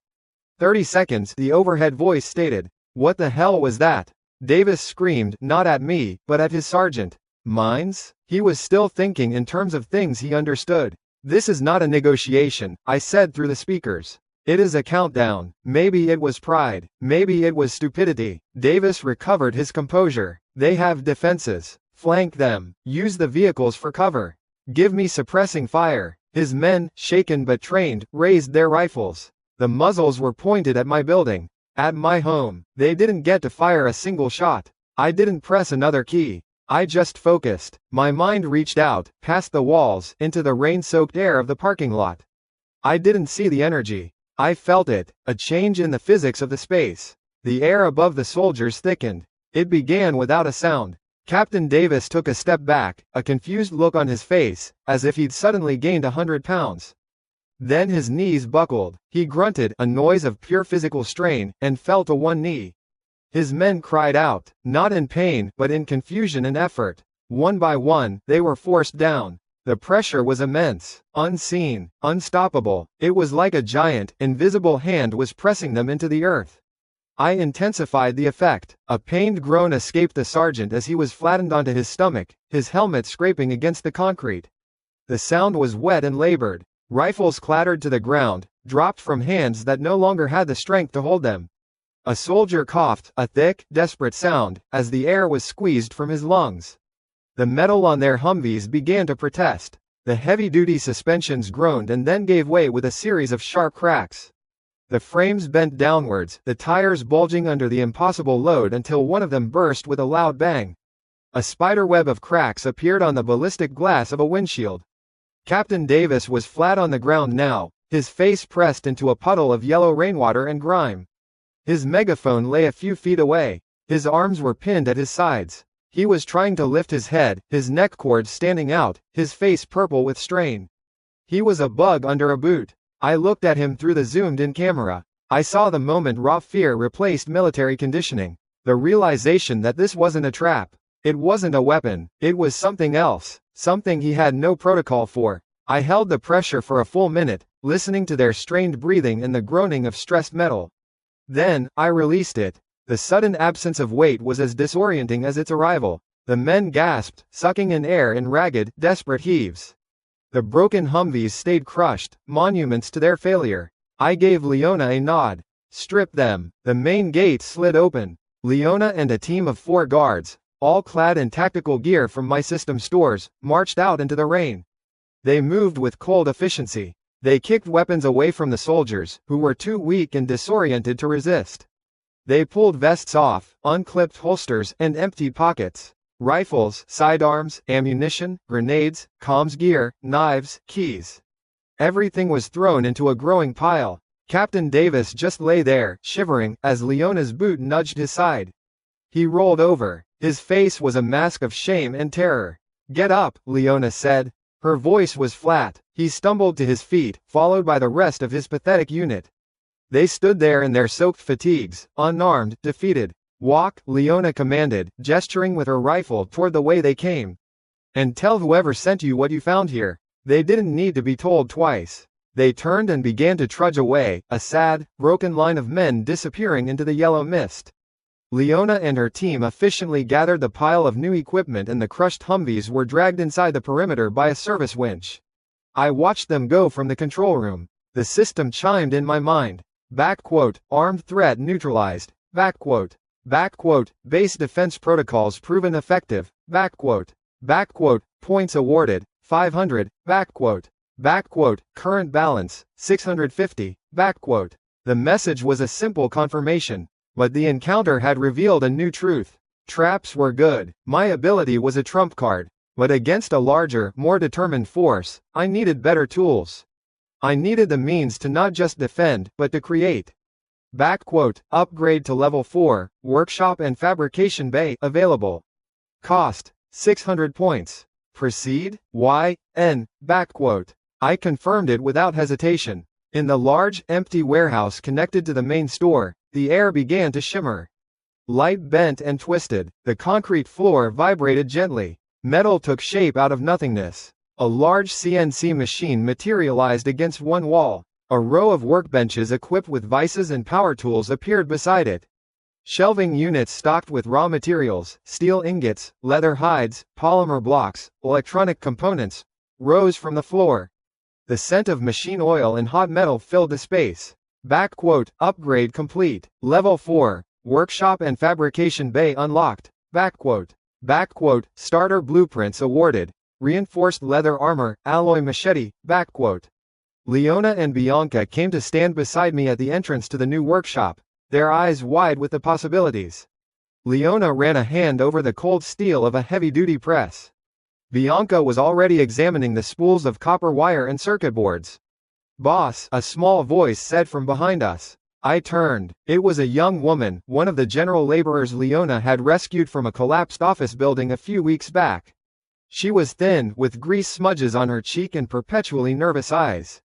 30 seconds, the overhead voice stated. What the hell was that? Davis screamed, not at me, but at his sergeant. Mines? He was still thinking in terms of things he understood. This is not a negotiation, I said through the speakers. It is a countdown. Maybe it was pride. Maybe it was stupidity. Davis recovered his composure. They have defenses. Flank them. Use the vehicles for cover. Give me suppressing fire. His men, shaken but trained, raised their rifles. The muzzles were pointed at my building. At my home. They didn't get to fire a single shot. I didn't press another key. I just focused. My mind reached out, past the walls, into the rain-soaked air of the parking lot. I didn't see the energy. I felt it, a change in the physics of the space. The air above the soldiers thickened. It began without a sound. Captain Davis took a step back, a confused look on his face, as if he'd suddenly gained 100 pounds. Then his knees buckled. He grunted, a noise of pure physical strain, and fell to one knee. His men cried out, not in pain, but in confusion and effort. One by one, they were forced down. The pressure was immense, unseen, unstoppable. It was like a giant, invisible hand was pressing them into the earth. I intensified the effect. A pained groan escaped the sergeant as he was flattened onto his stomach, his helmet scraping against the concrete. The sound was wet and labored. Rifles clattered to the ground, dropped from hands that no longer had the strength to hold them. A soldier coughed, a thick, desperate sound, as the air was squeezed from his lungs. The metal on their Humvees began to protest. The heavy-duty suspensions groaned and then gave way with a series of sharp cracks. The frames bent downwards, the tires bulging under the impossible load until one of them burst with a loud bang. A spiderweb of cracks appeared on the ballistic glass of a windshield. Captain Davis was flat on the ground now, his face pressed into a puddle of yellow rainwater and grime. His megaphone lay a few feet away. His arms were pinned at his sides. He was trying to lift his head, his neck cords standing out, his face purple with strain. He was a bug under a boot. I looked at him through the zoomed-in camera. I saw the moment raw fear replaced military conditioning. The realization that this wasn't a trap. It wasn't a weapon. It was something else. Something he had no protocol for. I held the pressure for a full minute, listening to their strained breathing and the groaning of stressed metal. Then, I released it. The sudden absence of weight was as disorienting as its arrival. The men gasped, sucking in air in ragged, desperate heaves. The broken Humvees stayed crushed, monuments to their failure. I gave Leona a nod. Strip them. The main gate slid open. Leona and a team of 4 guards, all clad in tactical gear from my system stores, marched out into the rain. They moved with cold efficiency. They kicked weapons away from the soldiers, who were too weak and disoriented to resist. They pulled vests off, unclipped holsters, and emptied pockets. Rifles, sidearms, ammunition, grenades, comms gear, knives, keys. Everything was thrown into a growing pile. Captain Davis just lay there, shivering, as Leona's boot nudged his side. He rolled over. His face was a mask of shame and terror. "Get up," Leona said. Her voice was flat. He stumbled to his feet, followed by the rest of his pathetic unit. They stood there in their soaked fatigues, unarmed, defeated. "Walk," Leona commanded, gesturing with her rifle toward the way they came. "And tell whoever sent you what you found here." They didn't need to be told twice. They turned and began to trudge away, a sad, broken line of men disappearing into the yellow mist. Leona and her team efficiently gathered the pile of new equipment, and the crushed Humvees were dragged inside the perimeter by a service winch. I watched them go from the control room. The system chimed in my mind. "Armed threat neutralized. Base defense protocols proven effective. Points awarded, 500. Current balance, 650. The message was a simple confirmation. But the encounter had revealed a new truth. Traps were good. My ability was a trump card. But against a larger, more determined force, I needed better tools. I needed the means to not just defend, but to create. Upgrade to level 4, workshop and fabrication bay available. Cost, 600 points. Proceed, Y-N, I confirmed it without hesitation. In the large, empty warehouse connected to the main store, the air began to shimmer. Light bent and twisted. The concrete floor vibrated gently. Metal took shape out of nothingness. A large CNC machine materialized against one wall. A row of workbenches equipped with vices and power tools appeared beside it. Shelving units stocked with raw materials, steel ingots, leather hides, polymer blocks, electronic components, rose from the floor. The scent of machine oil and hot metal filled the space. Upgrade complete. Level 4, workshop and fabrication bay unlocked. Starter blueprints awarded. Reinforced leather armor, alloy machete. Leona and Bianca came to stand beside me at the entrance to the new workshop, their eyes wide with the possibilities. Leona ran a hand over the cold steel of a heavy-duty press. Bianca was already examining the spools of copper wire and circuit boards. "Boss," a small voice said from behind us. I turned. It was a young woman, one of the general laborers Leona had rescued from a collapsed office building a few weeks back. She was thin, with grease smudges on her cheek and perpetually nervous eyes.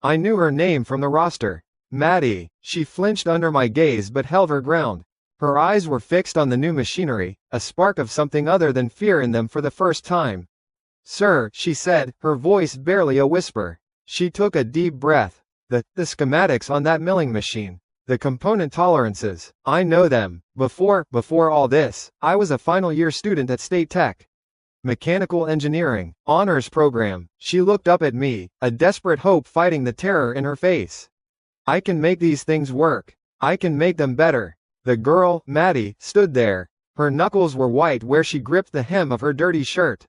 I knew her name from the roster. Maddie. She flinched under my gaze but held her ground. Her eyes were fixed on the new machinery, a spark of something other than fear in them for the first time. "Sir," she said, her voice barely a whisper. She took a deep breath. The schematics on that milling machine. The component tolerances. I know them. Before all this, I was a final year student at State Tech. Mechanical engineering, honors program. She looked up at me, a desperate hope fighting the terror in her face. "I can make these things work. I can make them better." The girl, Maddie, stood there. Her knuckles were white where she gripped the hem of her dirty shirt.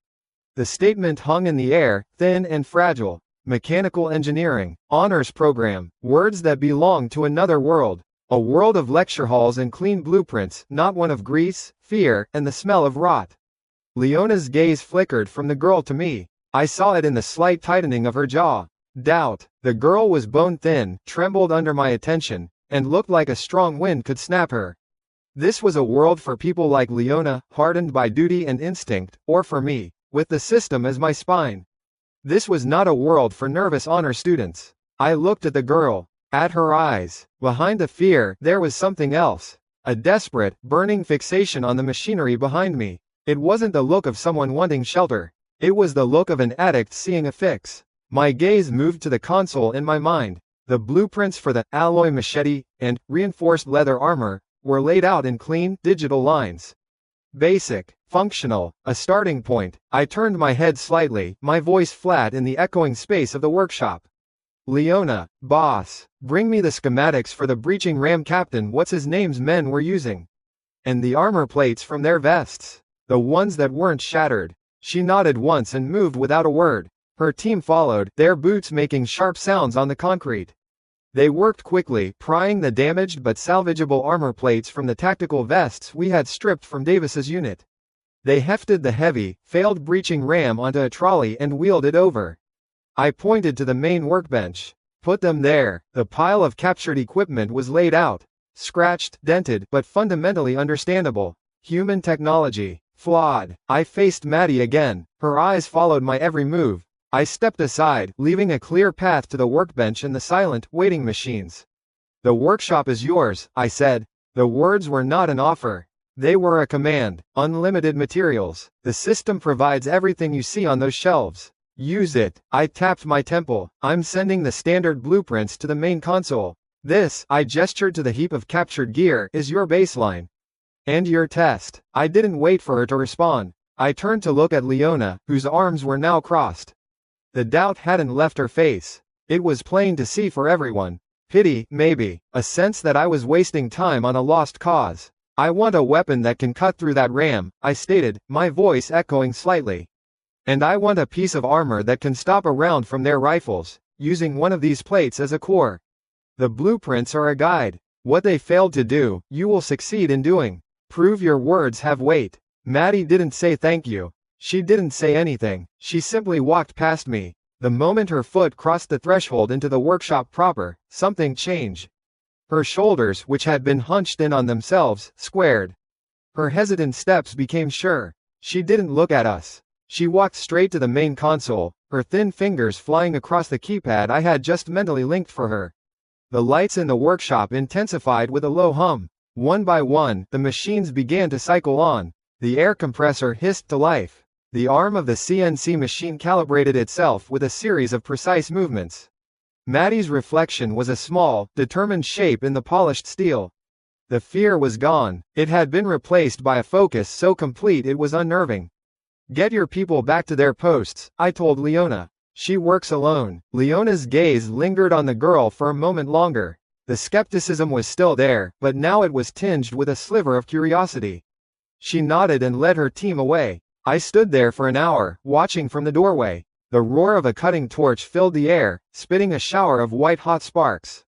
The statement hung in the air, thin and fragile. Mechanical engineering, honors program, words that belong to another world. A world of lecture halls and clean blueprints, not one of grease, fear, and the smell of rot. Leona's gaze flickered from the girl to me. I saw it in the slight tightening of her jaw. Doubt. The girl was bone-thin, trembled under my attention, and looked like a strong wind could snap her. This was a world for people like Leona, hardened by duty and instinct, or for me, with the system as my spine. This was not a world for nervous honor students. I looked at the girl, at her eyes. Behind the fear, there was something else. A desperate, burning fixation on the machinery behind me. It wasn't the look of someone wanting shelter. It was the look of an addict seeing a fix. My gaze moved to the console in my mind. The blueprints for the alloy machete and reinforced leather armor were laid out in clean, digital lines. Basic, functional, a starting point. I turned my head slightly, my voice flat in the echoing space of the workshop. Leona, boss, bring me the schematics for the breaching ram captain what's his name's men were using. And the armor plates from their vests. The ones that weren't shattered. She nodded once and moved without a word. Her team followed, their boots making sharp sounds on the concrete. They worked quickly, prying the damaged but salvageable armor plates from the tactical vests we had stripped from Davis's unit. They hefted the heavy, failed breaching ram onto a trolley and wheeled it over. I pointed to the main workbench. Put them there. The pile of captured equipment was laid out. Scratched, dented, but fundamentally understandable. Human technology. Flawed. I faced Maddie again. Her eyes followed my every move. I stepped aside, leaving a clear path to the workbench and the silent, waiting machines. The workshop is yours, I said. The words were not an offer. They were a command. Unlimited materials. The system provides everything you see on those shelves. Use it. I tapped my temple. I'm sending the standard blueprints to the main console. This, I gestured to the heap of captured gear, is your baseline. And your test. I didn't wait for her to respond. I turned to look at Leona, whose arms were now crossed. The doubt hadn't left her face. It was plain to see for everyone. Pity, maybe. A sense that I was wasting time on a lost cause. I want a weapon that can cut through that ram, I stated, my voice echoing slightly. And I want a piece of armor that can stop a round from their rifles, using one of these plates as a core. The blueprints are a guide. What they failed to do, you will succeed in doing. Prove your words have weight. Maddie didn't say thank you. She didn't say anything. She simply walked past me. The moment her foot crossed the threshold into the workshop proper, something changed. Her shoulders, which had been hunched in on themselves, squared. Her hesitant steps became sure. She didn't look at us. She walked straight to the main console, her thin fingers flying across the keypad I had just mentally linked for her. The lights in the workshop intensified with a low hum. One by one, the machines began to cycle on. The air compressor hissed to life. The arm of the CNC machine calibrated itself with a series of precise movements. Maddie's reflection was a small, determined shape in the polished steel. The fear was gone. It had been replaced by a focus so complete it was unnerving. Get your people back to their posts, I told Leona. She works alone. Leona's gaze lingered on the girl for a moment longer. The skepticism was still there, but now it was tinged with a sliver of curiosity. She nodded and led her team away. I stood there for an hour, watching from the doorway. The roar of a cutting torch filled the air, spitting a shower of white-hot sparks.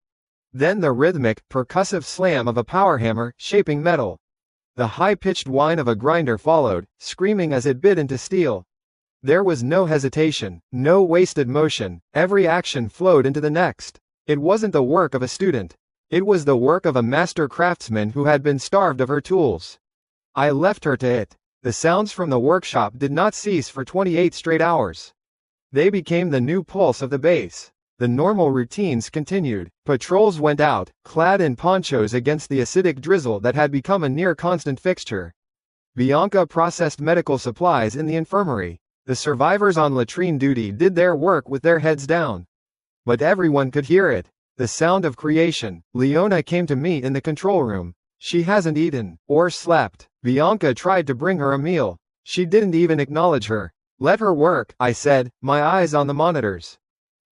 Then the rhythmic, percussive slam of a power hammer, shaping metal. The high-pitched whine of a grinder followed, screaming as it bit into steel. There was no hesitation, no wasted motion. Every action flowed into the next. It wasn't the work of a student. It was the work of a master craftsman who had been starved of her tools. I left her to it. The sounds from the workshop did not cease for 28 straight hours. They became the new pulse of the base. The normal routines continued. Patrols went out, clad in ponchos against the acidic drizzle that had become a near-constant fixture. Bianca processed medical supplies in the infirmary. The survivors on latrine duty did their work with their heads down. But everyone could hear it. The sound of creation. Leona came to me in the control room. She hasn't eaten, or slept. Bianca tried to bring her a meal. She didn't even acknowledge her. Let her work, I said, my eyes on the monitors.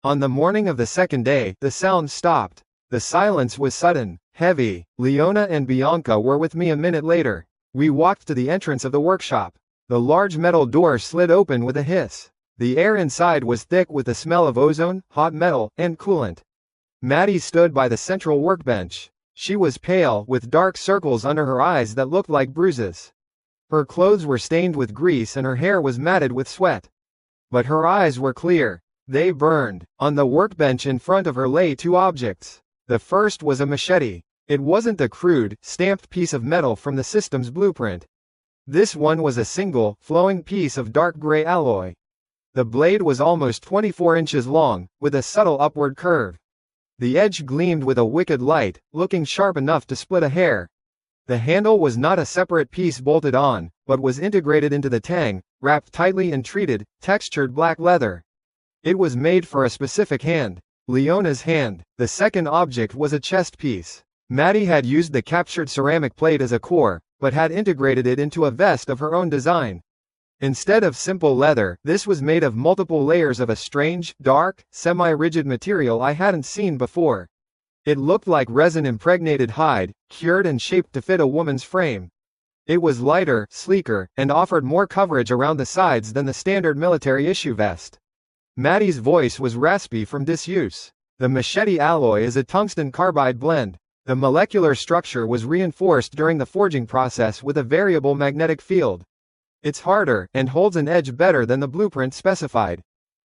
On the morning of the second day, the sound stopped. The silence was sudden, heavy. Leona and Bianca were with me a minute later. We walked to the entrance of the workshop. The large metal door slid open with a hiss. The air inside was thick with the smell of ozone, hot metal, and coolant. Maddie stood by the central workbench. She was pale, with dark circles under her eyes that looked like bruises. Her clothes were stained with grease and her hair was matted with sweat. But her eyes were clear. They burned. On the workbench in front of her lay two objects. The first was a machete. It wasn't a crude, stamped piece of metal from the system's blueprint. This one was a single, flowing piece of dark gray alloy. The blade was almost 24 inches long, with a subtle upward curve. The edge gleamed with a wicked light, looking sharp enough to split a hair. The handle was not a separate piece bolted on, but was integrated into the tang, wrapped tightly in treated, textured black leather. It was made for a specific hand. Leona's hand. The second object was a chest piece. Maddie had used the captured ceramic plate as a core, but had integrated it into a vest of her own design. Instead of simple leather, this was made of multiple layers of a strange, dark, semi-rigid material I hadn't seen before. It looked like resin-impregnated hide, cured and shaped to fit a woman's frame. It was lighter, sleeker, and offered more coverage around the sides than the standard military issue vest. Maddie's voice was raspy from disuse. The machete alloy is a tungsten carbide blend. The molecular structure was reinforced during the forging process with a variable magnetic field. It's harder, and holds an edge better than the blueprint specified.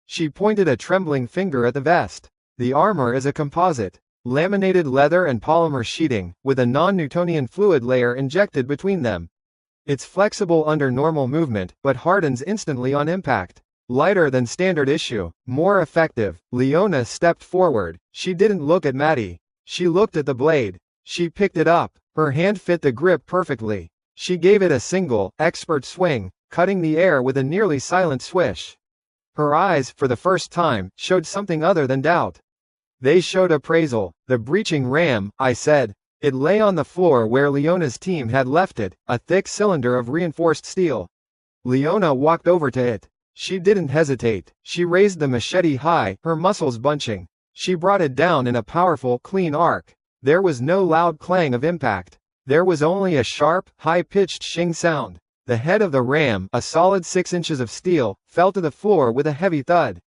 She pointed a trembling finger at the vest. The armor is a composite. Laminated leather and polymer sheeting, with a non-Newtonian fluid layer injected between them. It's flexible under normal movement, but hardens instantly on impact. Lighter than standard issue, more effective. Leona stepped forward. She didn't look at Maddie. She looked at the blade. She picked it up. Her hand fit the grip perfectly. She gave it a single, expert swing, cutting the air with a nearly silent swish. Her eyes, for the first time, showed something other than doubt. They showed appraisal. The breaching ram, I said. It lay on the floor where Leona's team had left it, a thick cylinder of reinforced steel. Leona walked over to it. She didn't hesitate. She raised the machete high, her muscles bunching. She brought it down in a powerful, clean arc. There was no loud clang of impact. There was only a sharp, high-pitched shing sound. The head of the ram, a solid 6 inches of steel, fell to the floor with a heavy thud.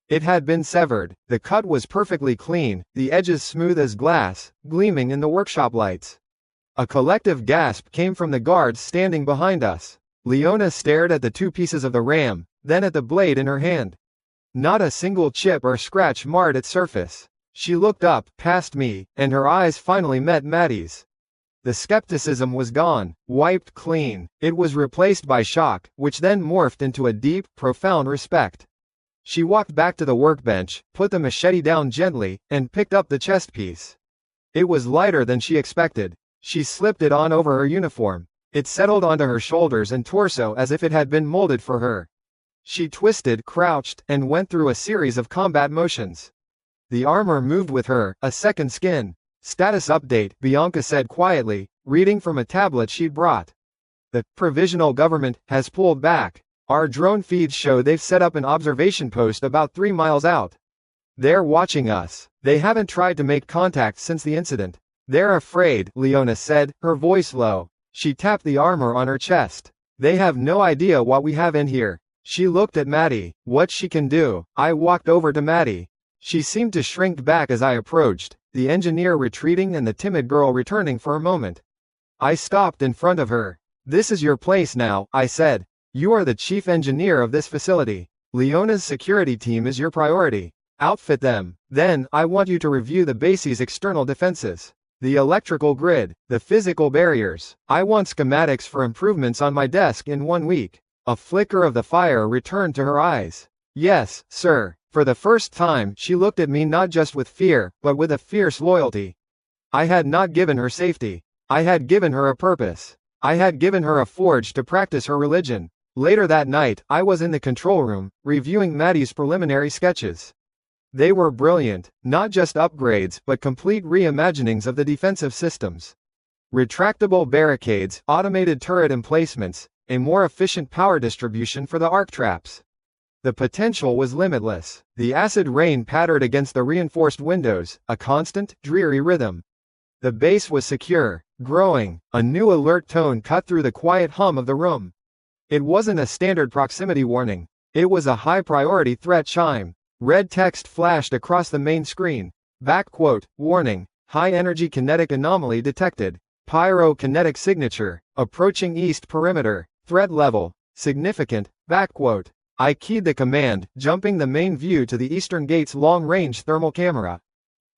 It had been severed. The cut was perfectly clean, the edges smooth as glass, gleaming in the workshop lights. A collective gasp came from the guards standing behind us. Leona stared at the 2 pieces of the ram, then at the blade in her hand. Not a single chip or scratch marred its surface. She looked up, past me, and her eyes finally met Maddie's. The skepticism was gone, wiped clean. It was replaced by shock, which then morphed into a deep, profound respect. She walked back to the workbench, put the machete down gently, and picked up the chest piece. It was lighter than she expected. She slipped it on over her uniform. It settled onto her shoulders and torso as if it had been molded for her. She twisted, crouched, and went through a series of combat motions. The armor moved with her, a second skin. Status update, Bianca said quietly, reading from a tablet she'd brought. The provisional government has pulled back. Our drone feeds show they've set up an observation post about 3 miles out. They're watching us. They haven't tried to make contact since the incident. They're afraid, Leona said, her voice low. She tapped the armor on her chest. They have no idea what we have in here. She looked at Maddie. What she can do. I walked over to Maddie. She seemed to shrink back as I approached, the engineer retreating and the timid girl returning for a moment. I stopped in front of her. This is your place now, I said. You are the chief engineer of this facility. Leona's security team is your priority. Outfit them. Then, I want you to review the base's external defenses. The electrical grid, the physical barriers. I want schematics for improvements on my desk in 1 week. A flicker of the fire returned to her eyes. Yes, sir. For the first time, she looked at me not just with fear, but with a fierce loyalty. I had not given her safety. I had given her a purpose. I had given her a forge to practice her religion. Later that night, I was in the control room, reviewing Maddie's preliminary sketches. They were brilliant, not just upgrades, but complete reimaginings of the defensive systems. Retractable barricades, automated turret emplacements, a more efficient power distribution for the arc traps. The potential was limitless. The acid rain pattered against the reinforced windows, a constant, dreary rhythm. The base was secure, growing. A new alert tone cut through the quiet hum of the room. It wasn't a standard proximity warning. It was a high-priority threat chime. Red text flashed across the main screen. Warning. High-energy kinetic anomaly detected. Pyrokinetic signature. Approaching east perimeter. Threat level. Significant. I keyed the command, jumping the main view to the eastern gate's long-range thermal camera.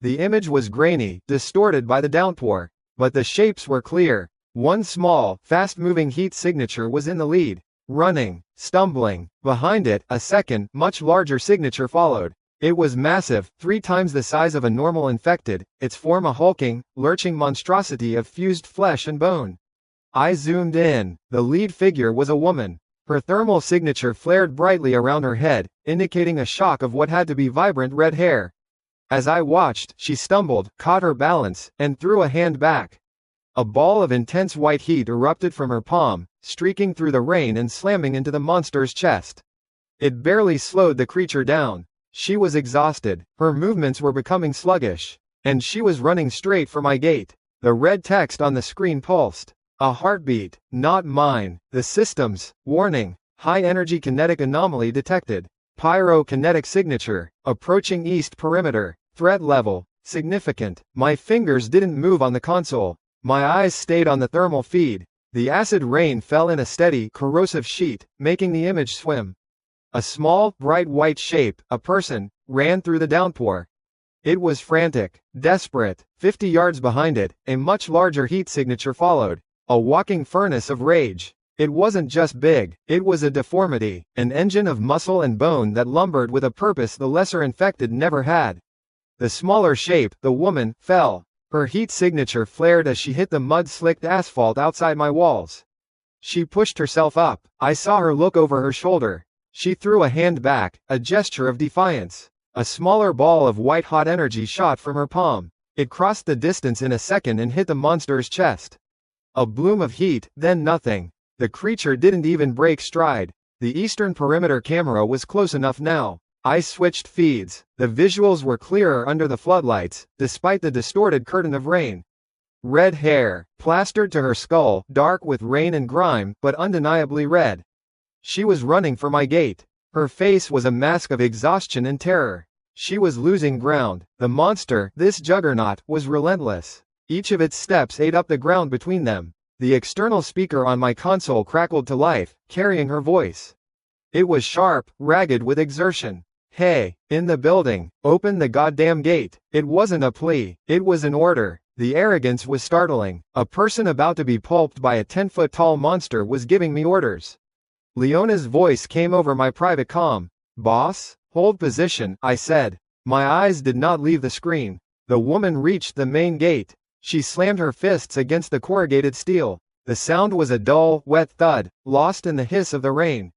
The image was grainy, distorted by the downpour, but the shapes were clear. One small, fast-moving heat signature was in the lead, running, stumbling. Behind it, a second, much larger signature followed. It was massive, 3 times the size of a normal infected, its form a hulking, lurching monstrosity of fused flesh and bone. I zoomed in. The lead figure was a woman. Her thermal signature flared brightly around her head, indicating a shock of what had to be vibrant red hair. As I watched, she stumbled, caught her balance, and threw a hand back. A ball of intense white heat erupted from her palm, streaking through the rain and slamming into the monster's chest. It barely slowed the creature down. She was exhausted, her movements were becoming sluggish, and she was running straight for my gate. The red text on the screen pulsed. A heartbeat, not mine. The systems, warning, high energy kinetic anomaly detected. Pyrokinetic signature, approaching east perimeter, threat level, significant. My fingers didn't move on the console. My eyes stayed on the thermal feed. The acid rain fell in a steady, corrosive sheet, making the image swim. A small, bright white shape, a person, ran through the downpour. It was frantic, desperate. 50 yards behind it, a much larger heat signature followed. A walking furnace of rage. It wasn't just big, it was a deformity, an engine of muscle and bone that lumbered with a purpose the lesser infected never had. The smaller shape, the woman, fell. Her heat signature flared as she hit the mud-slicked asphalt outside my walls. She pushed herself up. I saw her look over her shoulder. She threw a hand back, a gesture of defiance. A smaller ball of white-hot energy shot from her palm. It crossed the distance in a second and hit the monster's chest. A bloom of heat, then nothing. The creature didn't even break stride. The eastern perimeter camera was close enough now. I switched feeds. The visuals were clearer under the floodlights, despite the distorted curtain of rain. Red hair, plastered to her skull, dark with rain and grime, but undeniably red. She was running for my gate. Her face was a mask of exhaustion and terror. She was losing ground. The monster, this juggernaut, was relentless. Each of its steps ate up the ground between them. The external speaker on my console crackled to life, carrying her voice. It was sharp, ragged with exertion. Hey, in the building, open the goddamn gate. It wasn't a plea, it was an order. The arrogance was startling. A person about to be pulped by a 10-foot-tall monster was giving me orders. Leona's voice came over my private comm. Boss, hold position, I said. My eyes did not leave the screen. The woman reached the main gate. She slammed her fists against the corrugated steel. The sound was a dull, wet thud, lost in the hiss of the rain.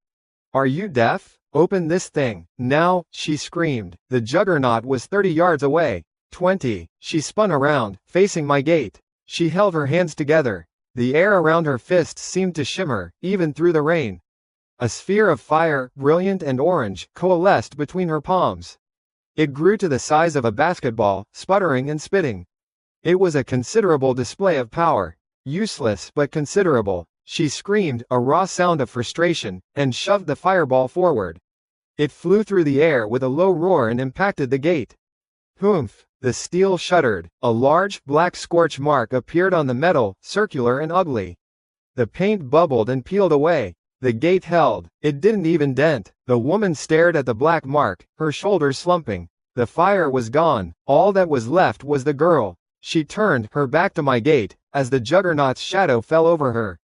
Are you deaf? Open this thing, now, she screamed. The juggernaut was 30 yards away. 20. She spun around, facing my gate. She held her hands together. The air around her fists seemed to shimmer, even through the rain. A sphere of fire, brilliant and orange, coalesced between her palms. It grew to the size of a basketball, sputtering and spitting. It was a considerable display of power. Useless but considerable. She screamed, a raw sound of frustration, and shoved the fireball forward. It flew through the air with a low roar and impacted the gate. Humph! The steel shuddered. A large, black scorch mark appeared on the metal, circular and ugly. The paint bubbled and peeled away. The gate held. It didn't even dent. The woman stared at the black mark, her shoulders slumping. The fire was gone. All that was left was the girl. She turned, her back to my gate, as the juggernaut's shadow fell over her.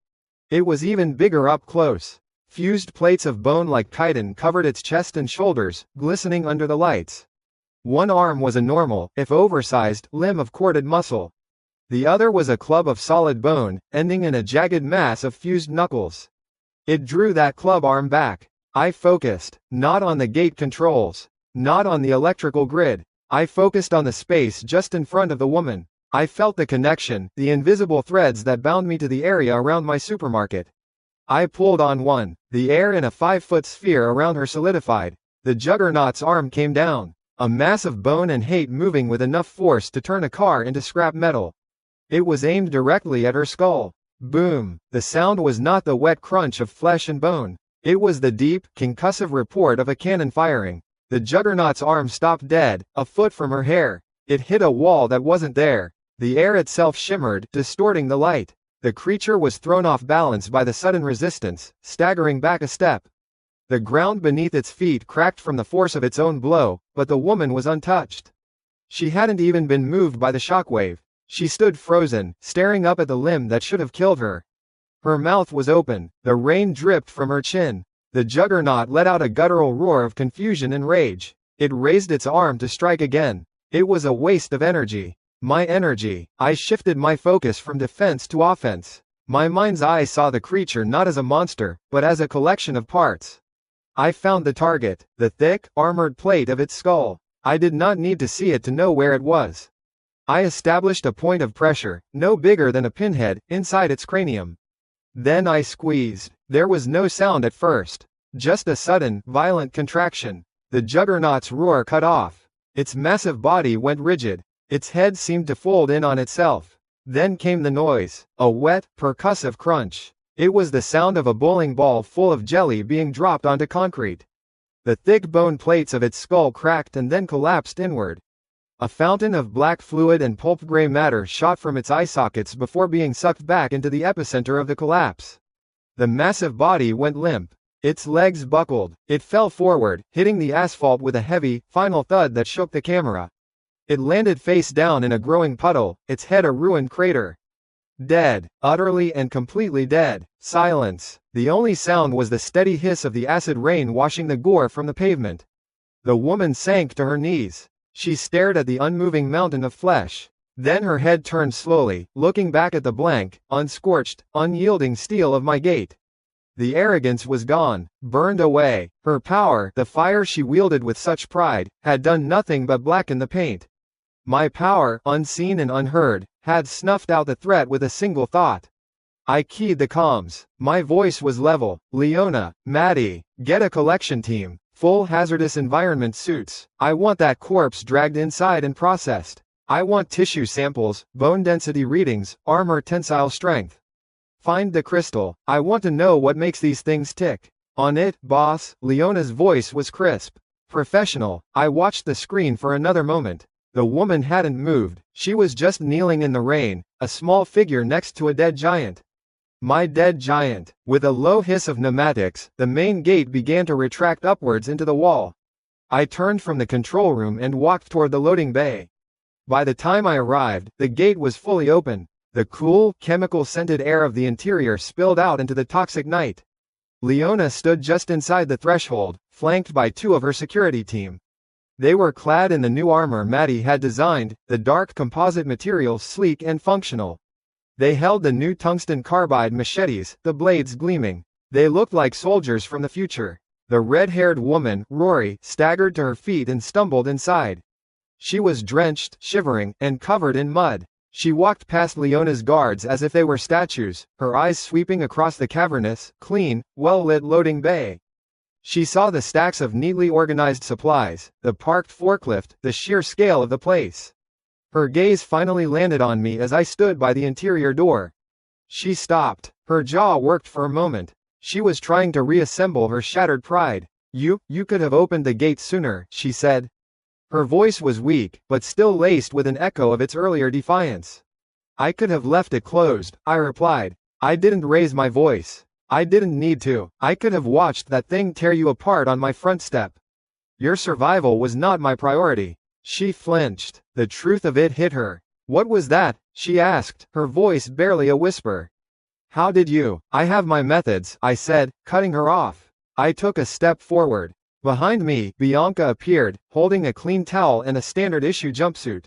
It was even bigger up close. Fused plates of bone like chitin covered its chest and shoulders, glistening under the lights. One arm was a normal, if oversized, limb of corded muscle. The other was a club of solid bone, ending in a jagged mass of fused knuckles. It drew that club arm back. I focused, not on the gate controls, not on the electrical grid. I focused on the space just in front of the woman. I felt the connection, the invisible threads that bound me to the area around my supermarket. I pulled on one. The air in a 5-foot sphere around her solidified. The juggernaut's arm came down. A mass of bone and hate moving with enough force to turn a car into scrap metal. It was aimed directly at her skull. Boom! The sound was not the wet crunch of flesh and bone. It was the deep, concussive report of a cannon firing. The juggernaut's arm stopped dead, a foot from her hair. It hit a wall that wasn't there. The air itself shimmered, distorting the light. The creature was thrown off balance by the sudden resistance, staggering back a step. The ground beneath its feet cracked from the force of its own blow, but the woman was untouched. She hadn't even been moved by the shockwave. She stood frozen, staring up at the limb that should have killed her. Her mouth was open, the rain dripped from her chin. The juggernaut let out a guttural roar of confusion and rage. It raised its arm to strike again. It was a waste of energy. My energy. I shifted my focus from defense to offense. My mind's eye saw the creature not as a monster, but as a collection of parts. I found the target, the thick, armored plate of its skull. I did not need to see it to know where it was. I established a point of pressure, no bigger than a pinhead, inside its cranium. Then I squeezed. There was no sound at first. Just a sudden, violent contraction. The juggernaut's roar cut off. Its massive body went rigid. Its head seemed to fold in on itself. Then came the noise, a wet, percussive crunch. It was the sound of a bowling ball full of jelly being dropped onto concrete. The thick bone plates of its skull cracked and then collapsed inward. A fountain of black fluid and pulp gray matter shot from its eye sockets before being sucked back into the epicenter of the collapse. The massive body went limp. Its legs buckled. It fell forward, hitting the asphalt with a heavy, final thud that shook the camera. It landed face down in a growing puddle, its head a ruined crater. Dead. Utterly and completely dead. Silence. The only sound was the steady hiss of the acid rain washing the gore from the pavement. The woman sank to her knees. She stared at the unmoving mountain of flesh. Then her head turned slowly, looking back at the blank, unscorched, unyielding steel of my gate. The arrogance was gone, burned away. Her power, the fire she wielded with such pride, had done nothing but blacken the paint. My power, unseen and unheard, had snuffed out the threat with a single thought. I keyed the comms. My voice was level. Leona, Maddie, get a collection team. Full hazardous environment suits. I want that corpse dragged inside and processed. I want tissue samples, bone density readings, armor tensile strength. Find the crystal. I want to know what makes these things tick. On it, boss. Leona's voice was crisp. Professional. I watched the screen for another moment. The woman hadn't moved. She was just kneeling in the rain, a small figure next to a dead giant. My dead giant. With a low hiss of pneumatics, the main gate began to retract upwards into the wall. I turned from the control room and walked toward the loading bay. By the time I arrived, the gate was fully open. The cool, chemical-scented air of the interior spilled out into the toxic night. Leona stood just inside the threshold, flanked by two of her security team. They were clad in the new armor Maddie had designed, the dark composite material sleek and functional. They held the new tungsten carbide machetes, the blades gleaming. They looked like soldiers from the future. The red-haired woman, Rory, staggered to her feet and stumbled inside. She was drenched, shivering, and covered in mud. She walked past Leona's guards as if they were statues, her eyes sweeping across the cavernous, clean, well-lit loading bay. She saw the stacks of neatly organized supplies, the parked forklift, the sheer scale of the place. Her gaze finally landed on me as I stood by the interior door. She stopped. Her jaw worked for a moment. She was trying to reassemble her shattered pride. You could have opened the gate sooner, she said. Her voice was weak, but still laced with an echo of its earlier defiance. I could have left it closed, I replied. I didn't raise my voice. I didn't need to. I could have watched that thing tear you apart on my front step. Your survival was not my priority. She flinched. The truth of it hit her. What was that? She asked, her voice barely a whisper. How did you? I have my methods, I said, cutting her off. I took a step forward. Behind me, Bianca appeared, holding a clean towel and a standard-issue jumpsuit.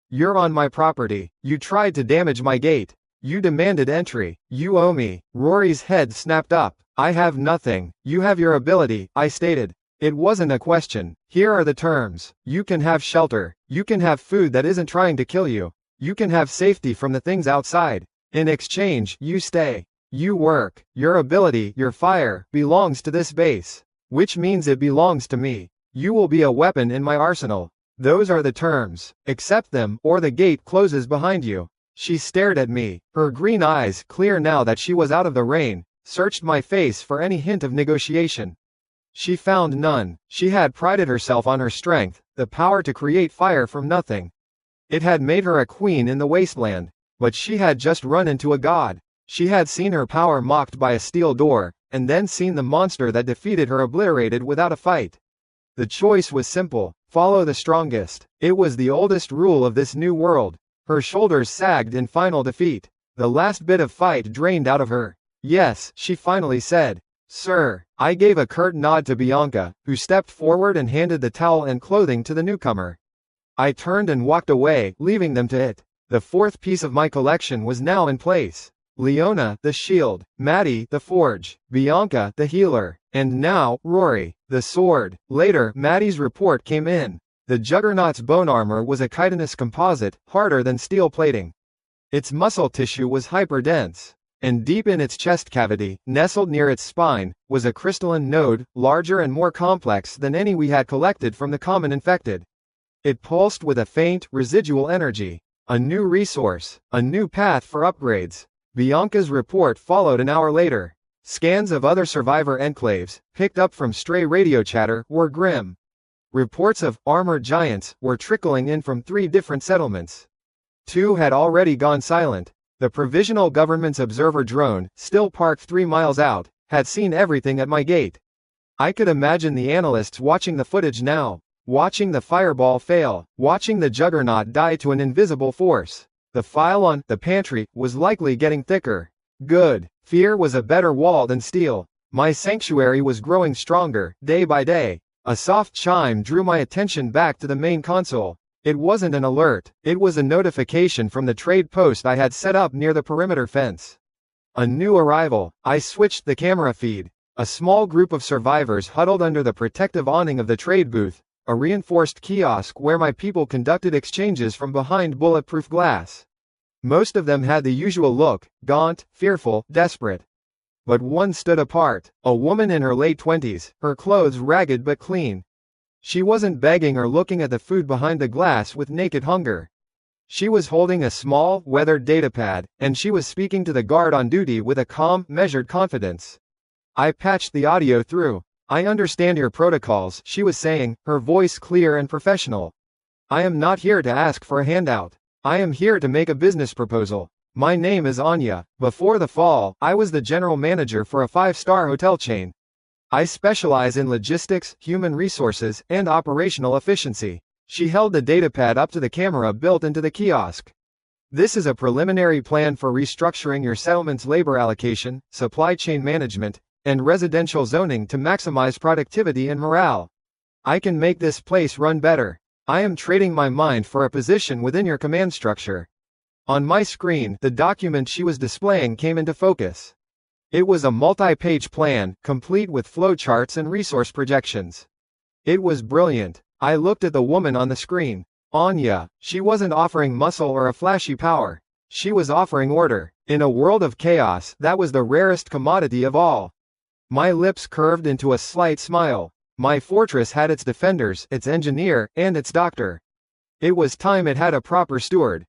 You're on my property. You tried to damage my gate. You demanded entry. You owe me. Rory's head snapped up. I have nothing. You have your ability, I stated. It wasn't a question. Here are the terms. You can have shelter. You can have food that isn't trying to kill you. You can have safety from the things outside. In exchange, you stay. You work. Your ability, your fire, belongs to this base. Which means it belongs to me. You will be a weapon in my arsenal. Those are the terms. Accept them, or the gate closes behind you. She stared at me. Her green eyes, clear now that she was out of the rain, searched my face for any hint of negotiation. She found none. She had prided herself on her strength, the power to create fire from nothing. It had made her a queen in the wasteland. But she had just run into a god. She had seen her power mocked by a steel door, and then seen the monster that defeated her obliterated without a fight. The choice was simple. Follow the strongest. It was the oldest rule of this new world. Her shoulders sagged in final defeat. The last bit of fight drained out of her. Yes, she finally said. Sir. I gave a curt nod to Bianca, who stepped forward and handed the towel and clothing to the newcomer. I turned and walked away, leaving them to it. The fourth piece of my collection was now in place. Leona, the shield. Maddie, the forge. Bianca, the healer. And now, Rory, the sword. Later, Maddie's report came in. The Juggernaut's bone armor was a chitinous composite, harder than steel plating. Its muscle tissue was hyperdense, and deep in its chest cavity, nestled near its spine, was a crystalline node, larger and more complex than any we had collected from the common infected. It pulsed with a faint, residual energy. A new resource, a new path for upgrades. Bianca's report followed an hour later. Scans of other survivor enclaves, picked up from stray radio chatter, were grim. Reports of armored giants were trickling in from 3 different settlements. 2 had already gone silent. The provisional government's observer drone, still parked 3 miles out, had seen everything at my gate. I could imagine the analysts watching the footage now, watching the fireball fail, watching the Juggernaut die to an invisible force. The file on the pantry was likely getting thicker. Good. Fear was a better wall than steel. My sanctuary was growing stronger, day by day. A soft chime drew my attention back to the main console. It wasn't an alert, it was a notification from the trade post I had set up near the perimeter fence. A new arrival. I switched the camera feed. A small group of survivors huddled under the protective awning of the trade booth, a reinforced kiosk where my people conducted exchanges from behind bulletproof glass. Most of them had the usual look, gaunt, fearful, desperate. But one stood apart, a woman in her late 20s, her clothes ragged but clean. She wasn't begging or looking at the food behind the glass with naked hunger. She was holding a small, weathered datapad, and she was speaking to the guard on duty with a calm, measured confidence. I patched the audio through. "I understand your protocols," she was saying, her voice clear and professional. "I am not here to ask for a handout. I am here to make a business proposal. My name is Anya. Before the fall, I was the general manager for a 5-star hotel chain. I specialize in logistics, human resources, and operational efficiency." She held the datapad up to the camera built into the kiosk. "This is a preliminary plan for restructuring your settlement's labor allocation, supply chain management, and residential zoning to maximize productivity and morale. I can make this place run better. I am trading my mind for a position within your command structure." On my screen, the document she was displaying came into focus. It was a multi-page plan, complete with flowcharts and resource projections. It was brilliant. I looked at the woman on the screen. Anya. She wasn't offering muscle or a flashy power. She was offering order. In a world of chaos, that was the rarest commodity of all. My lips curved into a slight smile. My fortress had its defenders, its engineer, and its doctor. It was time it had a proper steward.